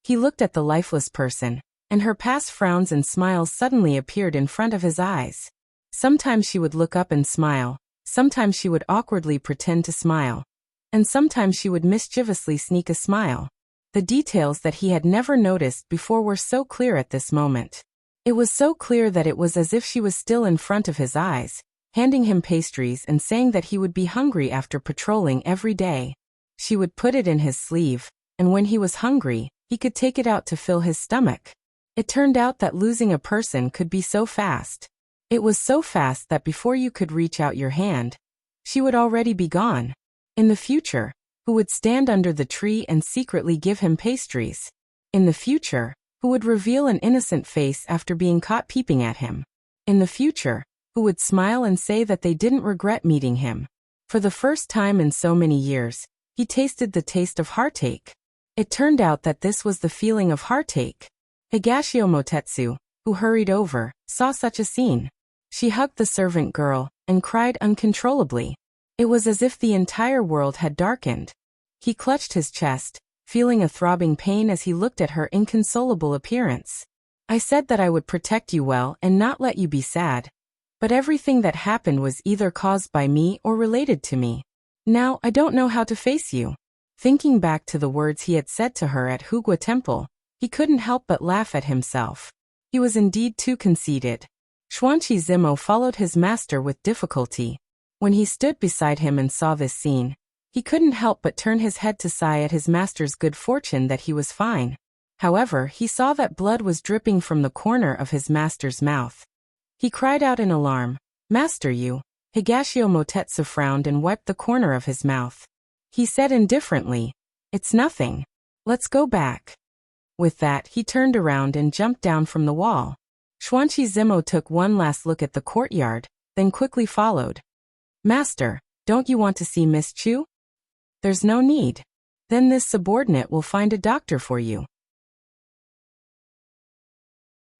He looked at the lifeless person, and her past frowns and smiles suddenly appeared in front of his eyes. Sometimes she would look up and smile, sometimes she would awkwardly pretend to smile, and sometimes she would mischievously sneak a smile. The details that he had never noticed before were so clear at this moment. It was so clear that it was as if she was still in front of his eyes, handing him pastries and saying that he would be hungry after patrolling every day. She would put it in his sleeve, and when he was hungry, he could take it out to fill his stomach. It turned out that losing a person could be so fast. It was so fast that before you could reach out your hand, she would already be gone. In the future, who would stand under the tree and secretly give him pastries? In the future, who would reveal an innocent face after being caught peeping at him? In the future, who would smile and say that they didn't regret meeting him? For the first time in so many years, he tasted the taste of heartache. It turned out that this was the feeling of heartache. Higashio Motetsu, who hurried over, saw such a scene. She hugged the servant girl and cried uncontrollably. It was as if the entire world had darkened. He clutched his chest, feeling a throbbing pain as he looked at her inconsolable appearance. I said that I would protect you well and not let you be sad. But everything that happened was either caused by me or related to me. Now I don't know how to face you. Thinking back to the words he had said to her at Hugua Temple, he couldn't help but laugh at himself. He was indeed too conceited. Xuanqi Zimo followed his master with difficulty. When he stood beside him and saw this scene, he couldn't help but turn his head to sigh at his master's good fortune that he was fine. However, he saw that blood was dripping from the corner of his master's mouth. He cried out in alarm, "Master, you!" Higashio Motetsu frowned and wiped the corner of his mouth. He said indifferently, "It's nothing. Let's go back." With that, he turned around and jumped down from the wall. Xuanqi Zimo took one last look at the courtyard, then quickly followed. "Master, don't you want to see Miss Chu?" "There's no need. Then this subordinate will find a doctor for you.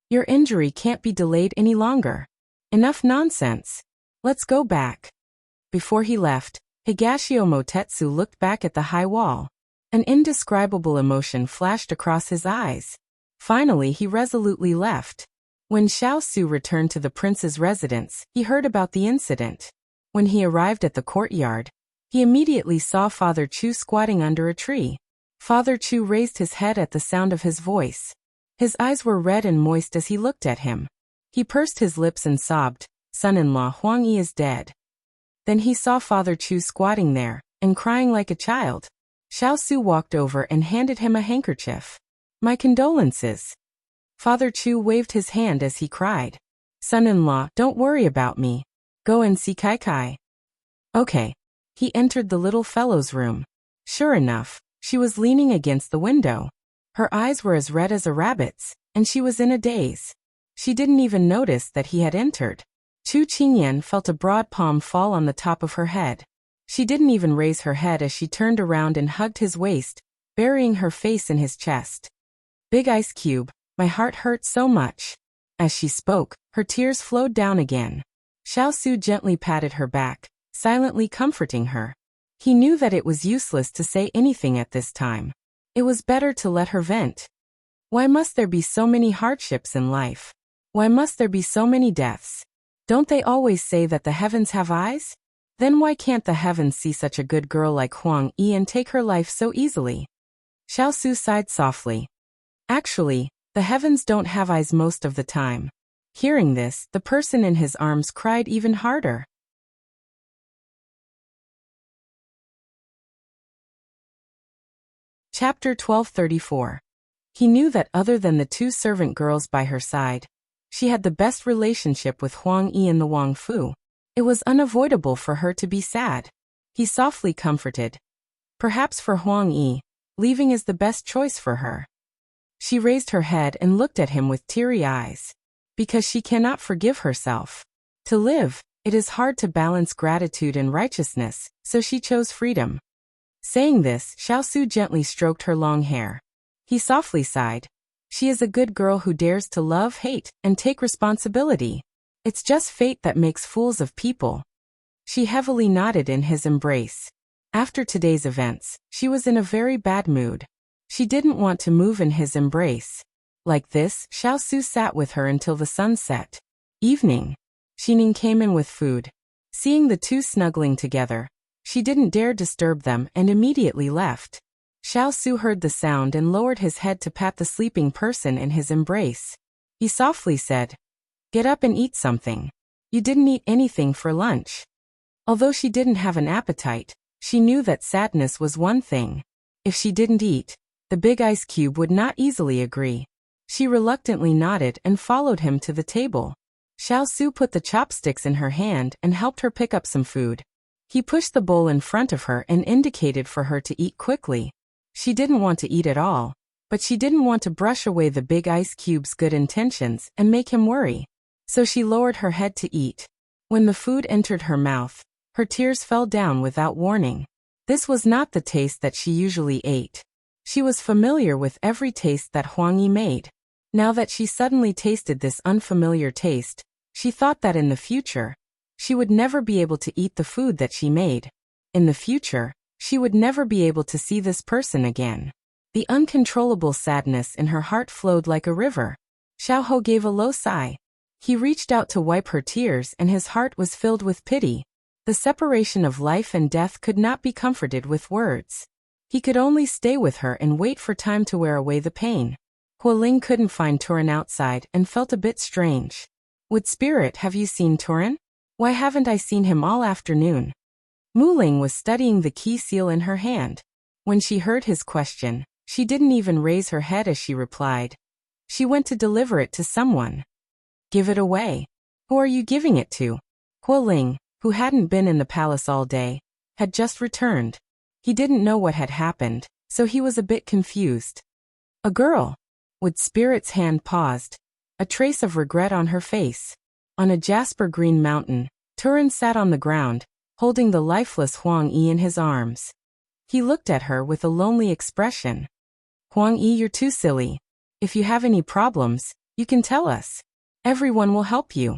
Your injury can't be delayed any longer. Enough nonsense. Let's go back." Before he left, Higashio Motetsu looked back at the high wall. An indescribable emotion flashed across his eyes. Finally, he resolutely left. When Xiao Su returned to the prince's residence, he heard about the incident. When he arrived at the courtyard, he immediately saw Father Chu squatting under a tree. Father Chu raised his head at the sound of his voice. His eyes were red and moist as he looked at him. He pursed his lips and sobbed, "Son-in-law Huang Yi is dead." Then he saw Father Chu squatting there, and crying like a child. Xiao Su walked over and handed him a handkerchief. "My condolences." Father Chu waved his hand as he cried, "Son-in-law, don't worry about me. Go and see Kai Kai." Okay. He entered the little fellow's room. Sure enough, she was leaning against the window. Her eyes were as red as a rabbit's, and she was in a daze. She didn't even notice that he had entered. Chu Qingyan felt a broad palm fall on the top of her head. She didn't even raise her head as she turned around and hugged his waist, burying her face in his chest. "Big Ice Cube, my heart hurt so much." As she spoke, her tears flowed down again. Xiao Su gently patted her back, silently comforting her. He knew that it was useless to say anything at this time. It was better to let her vent. Why must there be so many hardships in life? Why must there be so many deaths? Don't they always say that the heavens have eyes? Then why can't the heavens see such a good girl like Huang Yi and take her life so easily? Xiao Su sighed softly. Actually, the heavens don't have eyes most of the time. Hearing this, the person in his arms cried even harder. Chapter 1234. He knew that other than the two servant girls by her side, she had the best relationship with Huang Yi and the Wang Fu. It was unavoidable for her to be sad. He softly comforted. Perhaps for Huang Yi, leaving is the best choice for her. She raised her head and looked at him with teary eyes. Because she cannot forgive herself. To live, it is hard to balance gratitude and righteousness, so she chose freedom. Saying this, Xiao Su gently stroked her long hair. He softly sighed. She is a good girl who dares to love, hate, and take responsibility. It's just fate that makes fools of people. She heavily nodded in his embrace. After today's events, she was in a very bad mood. She didn't want to move in his embrace. Like this, Xiao Su sat with her until the sun set. Evening. Xining came in with food. Seeing the two snuggling together, she didn't dare disturb them and immediately left. Xiao Su heard the sound and lowered his head to pat the sleeping person in his embrace. He softly said, "Get up and eat something. You didn't eat anything for lunch." Although she didn't have an appetite, she knew that sadness was one thing. If she didn't eat, the big ice cube would not easily agree. She reluctantly nodded and followed him to the table. Xiao Su put the chopsticks in her hand and helped her pick up some food. He pushed the bowl in front of her and indicated for her to eat quickly. She didn't want to eat at all, but she didn't want to brush away the big ice cube's good intentions and make him worry. So she lowered her head to eat. When the food entered her mouth, her tears fell down without warning. This was not the taste that she usually ate. She was familiar with every taste that Huang Yi made. Now that she suddenly tasted this unfamiliar taste, she thought that in the future, she would never be able to eat the food that she made. In the future, she would never be able to see this person again. The uncontrollable sadness in her heart flowed like a river. Xiao Ho gave a low sigh. He reached out to wipe her tears and his heart was filled with pity. The separation of life and death could not be comforted with words. He could only stay with her and wait for time to wear away the pain. Hualing couldn't find Turan outside and felt a bit strange. "Would Spirit, have you seen Turan? Why haven't I seen him all afternoon?" Muling was studying the key seal in her hand. When she heard his question, she didn't even raise her head as she replied. She went to deliver it to someone. "Give it away. Who are you giving it to?" Hualing, who hadn't been in the palace all day, had just returned. He didn't know what had happened, so he was a bit confused. "A girl." Would Spirit's hand paused, a trace of regret on her face. On a jasper green mountain, Turan sat on the ground, holding the lifeless Huang Yi in his arms. He looked at her with a lonely expression. "Huang Yi, you're too silly. If you have any problems, you can tell us. Everyone will help you.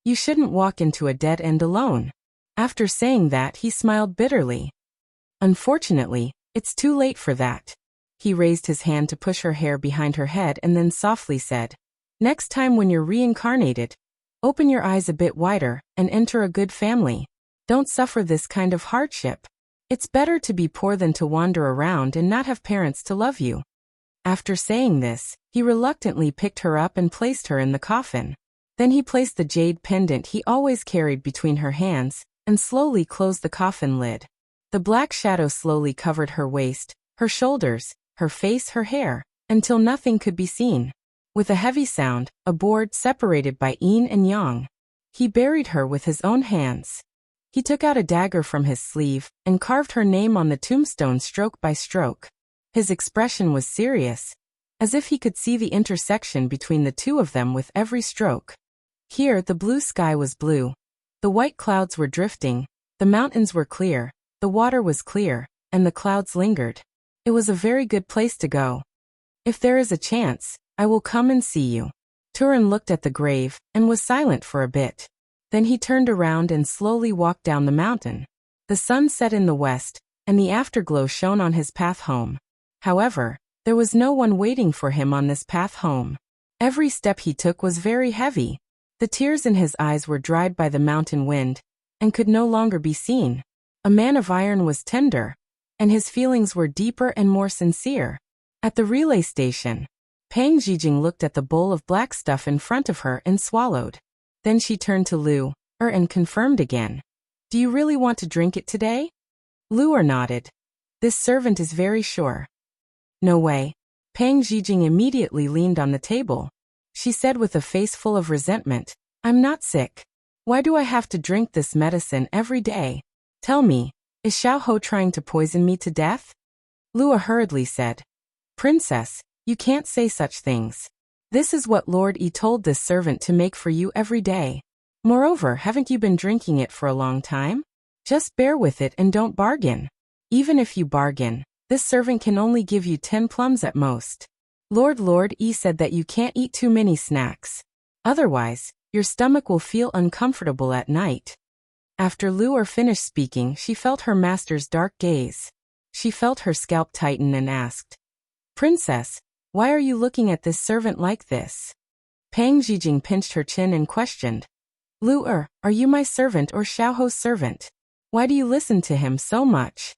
You shouldn't walk into a dead end alone." After saying that, he smiled bitterly. "Unfortunately, it's too late for that." He raised his hand to push her hair behind her head and then softly said, "Next time when you're reincarnated, open your eyes a bit wider and enter a good family. Don't suffer this kind of hardship. It's better to be poor than to wander around and not have parents to love you." After saying this, he reluctantly picked her up and placed her in the coffin. Then he placed the jade pendant he always carried between her hands and slowly closed the coffin lid. The black shadow slowly covered her waist, her shoulders, her face, her hair, until nothing could be seen. With a heavy sound, a board separated by yin and yang. He buried her with his own hands. He took out a dagger from his sleeve and carved her name on the tombstone stroke by stroke. His expression was serious, as if he could see the intersection between the two of them with every stroke. Here the blue sky was blue. The white clouds were drifting, the mountains were clear, the water was clear, and the clouds lingered. It was a very good place to go. "If there is a chance, I will come and see you." Turan looked at the grave and was silent for a bit. Then he turned around and slowly walked down the mountain. The sun set in the west, and the afterglow shone on his path home. However, there was no one waiting for him on this path home. Every step he took was very heavy. The tears in his eyes were dried by the mountain wind, and could no longer be seen. A man of iron was tender, and his feelings were deeper and more sincere. At the relay station, Pang Zhijing looked at the bowl of black stuff in front of her and swallowed. Then she turned to Lu and confirmed again. "Do you really want to drink it today?" Lu nodded. "This servant is very sure." "No way." Pang Zhijing immediately leaned on the table. She said with a face full of resentment, "I'm not sick. Why do I have to drink this medicine every day? Tell me, is Xiao Ho trying to poison me to death?" Lua hurriedly said, "Princess, you can't say such things. This is what Lord Yi told this servant to make for you every day. Moreover, haven't you been drinking it for a long time? Just bear with it and don't bargain. Even if you bargain, this servant can only give you 10 plums at most." Lord Yi said that you can't eat too many snacks. Otherwise, your stomach will feel uncomfortable at night. After Lu'er finished speaking, she felt her master's dark gaze. She felt her scalp tighten and asked, Princess, why are you looking at this servant like this? Pang Zhijing pinched her chin and questioned, Lu'er, are you my servant or Xiaoho's servant? Why do you listen to him so much?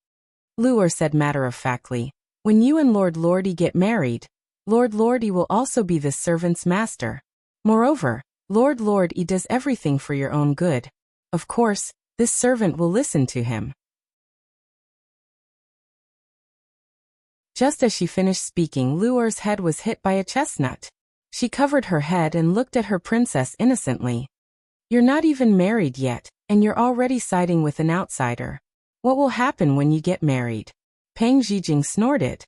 Lu'er said matter-of-factly, when you and Lord Yi get married, Lord Yi will also be this servant's master. Moreover, Lord Yi does everything for your own good. Of course, this servant will listen to him. Just as she finished speaking, Lu'er's head was hit by a chestnut. She covered her head and looked at her princess innocently. You're not even married yet, and you're already siding with an outsider. What will happen when you get married? Pang Zhijing snorted.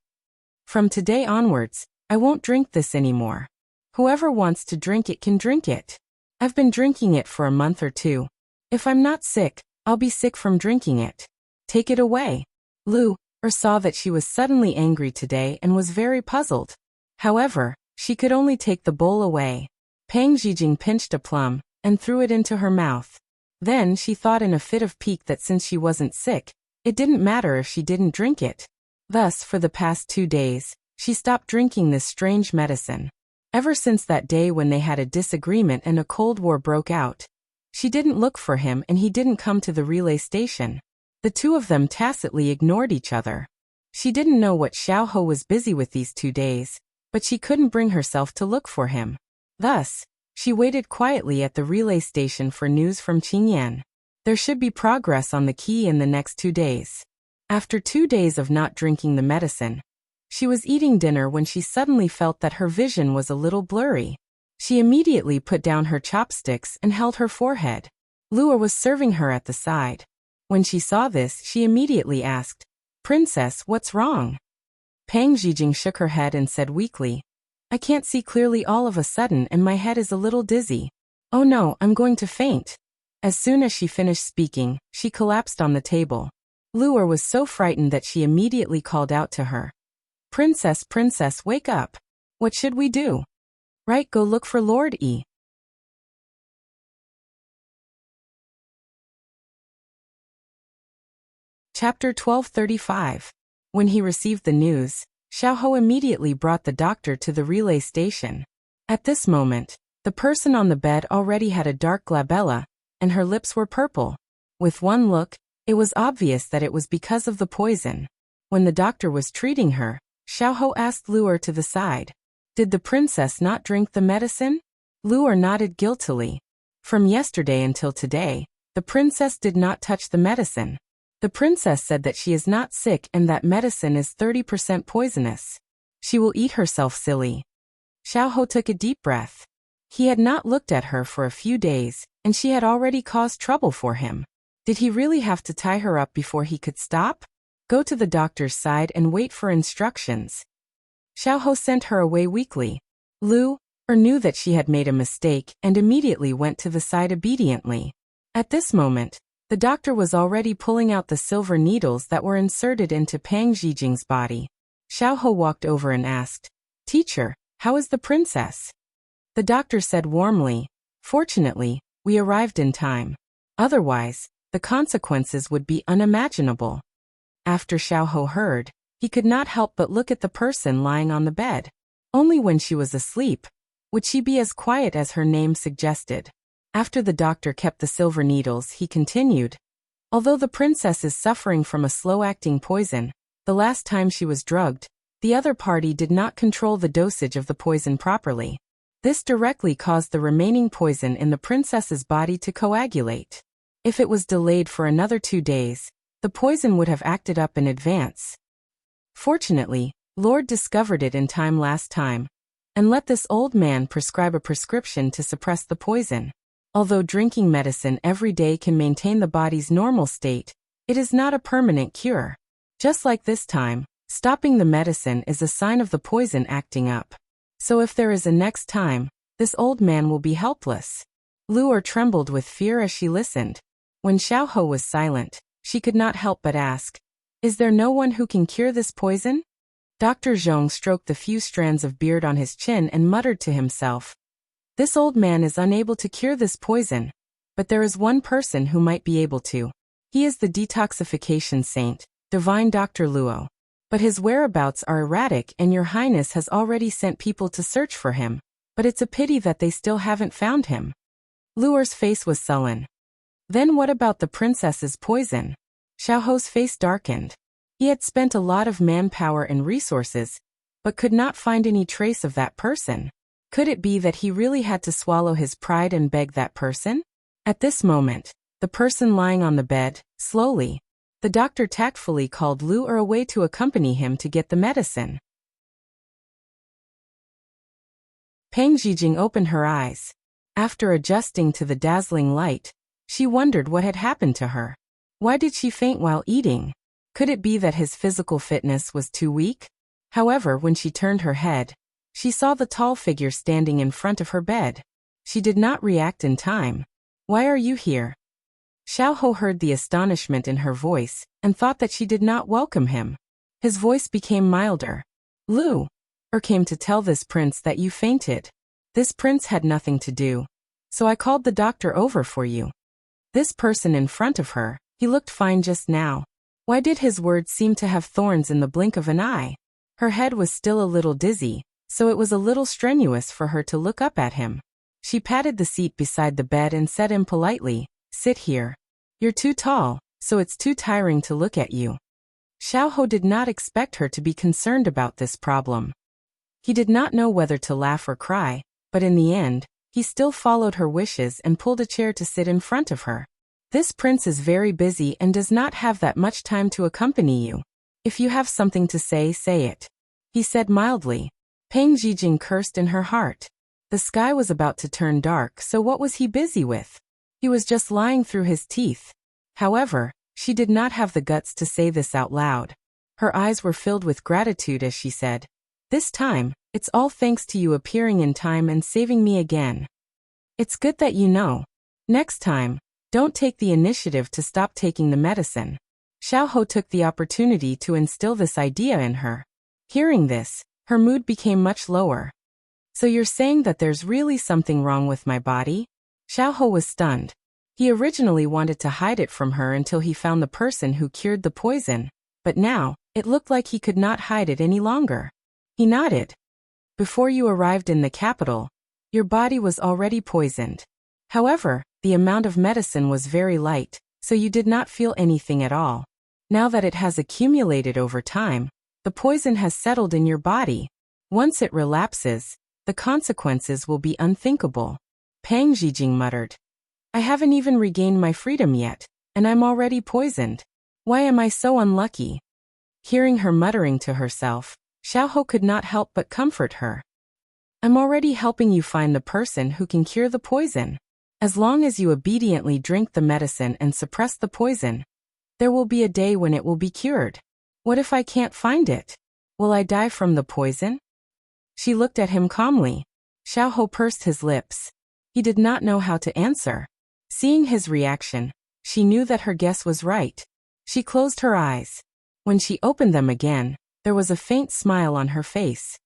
From today onwards, I won't drink this anymore. Whoever wants to drink it can drink it. I've been drinking it for a month or two. If I'm not sick, I'll be sick from drinking it. Take it away. Lu'er saw that she was suddenly angry today and was very puzzled. However, she could only take the bowl away. Pang Zhijing pinched a plum and threw it into her mouth. Then she thought in a fit of pique that since she wasn't sick, it didn't matter if she didn't drink it. Thus, for the past 2 days, she stopped drinking this strange medicine. Ever since that day when they had a disagreement and a cold war broke out, she didn't look for him and he didn't come to the relay station. The two of them tacitly ignored each other. She didn't know what Xiaoho was busy with these 2 days, but she couldn't bring herself to look for him. Thus, she waited quietly at the relay station for news from Qingyan. There should be progress on the key in the next 2 days. After 2 days of not drinking the medicine, she was eating dinner when she suddenly felt that her vision was a little blurry. She immediately put down her chopsticks and held her forehead. Lu'er was serving her at the side. When she saw this, she immediately asked, Princess, what's wrong? Pang Zhijing shook her head and said weakly, I can't see clearly all of a sudden and my head is a little dizzy. Oh no, I'm going to faint. As soon as she finished speaking, she collapsed on the table. Lu'er was so frightened that she immediately called out to her. Princess, wake up. What should we do? Right, go look for Lord Yi. Chapter 1235. When he received the news, Xiaoho immediately brought the doctor to the relay station. At this moment, the person on the bed already had a dark glabella, and her lips were purple. With one look, it was obvious that it was because of the poison. When the doctor was treating her, Xiaoho asked Lu'er to the side, Did the princess not drink the medicine? Lu'er nodded guiltily. From yesterday until today, the princess did not touch the medicine. The princess said that she is not sick and that medicine is 30% poisonous. She will eat herself silly. Xiaoho took a deep breath. He had not looked at her for a few days, and she had already caused trouble for him. Did he really have to tie her up before he could stop? Go to the doctor's side and wait for instructions. Xiaoho sent her away weakly. Lu'er knew that she had made a mistake and immediately went to the side obediently. At this moment, the doctor was already pulling out the silver needles that were inserted into Pang Zhijing's body. Xiaoho walked over and asked, Teacher, how is the princess? The doctor said warmly, Fortunately, we arrived in time. Otherwise, the consequences would be unimaginable. After Xiaoho heard, he could not help but look at the person lying on the bed. Only when she was asleep would she be as quiet as her name suggested. After the doctor kept the silver needles, he continued, Although the princess is suffering from a slow-acting poison, the last time she was drugged, the other party did not control the dosage of the poison properly. This directly caused the remaining poison in the princess's body to coagulate. If it was delayed for another 2 days, the poison would have acted up in advance. Fortunately, Lord discovered it in time last time, and let this old man prescribe a prescription to suppress the poison. Although drinking medicine every day can maintain the body's normal state, it is not a permanent cure. Just like this time, stopping the medicine is a sign of the poison acting up. So if there is a next time, this old man will be helpless. Lu'er trembled with fear as she listened. When Xiaoho was silent, she could not help but ask, Is there no one who can cure this poison? Dr. Zhong stroked the few strands of beard on his chin and muttered to himself. This old man is unable to cure this poison. But there is one person who might be able to. He is the detoxification saint, Divine Dr. Luo. But his whereabouts are erratic and your highness has already sent people to search for him. But it's a pity that they still haven't found him. Luo's face was sullen. Then what about the princess's poison? Xiao's face darkened. He had spent a lot of manpower and resources, but could not find any trace of that person. Could it be that he really had to swallow his pride and beg that person? At this moment, the person lying on the bed, slowly, the doctor tactfully called Lu away to accompany him to get the medicine. Peng Zhijing opened her eyes. After adjusting to the dazzling light, she wondered what had happened to her. Why did she faint while eating? Could it be that his physical fitness was too weak? However, when she turned her head, she saw the tall figure standing in front of her bed. She did not react in time. Why are you here? Xiao heard the astonishment in her voice and thought that she did not welcome him. His voice became milder. Lu, came to tell this prince that you fainted. This prince had nothing to do. So I called the doctor over for you. This person in front of her, he looked fine just now. Why did his words seem to have thorns in the blink of an eye? Her head was still a little dizzy, so it was a little strenuous for her to look up at him. She patted the seat beside the bed and said impolitely, sit here. You're too tall, so it's too tiring to look at you. Xiao did not expect her to be concerned about this problem. He did not know whether to laugh or cry, but in the end, he still followed her wishes and pulled a chair to sit in front of her. This prince is very busy and does not have that much time to accompany you. If you have something to say, say it. He said mildly. Peng Zhijing cursed in her heart. The sky was about to turn dark, so what was he busy with? He was just lying through his teeth. However, she did not have the guts to say this out loud. Her eyes were filled with gratitude as she said, this time, it's all thanks to you appearing in time and saving me again. It's good that you know. Next time, don't take the initiative to stop taking the medicine. Xiao took the opportunity to instill this idea in her. Hearing this, her mood became much lower. So you're saying that there's really something wrong with my body? Xiao was stunned. He originally wanted to hide it from her until he found the person who cured the poison, but now, it looked like he could not hide it any longer. He nodded. Before you arrived in the capital, your body was already poisoned. However, the amount of medicine was very light, so you did not feel anything at all. Now that it has accumulated over time, the poison has settled in your body. Once it relapses, the consequences will be unthinkable. Peng Zhijing muttered. I haven't even regained my freedom yet, and I'm already poisoned. Why am I so unlucky? Hearing her muttering to herself, Xiao could not help but comfort her. I'm already helping you find the person who can cure the poison. As long as you obediently drink the medicine and suppress the poison, there will be a day when it will be cured. What if I can't find it? Will I die from the poison? She looked at him calmly. Xiao pursed his lips. He did not know how to answer. Seeing his reaction, she knew that her guess was right. She closed her eyes. When she opened them again, there was a faint smile on her face.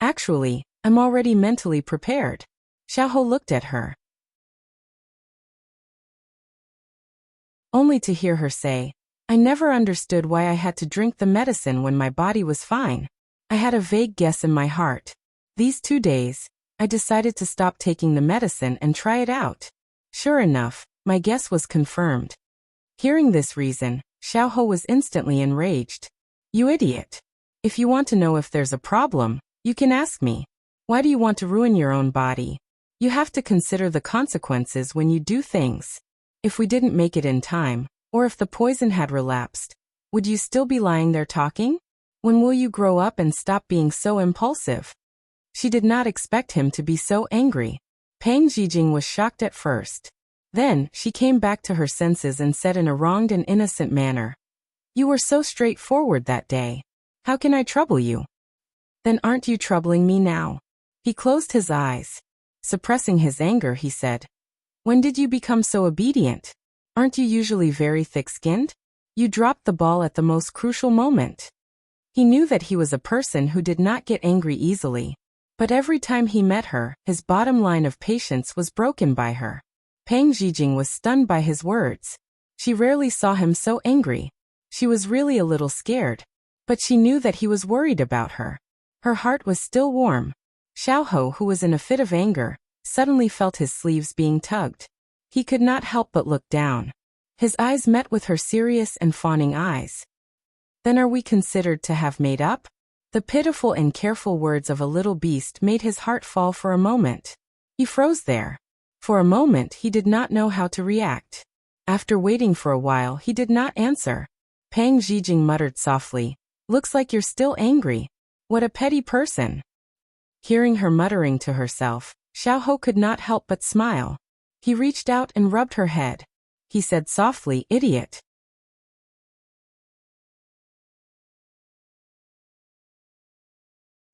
Actually, I'm already mentally prepared. Xiao looked at her. Only to hear her say, I never understood why I had to drink the medicine when my body was fine. I had a vague guess in my heart. These 2 days, I decided to stop taking the medicine and try it out. Sure enough, my guess was confirmed. Hearing this reason, Xiao was instantly enraged. You idiot. If you want to know if there's a problem, you can ask me. Why do you want to ruin your own body? You have to consider the consequences when you do things. If we didn't make it in time, or if the poison had relapsed, would you still be lying there talking? When will you grow up and stop being so impulsive? She did not expect him to be so angry. Peng Zhijing was shocked at first. Then, she came back to her senses and said in a wronged and innocent manner, You were so straightforward that day. How can I trouble you? Then aren't you troubling me now? He closed his eyes. Suppressing his anger, he said, When did you become so obedient? Aren't you usually very thick-skinned? You dropped the ball at the most crucial moment. He knew that he was a person who did not get angry easily. But every time he met her, his bottom line of patience was broken by her. Pang Zijing was stunned by his words. She rarely saw him so angry. She was really a little scared. But she knew that he was worried about her. Her heart was still warm. Xiao, who was in a fit of anger, suddenly felt his sleeves being tugged. He could not help but look down. His eyes met with her serious and fawning eyes. Then are we considered to have made up? The pitiful and careful words of a little beast made his heart fall for a moment. He froze there. For a moment he did not know how to react. After waiting for a while he did not answer. Pang Zijing muttered softly, "Looks like you're still angry. What a petty person." Hearing her muttering to herself, Xiao could not help but smile. He reached out and rubbed her head. He said softly, "Idiot."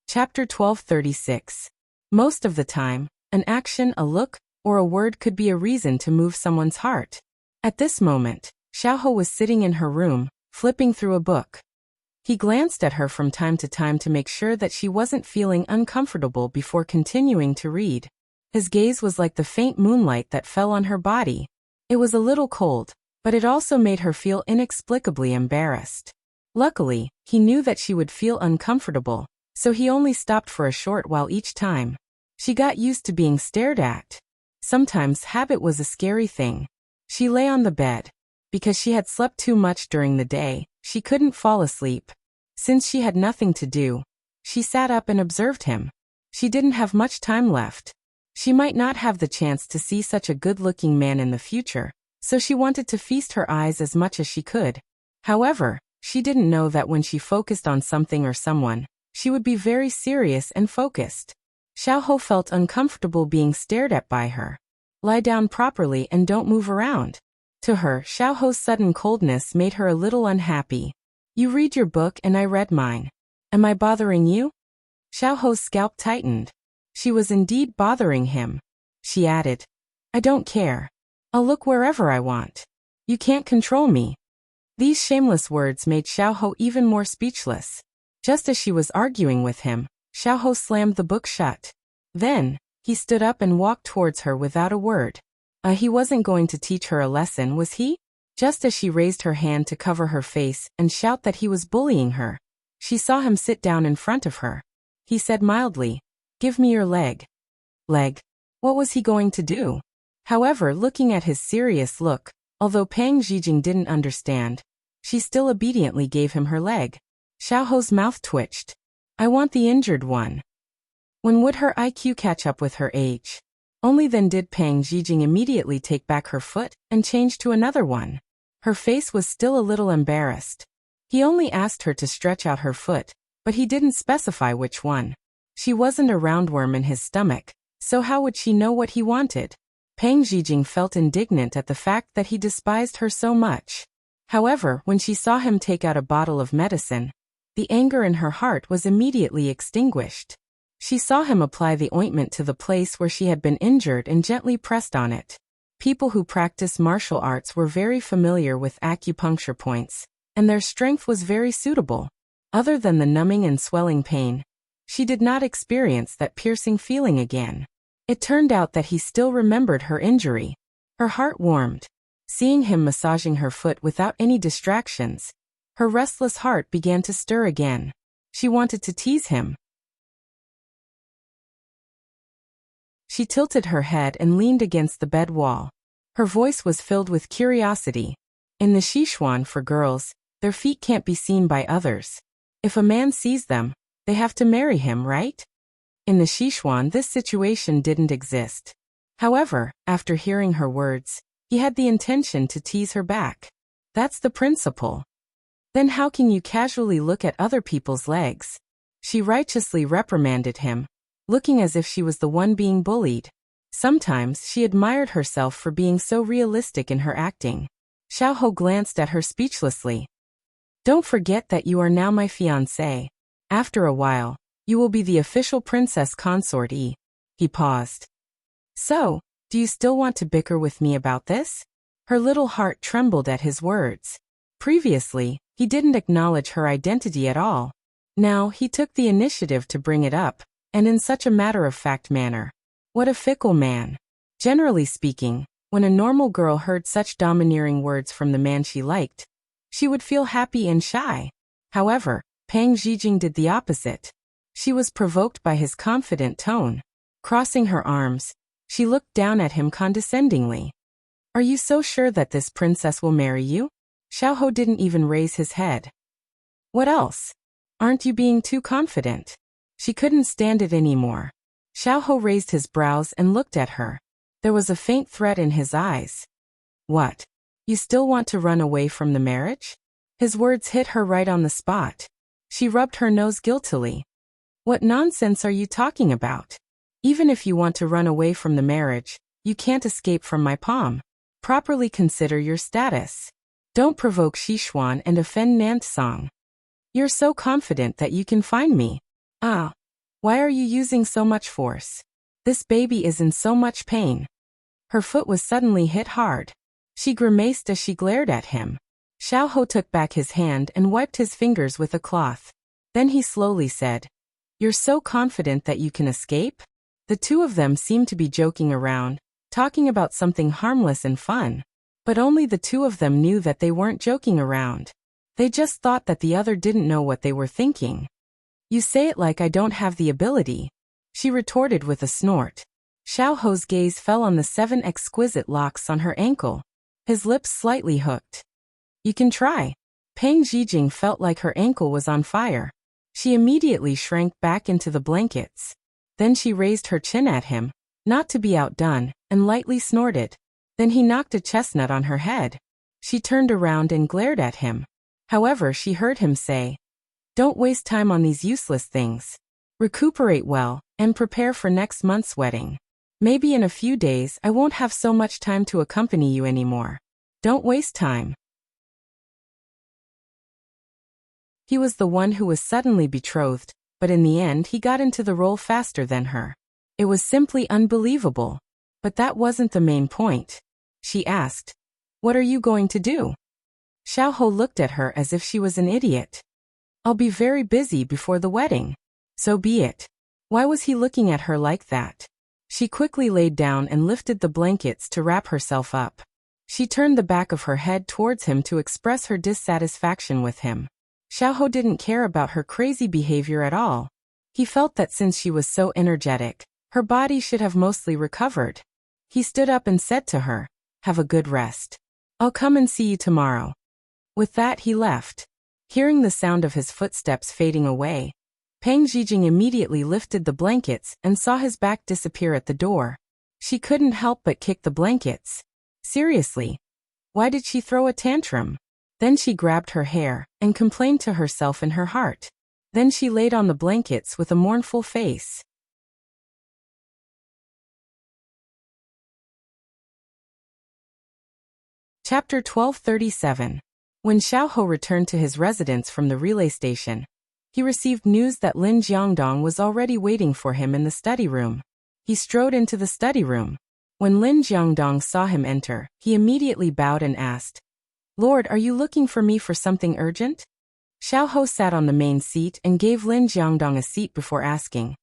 Chapter 1236. Most of the time, an action, a look, or a word could be a reason to move someone's heart. At this moment, Xiao was sitting in her room, flipping through a book. He glanced at her from time to make sure that she wasn't feeling uncomfortable before continuing to read. His gaze was like the faint moonlight that fell on her body. It was a little cold, but it also made her feel inexplicably embarrassed. Luckily, he knew that she would feel uncomfortable, so he only stopped for a short while each time. She got used to being stared at. Sometimes habit was a scary thing. She lay on the bed. Because she had slept too much during the day, she couldn't fall asleep. Since she had nothing to do, she sat up and observed him. She didn't have much time left. She might not have the chance to see such a good-looking man in the future, so she wanted to feast her eyes as much as she could. However, she didn't know that when she focused on something or someone, she would be very serious and focused. Xiao felt uncomfortable being stared at by her. Lie down properly and don't move around. To her, Xiao's sudden coldness made her a little unhappy. You read your book and I read mine. Am I bothering you? Xiao's scalp tightened. She was indeed bothering him. She added, I don't care. I'll look wherever I want. You can't control me. These shameless words made Xiao even more speechless. Just as she was arguing with him, Xiao slammed the book shut. Then, he stood up and walked towards her without a word. He wasn't going to teach her a lesson, was he? Just as she raised her hand to cover her face and shout that he was bullying her, she saw him sit down in front of her. He said mildly, Give me your leg. Leg? What was he going to do? However, looking at his serious look, although Pang Zijing didn't understand, she still obediently gave him her leg. Xiao's mouth twitched. I want the injured one. When would her IQ catch up with her age? Only then did Pang Zijing immediately take back her foot and change to another one. Her face was still a little embarrassed. He only asked her to stretch out her foot, but he didn't specify which one. She wasn't a roundworm in his stomach, so how would she know what he wanted? Pang Zijing felt indignant at the fact that he despised her so much. However, when she saw him take out a bottle of medicine, the anger in her heart was immediately extinguished. She saw him apply the ointment to the place where she had been injured and gently pressed on it. People who practice martial arts were very familiar with acupuncture points, and their strength was very suitable. Other than the numbing and swelling pain, she did not experience that piercing feeling again. It turned out that he still remembered her injury. Her heart warmed. Seeing him massaging her foot without any distractions, her restless heart began to stir again. She wanted to tease him. She tilted her head and leaned against the bed wall. Her voice was filled with curiosity. In the Sichuan for girls, their feet can't be seen by others. If a man sees them, they have to marry him, right? In the Sichuan, this situation didn't exist. However, after hearing her words, he had the intention to tease her back. That's the principle. Then how can you casually look at other people's legs? She righteously reprimanded him, looking as if she was the one being bullied. Sometimes she admired herself for being so realistic in her acting. Xiao glanced at her speechlessly. Don't forget that you are now my fiancé. After a while, you will be the official princess consort. He paused. So, do you still want to bicker with me about this? Her little heart trembled at his words. Previously, he didn't acknowledge her identity at all. Now, he took the initiative to bring it up, and in such a matter-of-fact manner. What a fickle man. Generally speaking, when a normal girl heard such domineering words from the man she liked, she would feel happy and shy. However, Pang Zhijing did the opposite. She was provoked by his confident tone. Crossing her arms, she looked down at him condescendingly. Are you so sure that this princess will marry you? Xiao didn't even raise his head. What else? Aren't you being too confident? She couldn't stand it anymore. Xiao raised his brows and looked at her. There was a faint threat in his eyes. What? You still want to run away from the marriage? His words hit her right on the spot. She rubbed her nose guiltily. What nonsense are you talking about? Even if you want to run away from the marriage, you can't escape from my palm. Properly consider your status. Don't provoke Xishuan and offend Nansong. You're so confident that you can find me. Ah. Why are you using so much force? This baby is in so much pain. Her foot was suddenly hit hard. She grimaced as she glared at him. Xiao took back his hand and wiped his fingers with a cloth. Then he slowly said, You're so confident that you can escape? The two of them seemed to be joking around, talking about something harmless and fun. But only the two of them knew that they weren't joking around. They just thought that the other didn't know what they were thinking. You say it like I don't have the ability, she retorted with a snort. Xiao's gaze fell on the 7 exquisite locks on her ankle. His lips slightly hooked. You can try. Pang Zhijing felt like her ankle was on fire. She immediately shrank back into the blankets. Then she raised her chin at him, not to be outdone, and lightly snorted. Then he knocked a chestnut on her head. She turned around and glared at him. However, she heard him say, Don't waste time on these useless things. Recuperate well, and prepare for next month's wedding. Maybe in a few days I won't have so much time to accompany you anymore. Don't waste time. He was the one who was suddenly betrothed, but in the end he got into the role faster than her. It was simply unbelievable. But that wasn't the main point. She asked, What are you going to do? Xiao looked at her as if she was an idiot. I'll be very busy before the wedding. So be it. Why was he looking at her like that? She quickly laid down and lifted the blankets to wrap herself up. She turned the back of her head towards him to express her dissatisfaction with him. Xiao didn't care about her crazy behavior at all. He felt that since she was so energetic, her body should have mostly recovered. He stood up and said to her, Have a good rest. I'll come and see you tomorrow. With that he left. Hearing the sound of his footsteps fading away, Pang Zhijing immediately lifted the blankets and saw his back disappear at the door. She couldn't help but kick the blankets. Seriously. Why did she throw a tantrum? Then she grabbed her hair and complained to herself in her heart. Then she laid on the blankets with a mournful face. Chapter 1237. When Xiao returned to his residence from the relay station, he received news that Lin Jiangdong was already waiting for him in the study room. He strode into the study room. When Lin Jiangdong saw him enter, he immediately bowed and asked, Lord, are you looking for me for something urgent? Xiao sat on the main seat and gave Lin Jiangdong a seat before asking,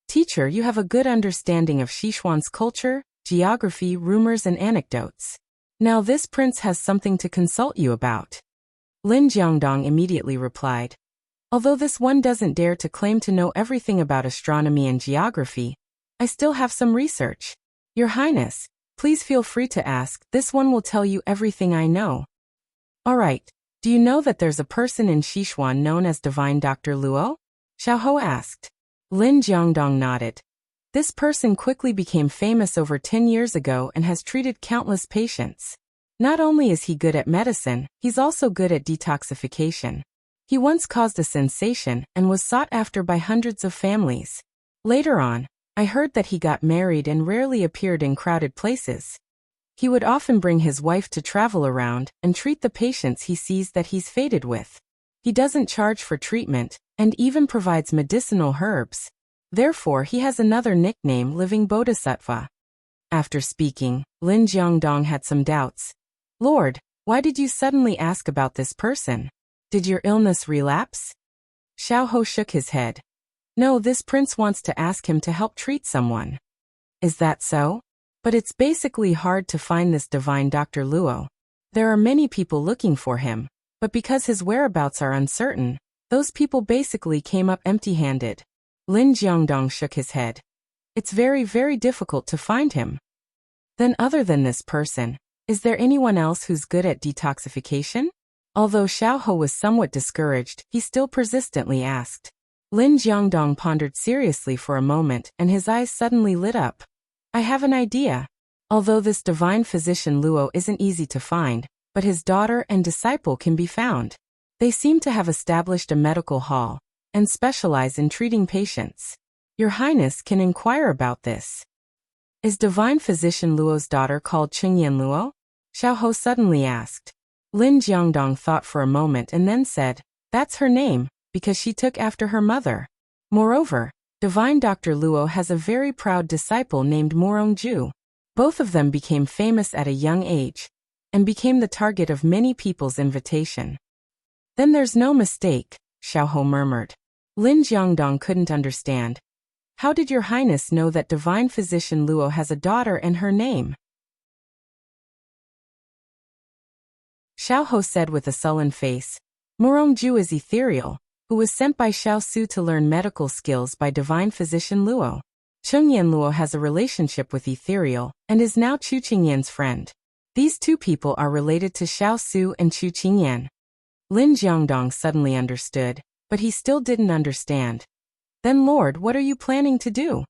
Teacher, you have a good understanding of Sichuan's culture, geography, rumors and anecdotes. Now this prince has something to consult you about. Lin Jiangdong immediately replied, Although this one doesn't dare to claim to know everything about astronomy and geography, I still have some research. Your Highness, please feel free to ask, this one will tell you everything I know. Alright, do you know that there's a person in Sichuan known as Divine Dr. Luo? Xiao asked. Lin Jiangdong nodded. This person quickly became famous over 10 years ago and has treated countless patients. Not only is he good at medicine, he's also good at detoxification. He once caused a sensation and was sought after by hundreds of families. Later on, I heard that he got married and rarely appeared in crowded places. He would often bring his wife to travel around and treat the patients he sees that he's faded with. He doesn't charge for treatment and even provides medicinal herbs. Therefore, he has another nickname, Living Bodhisattva. After speaking, Lin Jiangdong had some doubts. Lord, why did you suddenly ask about this person? Did your illness relapse? Xiao Ho shook his head. No, this prince wants to ask him to help treat someone. Is that so? But it's basically hard to find this divine Dr. Luo. There are many people looking for him, but because his whereabouts are uncertain, those people basically came up empty-handed. Lin Jiangdong shook his head. It's very, very difficult to find him. Then other than this person, is there anyone else who's good at detoxification? Although Xiao Ho was somewhat discouraged, he still persistently asked. Lin Jiangdong pondered seriously for a moment and his eyes suddenly lit up. I have an idea. Although this divine physician Luo isn't easy to find, but his daughter and disciple can be found. They seem to have established a medical hall and specialize in treating patients. Your Highness can inquire about this. Is divine physician Luo's daughter called Chengyan Luo? Xiao Ho suddenly asked. Lin Jiangdong thought for a moment and then said, that's her name, because she took after her mother. Moreover, divine Dr. Luo has a very proud disciple named Morongju. Both of them became famous at a young age and became the target of many people's invitation. Then there's no mistake, Xiao Ho murmured. Lin Jiangdong couldn't understand. How did your Highness know that divine physician Luo has a daughter and her name? Xiao Ho said with a sullen face. Morongju is ethereal, who was sent by Xiao Su to learn medical skills by divine physician Luo. Chengyan Luo has a relationship with ethereal and is now Chu Qingyan's friend. These two people are related to Xiao Su and Chu Qingyan. Lin Jiangdong suddenly understood, but he still didn't understand. Then Lord, what are you planning to do?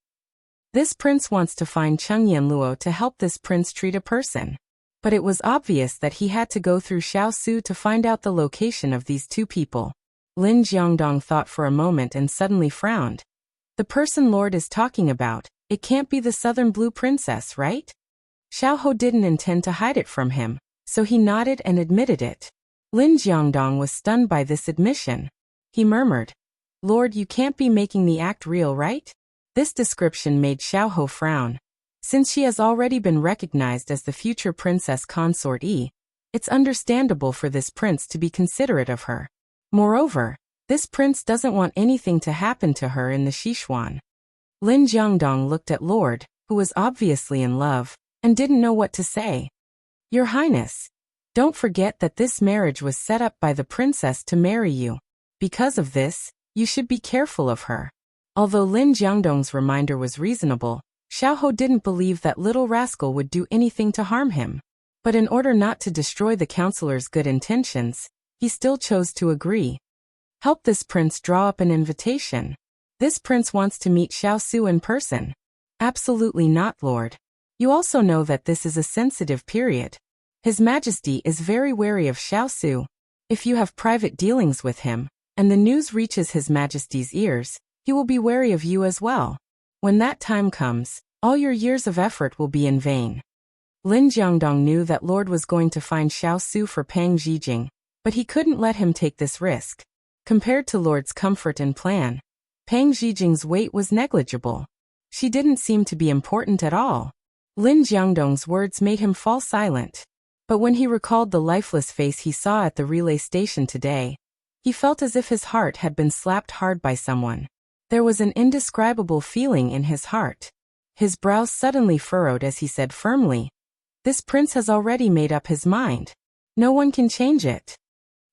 This prince wants to find Chengyan Luo to help this prince treat a person. But it was obvious that he had to go through Xiao Su to find out the location of these two people. Lin Jiangdong thought for a moment and suddenly frowned. The person Lord is talking about, it can't be the Southern Blue Princess, right? Xiao Ho didn't intend to hide it from him, so he nodded and admitted it. Lin Jiangdong was stunned by this admission. He murmured, Lord, you can't be making the act real, right? This description made Xiao Ho frown. Since she has already been recognized as the future Princess Consort E, it's understandable for this prince to be considerate of her. Moreover, this prince doesn't want anything to happen to her in the Sichuan. Lin Jiangdong looked at Lord, who was obviously in love, and didn't know what to say. Your Highness, don't forget that this marriage was set up by the princess to marry you. Because of this, you should be careful of her. Although Lin Jiangdong's reminder was reasonable, Xiao Ho didn't believe that little rascal would do anything to harm him. But in order not to destroy the counselor's good intentions, he still chose to agree. Help this prince draw up an invitation. This prince wants to meet Xiao Su in person. Absolutely not, Lord. You also know that this is a sensitive period. His Majesty is very wary of Xiao Su. If you have private dealings with him, and the news reaches His Majesty's ears, he will be wary of you as well. When that time comes, all your years of effort will be in vain. Lin Jiangdong knew that Lord was going to find Xiao Su for Pang Zhijing, but he couldn't let him take this risk. Compared to Lord's comfort and plan, Pang Zhijing's weight was negligible. She didn't seem to be important at all. Lin Jiangdong's words made him fall silent. But when he recalled the lifeless face he saw at the relay station today, he felt as if his heart had been slapped hard by someone. There was an indescribable feeling in his heart. His brows suddenly furrowed as he said firmly, this prince has already made up his mind. No one can change it.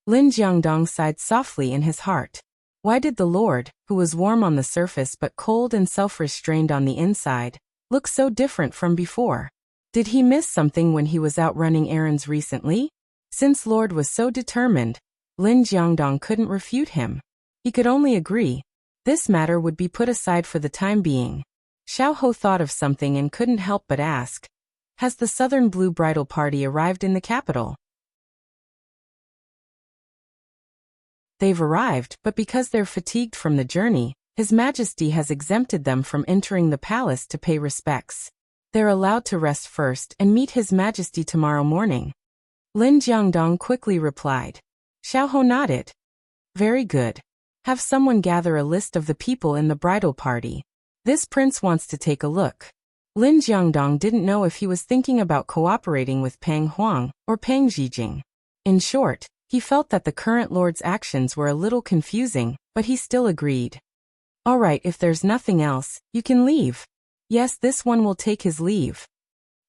Lin Jiangdong sighed softly in his heart. Why did the Lord, who was warm on the surface but cold and self-restrained on the inside, look so different from before? Did he miss something when he was out running errands recently? Since Lord was so determined, Lin Jiangdong couldn't refute him. He could only agree. This matter would be put aside for the time being. Xiao Ho thought of something and couldn't help but ask, has the Southern Blue bridal party arrived in the capital? They've arrived, but because they're fatigued from the journey, His Majesty has exempted them from entering the palace to pay respects. They're allowed to rest first and meet His Majesty tomorrow morning. Lin Jiangdong quickly replied. Xiao Ho nodded. Very good. Have someone gather a list of the people in the bridal party. This prince wants to take a look. Lin Jiangdong didn't know if he was thinking about cooperating with Pang Huang or Pang Zhijing. In short, he felt that the current lord's actions were a little confusing, but but he still agreed. All right, if there's nothing else, you can leave. Yes, this one will take his leave.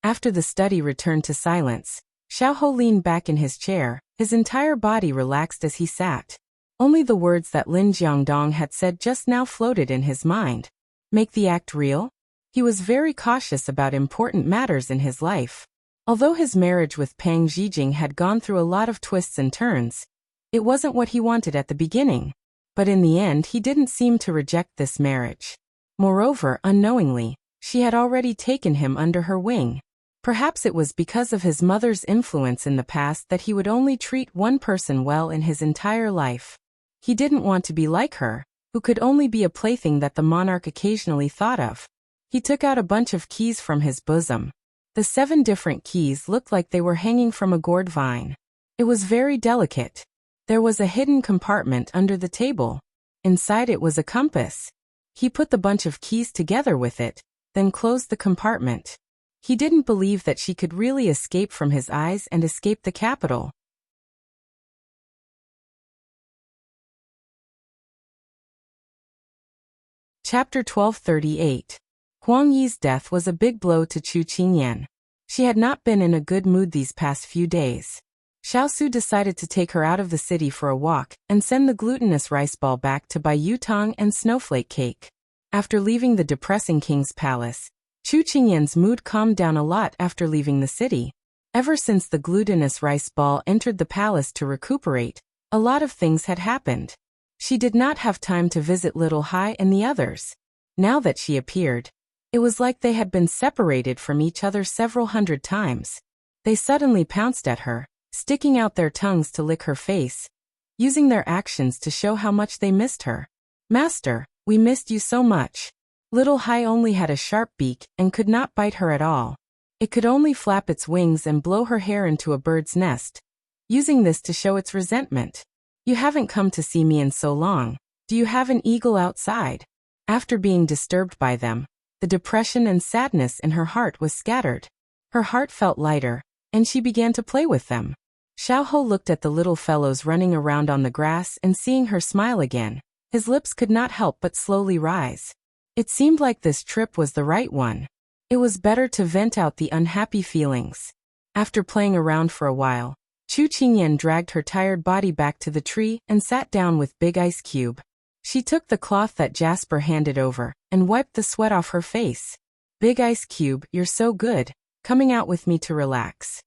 After the study returned to silence, Xiao leaned back in his chair, his entire body relaxed as he sat. Only the words that Lin Jiangdong had said just now floated in his mind. Make the act real? He was very cautious about important matters in his life. Although his marriage with Pang Zhijing had gone through a lot of twists and turns, it wasn't what he wanted at the beginning. But in the end he didn't seem to reject this marriage. Moreover, unknowingly, she had already taken him under her wing. Perhaps it was because of his mother's influence in the past that he would only treat one person well in his entire life. He didn't want to be like her, who could only be a plaything that the monarch occasionally thought of. He took out a bunch of keys from his bosom. The 7 different keys looked like they were hanging from a gourd vine. It was very delicate. There was a hidden compartment under the table. Inside it was a compass. He put the bunch of keys together with it, then closed the compartment. He didn't believe that she could really escape from his eyes and escape the capital. Chapter 1238. Huang Yi's death was a big blow to Chu Qingyan. She had not been in a good mood these past few days. Xiao decided to take her out of the city for a walk and send the glutinous rice ball back to buy yutang and snowflake cake. After leaving the depressing king's palace, Chu Qingyan's mood calmed down a lot after leaving the city. Ever since the glutinous rice ball entered the palace to recuperate, a lot of things had happened. She did not have time to visit Little Hai and the others. Now that she appeared, it was like they had been separated from each other several hundred times. They suddenly pounced at her, sticking out their tongues to lick her face, using their actions to show how much they missed her. Master, we missed you so much. Little Hai only had a sharp beak and could not bite her at all. It could only flap its wings and blow her hair into a bird's nest, using this to show its resentment. You haven't come to see me in so long. Do you have an eagle outside? After being disturbed by them, the depression and sadness in her heart was scattered. Her heart felt lighter, and she began to play with them. Xiao looked at the little fellows running around on the grass and seeing her smile again, his lips could not help but slowly rise. It seemed like this trip was the right one. It was better to vent out the unhappy feelings. After playing around for a while, Chu Qingyan dragged her tired body back to the tree and sat down with Big Ice Cube. She took the cloth that Jasper handed over and wiped the sweat off her face. Big Ice Cube, you're so good, coming out with me to relax.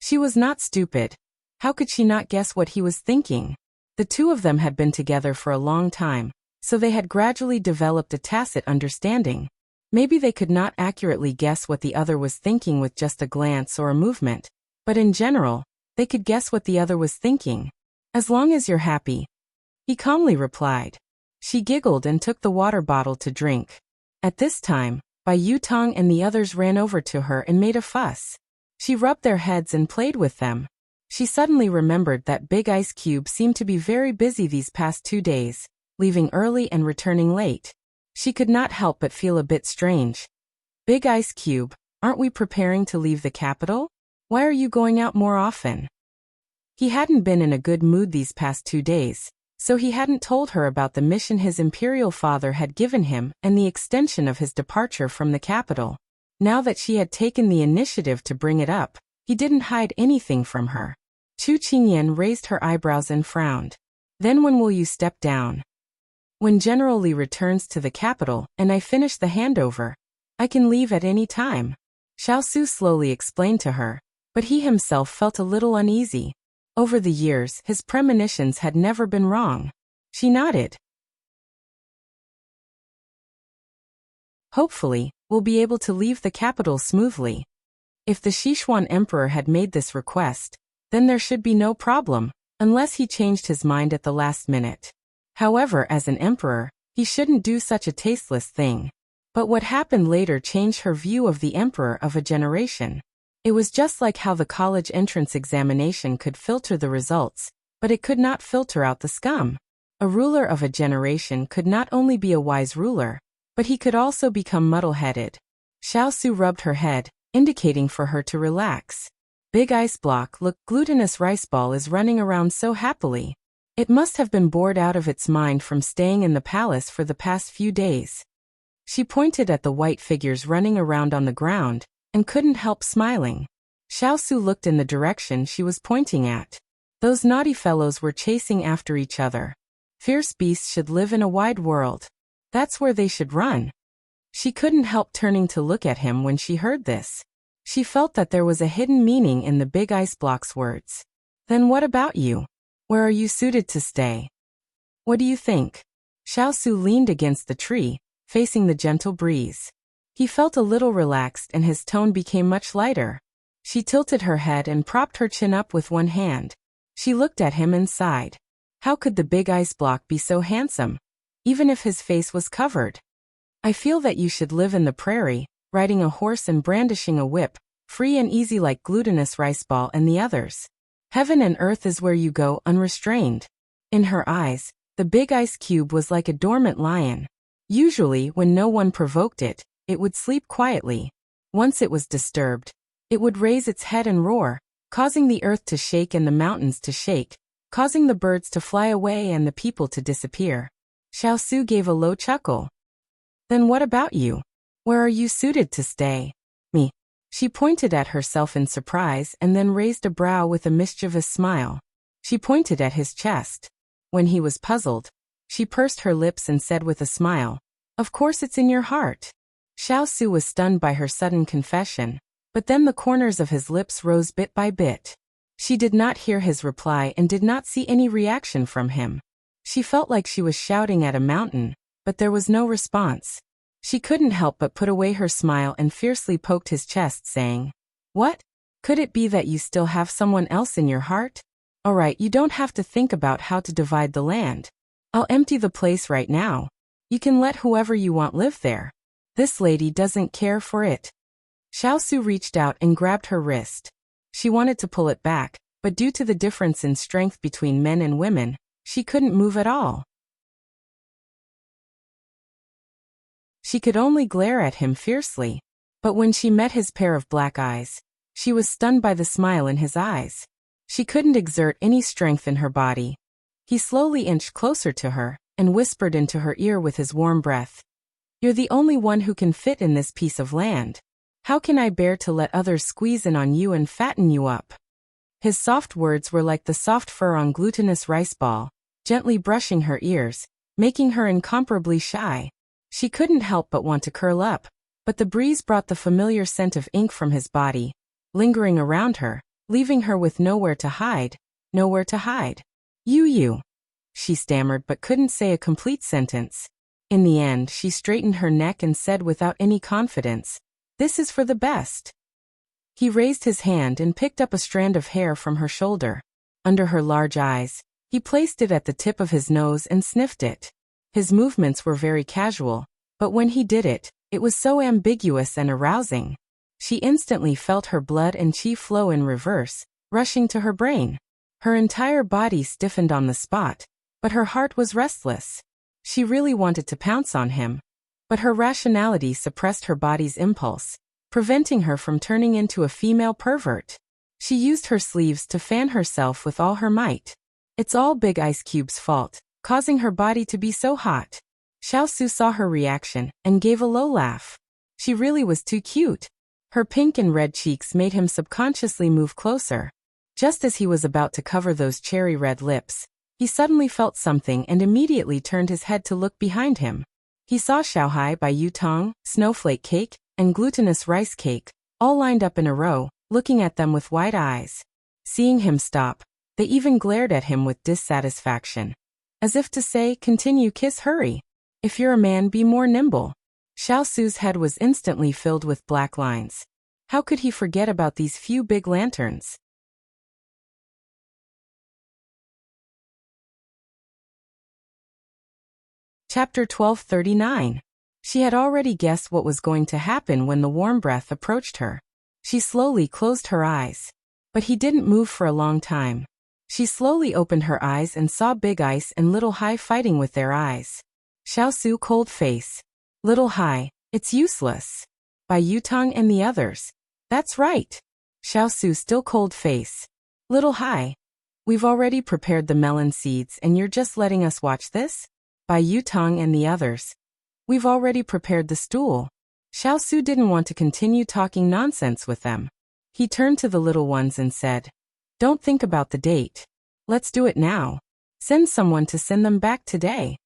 She was not stupid. How could she not guess what he was thinking? The two of them had been together for a long time, so they had gradually developed a tacit understanding. Maybe they could not accurately guess what the other was thinking with just a glance or a movement, but in general, they could guess what the other was thinking. As long as you're happy, he calmly replied. She giggled and took the water bottle to drink. At this time, Bai Yutong and the others ran over to her and made a fuss. She rubbed their heads and played with them. She suddenly remembered that Big Ice Cube seemed to be very busy these past 2 days, leaving early and returning late. She could not help but feel a bit strange. Big Ice Cube, aren't we preparing to leave the capital? Why are you going out more often? He hadn't been in a good mood these past 2 days, so he hadn't told her about the mission his imperial father had given him and the extension of his departure from the capital. Now that she had taken the initiative to bring it up, he didn't hide anything from her. Chu Qingyan raised her eyebrows and frowned. Then when will you step down? When General Li returns to the capital and I finish the handover, I can leave at any time. Xiao slowly explained to her, but he himself felt a little uneasy. Over the years, his premonitions had never been wrong. She nodded. Hopefully, we'll be able to leave the capital smoothly. If the Sichuan emperor had made this request, then there should be no problem, unless he changed his mind at the last minute. However, as an emperor, he shouldn't do such a tasteless thing. But what happened later changed her view of the emperor of a generation. It was just like how the college entrance examination could filter the results, but it could not filter out the scum. A ruler of a generation could not only be a wise ruler, but he could also become muddle-headed. Xiao rubbed her head, indicating for her to relax. Big Ice Block, look, glutinous rice ball is running around so happily. It must have been bored out of its mind from staying in the palace for the past few days. She pointed at the white figures running around on the ground, and couldn't help smiling. Xiao looked in the direction she was pointing at. Those naughty fellows were chasing after each other. Fierce beasts should live in a wide world. That's where they should run. She couldn't help turning to look at him when she heard this. She felt that there was a hidden meaning in the big ice block's words. Then what about you? Where are you suited to stay? What do you think? Xiao leaned against the tree, facing the gentle breeze. He felt a little relaxed and his tone became much lighter. She tilted her head and propped her chin up with one hand. She looked at him and sighed. How could the big ice block be so handsome, even if his face was covered? I feel that you should live in the prairie, riding a horse and brandishing a whip, free and easy like Glutinous Riceball and the others. Heaven and earth is where you go unrestrained. In her eyes, the big ice cube was like a dormant lion. Usually, when no one provoked it, it would sleep quietly. Once it was disturbed, it would raise its head and roar, causing the earth to shake and the mountains to shake, causing the birds to fly away and the people to disappear. Xiao gave a low chuckle. Then what about you? Where are you suited to stay? Me. She pointed at herself in surprise and then raised a brow with a mischievous smile. She pointed at his chest. When he was puzzled, she pursed her lips and said with a smile, "Of course it's in your heart." Xiao was stunned by her sudden confession, but then the corners of his lips rose bit by bit. She did not hear his reply and did not see any reaction from him. She felt like she was shouting at a mountain, but there was no response. She couldn't help but put away her smile and fiercely poked his chest, saying, "What? Could it be that you still have someone else in your heart? All right, you don't have to think about how to divide the land. I'll empty the place right now. You can let whoever you want live there. This lady doesn't care for it." Xiao reached out and grabbed her wrist. She wanted to pull it back, but due to the difference in strength between men and women, she couldn't move at all. She could only glare at him fiercely. But when she met his pair of black eyes, she was stunned by the smile in his eyes. She couldn't exert any strength in her body. He slowly inched closer to her and whispered into her ear with his warm breath, "You're the only one who can fit in this piece of land. How can I bear to let others squeeze in on you and fatten you up?" His soft words were like the soft fur on Glutinous Riceball, gently brushing her ears, making her incomparably shy. She couldn't help but want to curl up, but the breeze brought the familiar scent of ink from his body, lingering around her, leaving her with nowhere to hide, nowhere to hide. You, she stammered but couldn't say a complete sentence. In the end, she straightened her neck and said without any confidence, "This is for the best." He raised his hand and picked up a strand of hair from her shoulder. Under her large eyes, he placed it at the tip of his nose and sniffed it. His movements were very casual, but when he did it, it was so ambiguous and arousing. She instantly felt her blood and chi flow in reverse, rushing to her brain. Her entire body stiffened on the spot, but her heart was restless. She really wanted to pounce on him, but her rationality suppressed her body's impulse, preventing her from turning into a female pervert. She used her sleeves to fan herself with all her might. It's all Big Ice Cube's fault, causing her body to be so hot. Xiao saw her reaction and gave a low laugh. She really was too cute. Her pink and red cheeks made him subconsciously move closer. Just as he was about to cover those cherry red lips, he suddenly felt something and immediately turned his head to look behind him. He saw Xiaohai by Yutong, Snowflake Cake, and Glutinous Rice Cake, all lined up in a row, looking at them with wide eyes. Seeing him stop, they even glared at him with dissatisfaction. As if to say, "Continue, kiss, hurry. If you're a man, be more nimble." Xiao's head was instantly filled with black lines. How could he forget about these few big lanterns? Chapter 1239. She had already guessed what was going to happen when the warm breath approached her. She slowly closed her eyes. But he didn't move for a long time. She slowly opened her eyes and saw Big Ice and Little Hai fighting with their eyes. Xiao cold face. "Little Hai, it's useless." By Yutong and the others. "That's right." Xiao still cold face. "Little Hai." We've already prepared the melon seeds and you're just letting us watch this? By Yutong and the others. We've already prepared the stool. Xiao Su didn't want to continue talking nonsense with them. He turned to the little ones and said, "Don't think about the date. Let's do it now. Send someone to send them back today."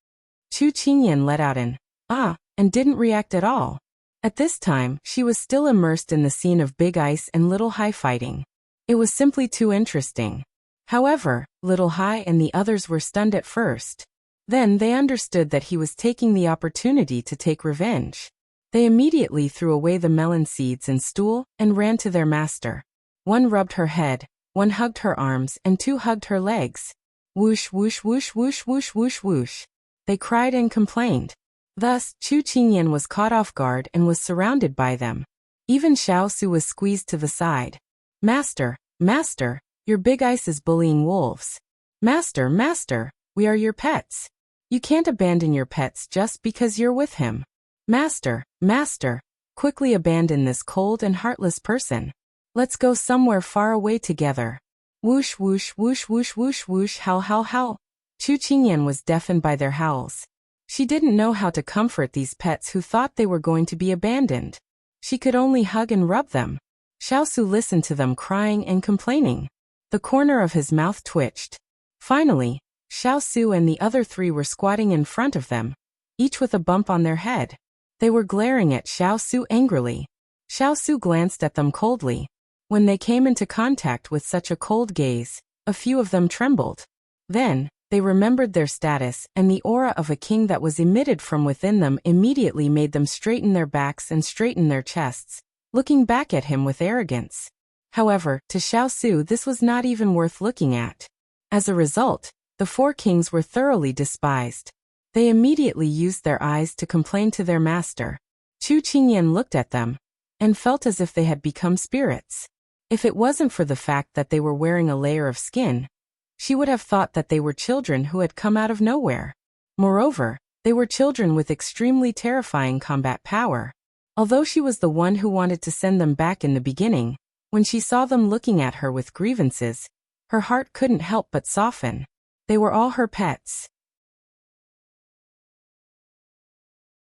Chu Qingyan let out an "ah," and didn't react at all. At this time, she was still immersed in the scene of Big Ice and Little Hai fighting. It was simply too interesting. However, Little Hai and the others were stunned at first. Then they understood that he was taking the opportunity to take revenge. They immediately threw away the melon seeds and stool and ran to their master. One rubbed her head, one hugged her arms, and two hugged her legs. Whoosh, whoosh, whoosh, whoosh, whoosh, whoosh, whoosh. They cried and complained. Thus, Chu Qingyan was caught off guard and was surrounded by them. Even Xiao Su was squeezed to the side. "Master, master, your Big Ice is bullying wolves. Master, master, we are your pets. You can't abandon your pets just because you're with him. Master, master, quickly abandon this cold and heartless person. Let's go somewhere far away together." Whoosh, whoosh, whoosh, whoosh, whoosh, whoosh, howl, howl, howl. Chu Qingyan was deafened by their howls. She didn't know how to comfort these pets who thought they were going to be abandoned. She could only hug and rub them. Xiao Su listened to them crying and complaining. The corner of his mouth twitched. Finally, Xiao Su and the other three were squatting in front of them, each with a bump on their head. They were glaring at Xiao Su angrily. Xiao Su glanced at them coldly. When they came into contact with such a cold gaze, a few of them trembled. Then, they remembered their status, and the aura of a king that was emitted from within them immediately made them straighten their backs and straighten their chests, looking back at him with arrogance. However, to Xiao Su this was not even worth looking at. As a result, the four kings were thoroughly despised. They immediately used their eyes to complain to their master. Chu Qingyan looked at them, and felt as if they had become spirits. If it wasn't for the fact that they were wearing a layer of skin, she would have thought that they were children who had come out of nowhere. Moreover, they were children with extremely terrifying combat power. Although she was the one who wanted to send them back in the beginning, when she saw them looking at her with grievances, her heart couldn't help but soften. They were all her pets.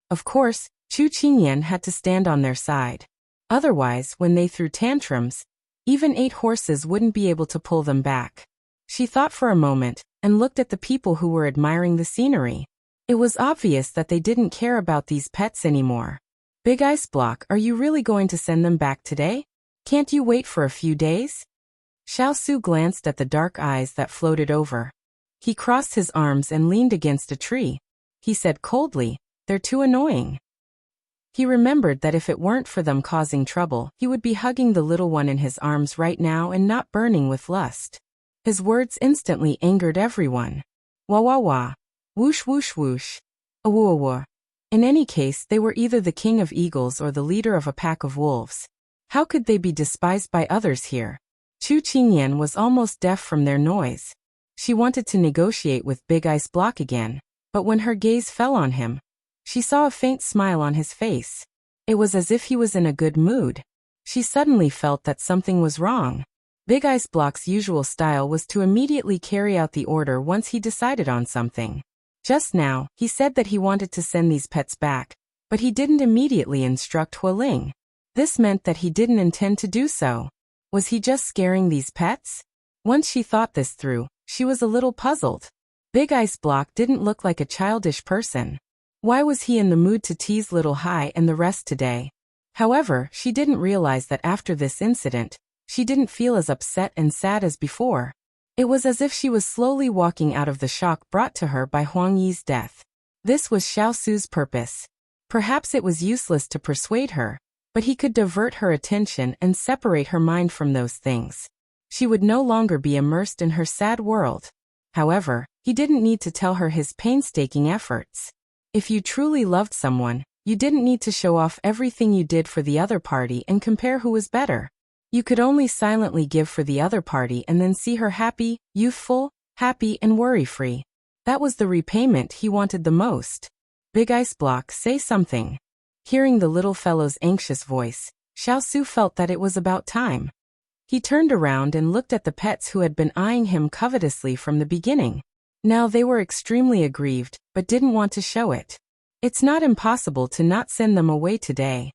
Of course, Chu Qingyan had to stand on their side. Otherwise, when they threw tantrums, even 8 horses wouldn't be able to pull them back. She thought for a moment, and looked at the people who were admiring the scenery. It was obvious that they didn't care about these pets anymore. "Big Ice Block, are you really going to send them back today? Can't you wait for a few days?" Xiao Su glanced at the dark eyes that floated over. He crossed his arms and leaned against a tree. He said coldly, "They're too annoying." He remembered that if it weren't for them causing trouble, he would be hugging the little one in his arms right now and not burning with lust. His words instantly angered everyone. Wah wah wah. Whoosh whoosh whoosh. Awoo awoo. In any case, they were either the king of eagles or the leader of a pack of wolves. How could they be despised by others here? Chu Qingyan was almost deaf from their noise. She wanted to negotiate with Big Ice Block again, but when her gaze fell on him, she saw a faint smile on his face. It was as if he was in a good mood. She suddenly felt that something was wrong. Big Ice Block's usual style was to immediately carry out the order once he decided on something. Just now, he said that he wanted to send these pets back, but he didn't immediately instruct Hualing. This meant that he didn't intend to do so. Was he just scaring these pets? Once she thought this through, she was a little puzzled. Big Ice Block didn't look like a childish person. Why was he in the mood to tease Little Hai and the rest today? However, she didn't realize that after this incident, she didn't feel as upset and sad as before. It was as if she was slowly walking out of the shock brought to her by Huang Yi's death. This was Xiao Su's purpose. Perhaps it was useless to persuade her, but he could divert her attention and separate her mind from those things. She would no longer be immersed in her sad world. However, he didn't need to tell her his painstaking efforts. If you truly loved someone, you didn't need to show off everything you did for the other party and compare who was better. You could only silently give for the other party and then see her happy, youthful, happy and worry-free. That was the repayment he wanted the most. Big Ice Block, say something. Hearing the little fellow's anxious voice, Xiao Su felt that it was about time. He turned around and looked at the pets who had been eyeing him covetously from the beginning. Now they were extremely aggrieved, but didn't want to show it. It's not impossible to not send them away today.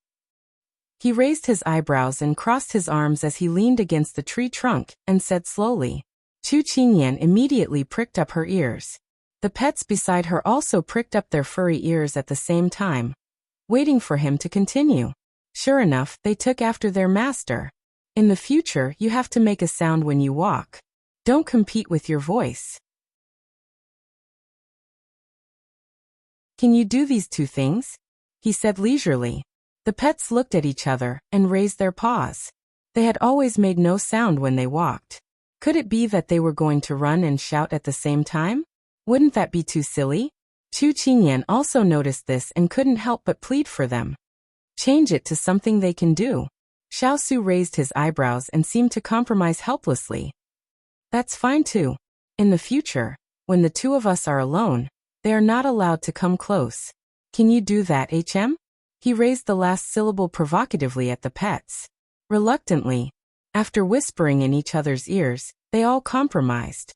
He raised his eyebrows and crossed his arms as he leaned against the tree trunk, and said slowly. Chu Qingyan immediately pricked up her ears. The pets beside her also pricked up their furry ears at the same time, waiting for him to continue. Sure enough, they took after their master. In the future, you have to make a sound when you walk. Don't compete with your voice. Can you do these two things? He said leisurely. The pets looked at each other and raised their paws. They had always made no sound when they walked. Could it be that they were going to run and shout at the same time? Wouldn't that be too silly? Chu Qingyan also noticed this and couldn't help but plead for them. Change it to something they can do. Xiao Su raised his eyebrows and seemed to compromise helplessly. That's fine too. In the future, when the two of us are alone, they are not allowed to come close. Can you do that, HM? He raised the last syllable provocatively at the pets. Reluctantly, after whispering in each other's ears, they all compromised.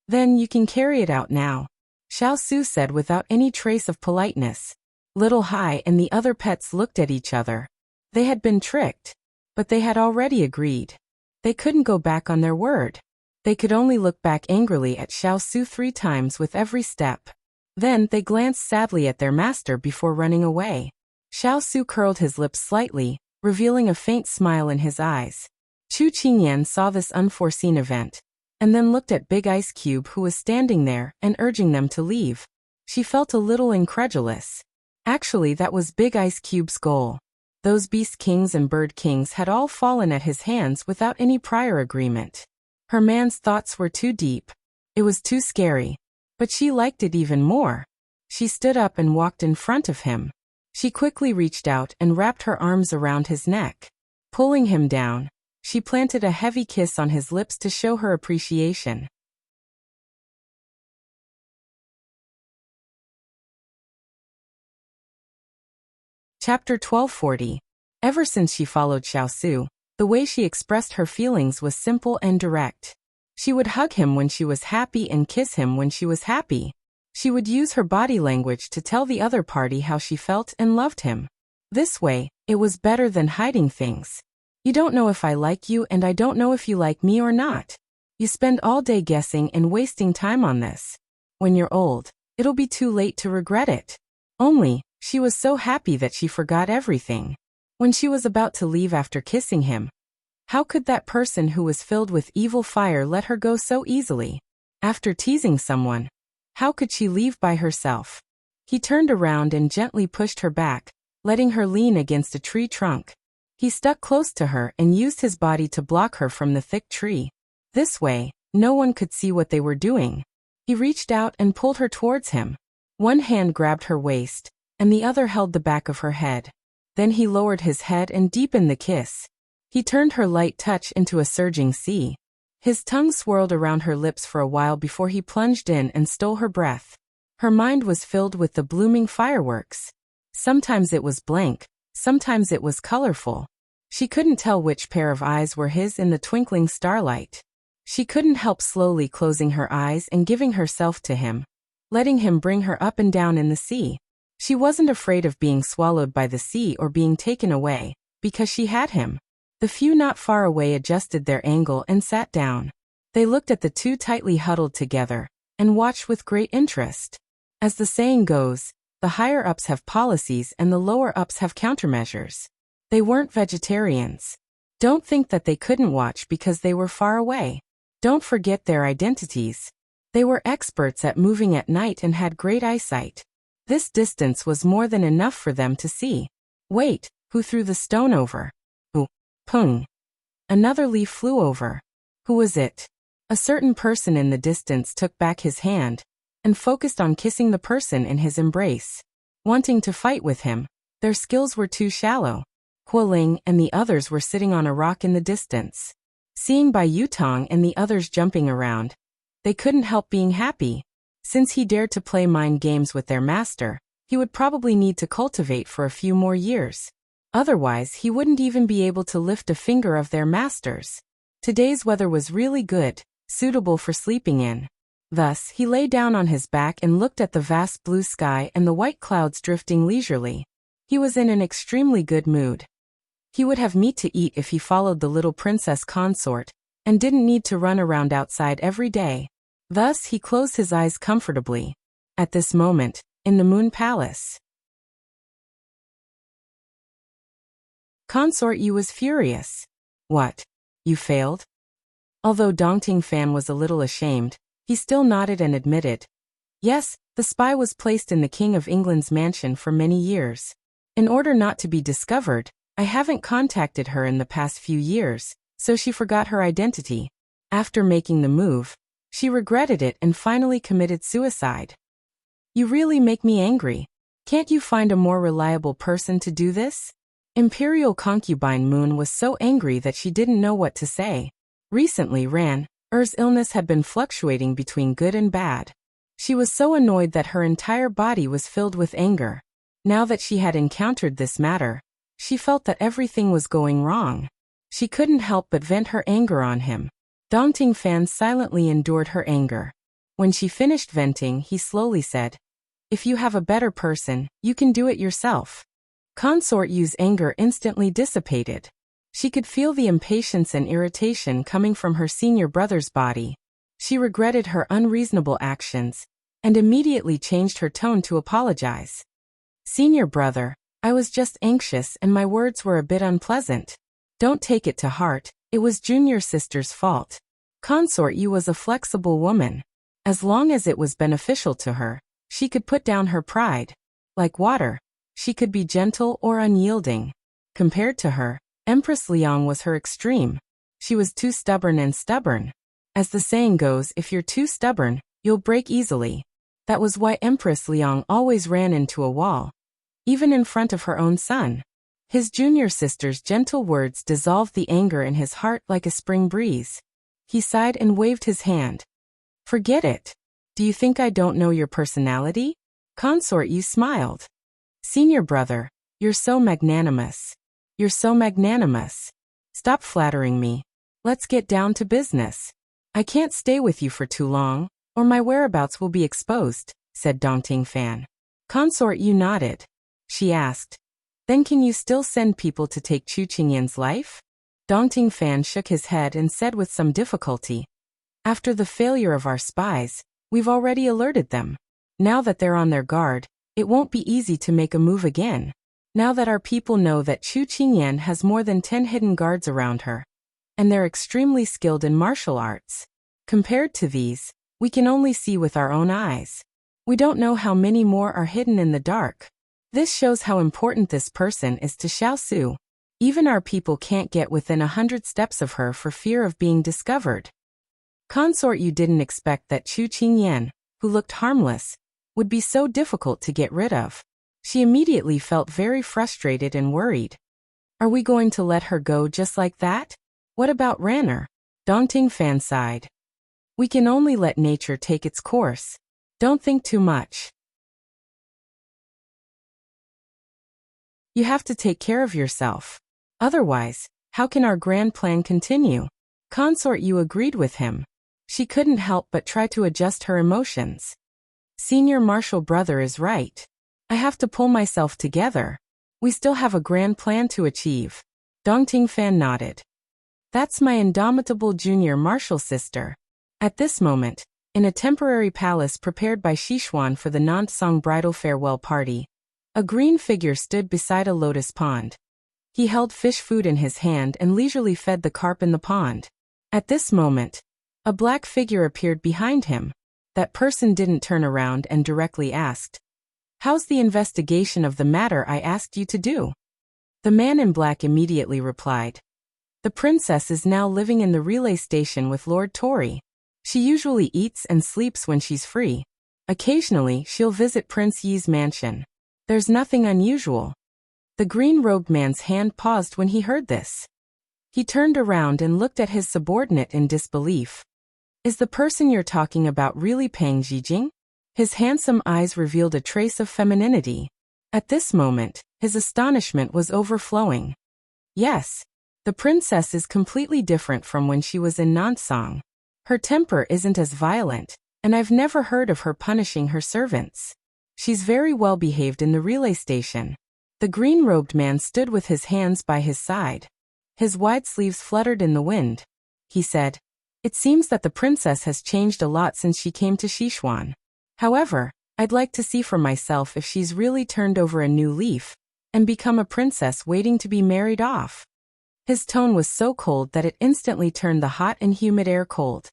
Then you can carry it out now, Xiao Su said without any trace of politeness. Little Hai and the other pets looked at each other. They had been tricked, but they had already agreed. They couldn't go back on their word. They could only look back angrily at Xiao Su 3 times with every step. Then they glanced sadly at their master before running away. Xiao Su curled his lips slightly, revealing a faint smile in his eyes. Chu Qingyan saw this unforeseen event, and then looked at Big Ice Cube who was standing there and urging them to leave. She felt a little incredulous. Actually, that was Big Ice Cube's goal. Those Beast Kings and Bird Kings had all fallen at his hands without any prior agreement. Her man's thoughts were too deep. It was too scary. But she liked it even more. She stood up and walked in front of him. She quickly reached out and wrapped her arms around his neck. Pulling him down, she planted a heavy kiss on his lips to show her appreciation. Chapter 1240. Ever since she followed Xiao Su, the way she expressed her feelings was simple and direct. She would hug him when she was happy and kiss him when she was happy. She would use her body language to tell the other party how she felt and loved him. This way, it was better than hiding things. You don't know if I like you and I don't know if you like me or not. You spend all day guessing and wasting time on this. When you're old, it'll be too late to regret it. Only, she was so happy that she forgot everything. When she was about to leave after kissing him, how could that person who was filled with evil fire let her go so easily? After teasing someone, how could she leave by herself? He turned around and gently pushed her back, letting her lean against a tree trunk. He stuck close to her and used his body to block her from the thick tree. This way, no one could see what they were doing. He reached out and pulled her towards him. One hand grabbed her waist, and the other held the back of her head. Then he lowered his head and deepened the kiss. He turned her light touch into a surging sea. His tongue swirled around her lips for a while before he plunged in and stole her breath. Her mind was filled with the blooming fireworks. Sometimes it was blank, sometimes it was colorful. She couldn't tell which pair of eyes were his in the twinkling starlight. She couldn't help slowly closing her eyes and giving herself to him, letting him bring her up and down in the sea. She wasn't afraid of being swallowed by the sea or being taken away, because she had him. The few not far away adjusted their angle and sat down. They looked at the two tightly huddled together, and watched with great interest. As the saying goes, the higher-ups have policies and the lower-ups have countermeasures. They weren't vegetarians. Don't think that they couldn't watch because they were far away. Don't forget their identities. They were experts at moving at night and had great eyesight. This distance was more than enough for them to see. Wait, who threw the stone over? Ooh, pung. Another leaf flew over. Who was it? A certain person in the distance took back his hand and focused on kissing the person in his embrace. Wanting to fight with him, their skills were too shallow. Hualing and the others were sitting on a rock in the distance. Seeing Bai Yutong and the others jumping around, they couldn't help being happy. Since he dared to play mind games with their master, he would probably need to cultivate for a few more years. Otherwise, he wouldn't even be able to lift a finger of their masters. Today's weather was really good, suitable for sleeping in. Thus, he lay down on his back and looked at the vast blue sky and the white clouds drifting leisurely. He was in an extremely good mood. He would have meat to eat if he followed the little princess consort, and didn't need to run around outside every day. Thus, he closed his eyes comfortably. At this moment, in the Moon Palace, Consort Yu was furious. What? You failed? Although Dongting Fan was a little ashamed, he still nodded and admitted, yes, the spy was placed in the King of England's mansion for many years. In order not to be discovered, I haven't contacted her in the past few years, so she forgot her identity. After making the move, she regretted it and finally committed suicide. You really make me angry. Can't you find a more reliable person to do this? Imperial concubine Moon was so angry that she didn't know what to say. Recently Er's illness had been fluctuating between good and bad. She was so annoyed that her entire body was filled with anger. Now that she had encountered this matter, she felt that everything was going wrong. She couldn't help but vent her anger on him. Dongting Fan silently endured her anger. When she finished venting, he slowly said, if you have a better person, you can do it yourself. Consort Yu's anger instantly dissipated. She could feel the impatience and irritation coming from her senior brother's body. She regretted her unreasonable actions, and immediately changed her tone to apologize. Senior brother, I was just anxious and my words were a bit unpleasant. Don't take it to heart, it was junior sister's fault. Consort Yu was a flexible woman. As long as it was beneficial to her, she could put down her pride. Like water, she could be gentle or unyielding. Compared to her, Empress Liang was her extreme. She was too stubborn and stubborn. As the saying goes, if you're too stubborn, you'll break easily. That was why Empress Liang always ran into a wall, even in front of her own son. His junior sister's gentle words dissolved the anger in his heart like a spring breeze. He sighed and waved his hand. Forget it. Do you think I don't know your personality? Consort Yu smiled. Senior brother, you're so magnanimous. You're so magnanimous. Stop flattering me. Let's get down to business. I can't stay with you for too long, or my whereabouts will be exposed, said Dongting Fan. Consort Yu nodded. She asked, then can you still send people to take Chu Qingyan's life? Dongting Fan shook his head and said with some difficulty, after the failure of our spies, we've already alerted them. Now that they're on their guard, it won't be easy to make a move again. Now that our people know that Chu Qingyan has more than 10 hidden guards around her, and they're extremely skilled in martial arts. Compared to these, we can only see with our own eyes. We don't know how many more are hidden in the dark. This shows how important this person is to Xiao Su. Even our people can't get within 100 steps of her for fear of being discovered. Consort Yu didn't expect that Chu Qingyan, who looked harmless, would be so difficult to get rid of. She immediately felt very frustrated and worried. Are we going to let her go just like that? What about Ranner? Dongting Fan sighed. We can only let nature take its course. Don't think too much. You have to take care of yourself. Otherwise, how can our grand plan continue? Consort Yu agreed with him. She couldn't help but try to adjust her emotions. Senior martial brother is right. I have to pull myself together. We still have a grand plan to achieve. Dongting Fan nodded. That's my indomitable junior martial sister. At this moment, in a temporary palace prepared by Xishuan for the Nansong bridal farewell party, a green figure stood beside a lotus pond. He held fish food in his hand and leisurely fed the carp in the pond. At this moment, a black figure appeared behind him. That person didn't turn around and directly asked, how's the investigation of the matter I asked you to do? The man in black immediately replied, the princess is now living in the relay station with Lord Tori. She usually eats and sleeps when she's free. Occasionally, she'll visit Prince Yi's mansion. There's nothing unusual. The green-robed man's hand paused when he heard this. He turned around and looked at his subordinate in disbelief. Is the person you're talking about really Pang Zhijing? His handsome eyes revealed a trace of femininity. At this moment, his astonishment was overflowing. Yes. The princess is completely different from when she was in Nansong. Her temper isn't as violent, and I've never heard of her punishing her servants. She's very well behaved in the relay station. The green-robed man stood with his hands by his side. His wide sleeves fluttered in the wind. He said, "It seems that the princess has changed a lot since she came to Sichuan. However, I'd like to see for myself if she's really turned over a new leaf and become a princess waiting to be married off." His tone was so cold that it instantly turned the hot and humid air cold.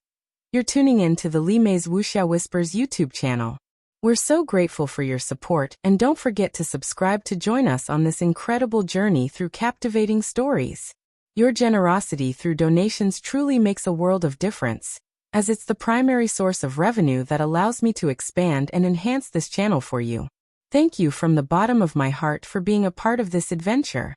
You're tuning in to the Li Mei's Wuxia Whispers YouTube channel. We're so grateful for your support, and don't forget to subscribe to join us on this incredible journey through captivating stories. Your generosity through donations truly makes a world of difference, as it's the primary source of revenue that allows me to expand and enhance this channel for you. Thank you from the bottom of my heart for being a part of this adventure.